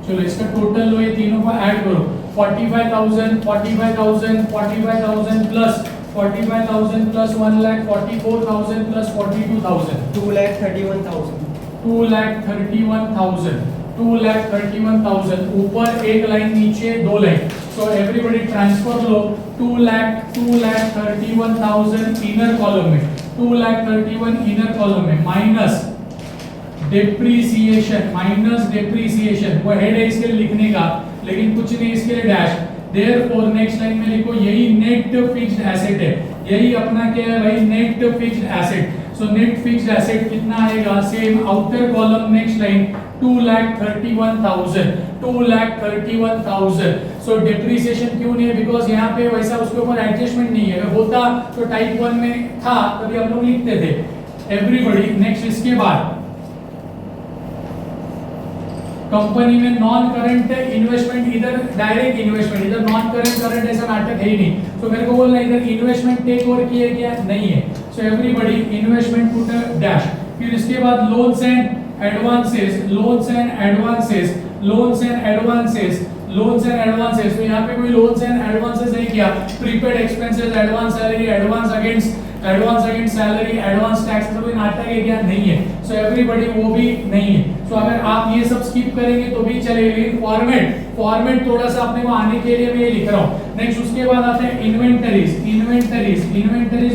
चलो इसका टोटल लो, ये तीनों को ऐड करो, 45,000 प्लस 45,000 प्लस 1,44,000 प्लस 42,000, 2,31,000। ऊपर एक लाइन, नीचे दो लाइन। सो एवरीबॉडी ट्रांसफर लो, 2,31,000 इनर कॉलम में, 2,31,000 इनर कॉलम में माइनस डेप्रीसिएशन वो हेड है इसके लिए लिखने का, लेकिन कुछ नहीं, इसके लिए डैश। देयरफॉर नेक्स्ट लाइन में लिखो यही नेट फिक्स्ड एसेट है, यही अपना क्या है भाई? Net fixed asset. So net fixed asset कितना आएगा? Same outer column next line 2,31,000। सो डिप्रिसिएशन क्यों नहीं है? बिकॉज यहाँ पे वैसा उसके ऊपर एडजस्टमेंट नहीं है। अगर होता तो टाइप 1 में था तभी हम लोग लिखते थे। एवरीबॉडी नेक्स्ट, इसके बाद कंपनी में नॉन करंट इन्वेस्टमेंट, इधर डायरेक्ट इन्वेस्टमेंट, इधर नॉन करंट ऐसा नाटक है ही नहीं। तो मेरे को बोलना इधर इन्वेस्टमेंट टेक ओवर किया क्या? नहीं है। So everybody investment put dash. फिर इसके बाद लोन्स एंड एडवांसेस। तो यहाँ पे कोई लोन्स एंड एडवांसेस है क्या? Prepaid expenses, advance salary, advance against salary, advance tax, कोई नाटक है क्या? नहीं है। सो एवरीबॉडी वो भी नहीं है। सो अगर आप ये सब स्किप करेंगे तो भी चलेगा, लेकिन फॉर्मेट थोड़ा सा अपने को आने के लिए मैं ये लिख रहा हूँ। नेक्स्ट उसके बाद आते हैं इन्वेंटरीज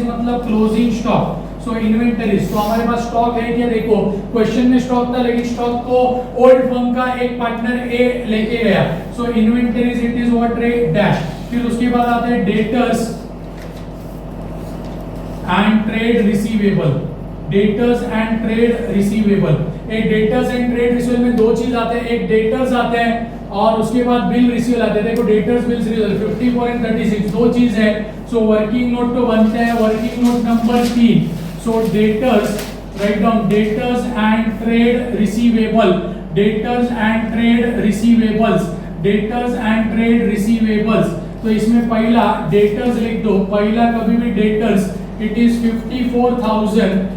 मतलब क्लोजिंग स्टॉक। सो इन्वेंटरीज, तो हमारे पास स्टॉक है क्या? देखो क्वेश्चन में स्टॉक था, लेकिन स्टॉक को ओल्ड फर्म का एक पार्टनर ए लेके गया। सो इन्वेंटरीज इट इज व्हाट रे? डैश। फिर उसके बाद आते हैं डेटर्स एंड ट्रेड रिसीवेबल। एक डेटर्स एंड ट्रेड रिसीवेबल में दो चीज आते हैं, एक डेटर्स आते हैं और उसके बाद बिल रिसीवेबल आते हैं। देखो डेटर्स बिल्स रिसीवेबल 54 एंड 36 दो चीज है। सो वर्किंग नोट तो बनते हैं, working note number 3। So debtors, write down debtors and trade receivables. तो इसमें पहला डेटर्स लिख दो, पहला कभी भी debtors it is 54,000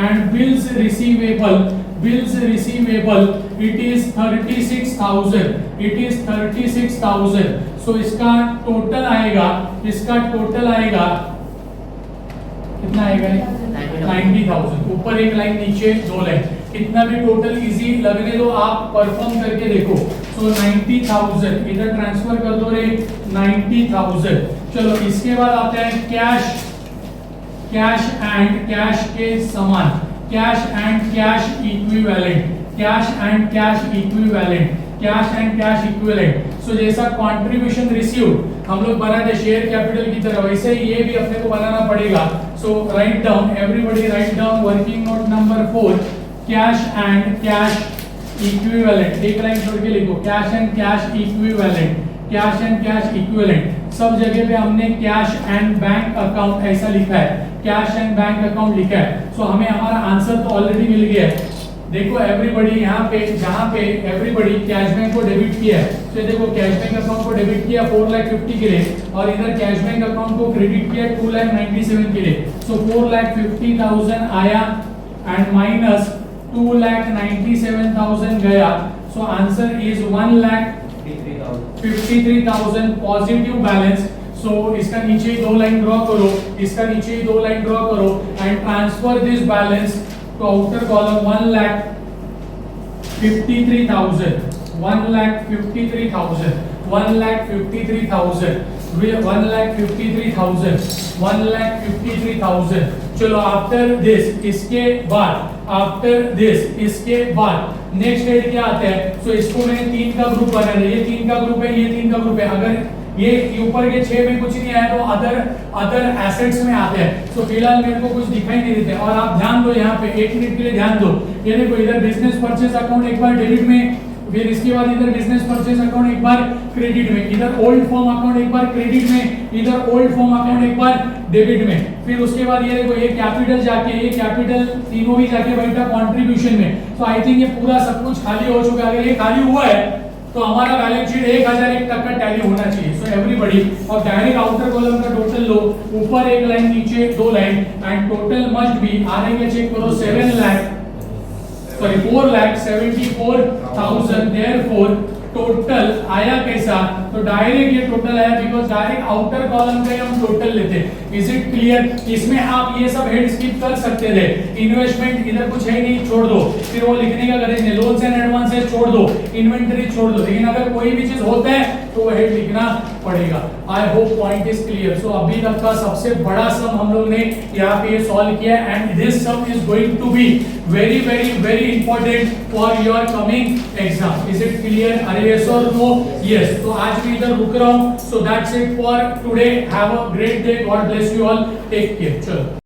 and bills receivable it is 36,000 सो इसका टोटल आएगा कितना आएगा? 90,000। ऊपर एक लाइन, नीचे दो लाइन, कितना भी टोटल इजी लगने दो, आप परफॉर्म करके देखो। सो 90,000 इधर ट्रांसफर कर दो रे, 90,000। चलो इसके बाद आते हैं कैश एंड कैश के समान, कैश एंड कैश इक्विवेलेंट। सो जैसा कंट्रीब्यूशन रिसीव हम लोग बनाते शेयर कैपिटल की तरह, वैसे ही ये भी अपने को बनाना पड़ेगा। So write down, everybody write down working note number 4, cash and cash equivalent. एक लाइन छोड़ के लिखो, कैश एंड कैश इक्विवेलेंट। सब जगह पे हमने कैश एंड बैंक अकाउंट ऐसा लिखा है, कैश एंड बैंक अकाउंट लिखा है। सो हमें हमारा आंसर तो ऑलरेडी मिल गया है। देखो एवरीबॉडी यहाँ पे, जहाँ पे एवरीबॉडी कैश बैंक को डेबिट किया है, तो देखो कैश बैंक अकाउंट को डेबिट किया 4,50,000 के लिए, और इधर कैश बैंक अकाउंट को क्रेडिट किया 2,97,000 के लिए। सो 4,50,000 आया एंड माइनस 2,97,000 गया। So answer is 1,53,000 positive balance. So इसका नीचे दो लाइन ड्रॉ करो, and transfer this balance to outer column 1,53,000, 1,53,000। चलो आफ्टर दिस, इसके बाद नेक्स्ट हेड क्या आता है? सो इसको मैंने 3 का ग्रुप बनाया है, ये 3 का ग्रुप है, अगर ये ऊपर के 6 में कुछ नहीं आया तो अदर एसेट्स में आते हैं। तो फिलहाल मेरे को कुछ दिखाई नहीं देते, और आप ध्यान दो यहाँ पे, 1 मिनट के लिए ध्यान दो। ये देखो इधर बिजनेस परचेज अकाउंट एक बार डेबिट में, फिर इसके बाद इधर बिजनेस परचेज अकाउंट एक बार क्रेडिट में, इधर ओल्ड फॉर्म अकाउंट एक बार क्रेडिट में, इधर ओल्ड फॉर्म अकाउंट एक बार डेबिट में। फिर उसके बाद ये देखो ये कैपिटल तीनों ही जाके बैठा कंट्रीब्यूशन में। तो आई थिंक ये पूरा सब कुछ खाली हो चुका है। अगर ये खाली हुआ है तो हमारा बैलेंस शीट 1001 तक का टैली होना चाहिए। सो एवरीबॉडी, और डायरेक्ट आउटर कॉलम का टोटल लो, ऊपर एक लाइन, नीचे दो line, and total must be, आ रही है चेक करो, 4,74,000। देयरफॉर टोटल आया कैसा? तो डायरेक्ट ये टोटल आया, बिकॉज़ डायरेक्ट आउटर कॉलम का हम टोटल लेते हैं। Is it clear? इसमें आप ये सब हेड स्किप कर सकते थे, इन्वेस्टमेंट इधर कुछ है नहीं, छोड़ दो, फिर वो लिखने का गरज नहीं, लोन्स एंड एडवांसेस छोड़ दो, इन्वेंटरी छोड़ दो, लेकिन अगर कोई भी चीज होता है तो वो हेड लिखना पड़ेगा। I hope point is clear. So अभी तक का सबसे बड़ा सम हम लोग ने यहाँ पे सॉल्व किया, and this sum is going to be very very important for your coming exam. Is it clear? Are yes or no? Yes. तो आज मैं इधर रुक रहा हूँ. So that's it for today. Have a great day. God bless you all. Take care. चलो.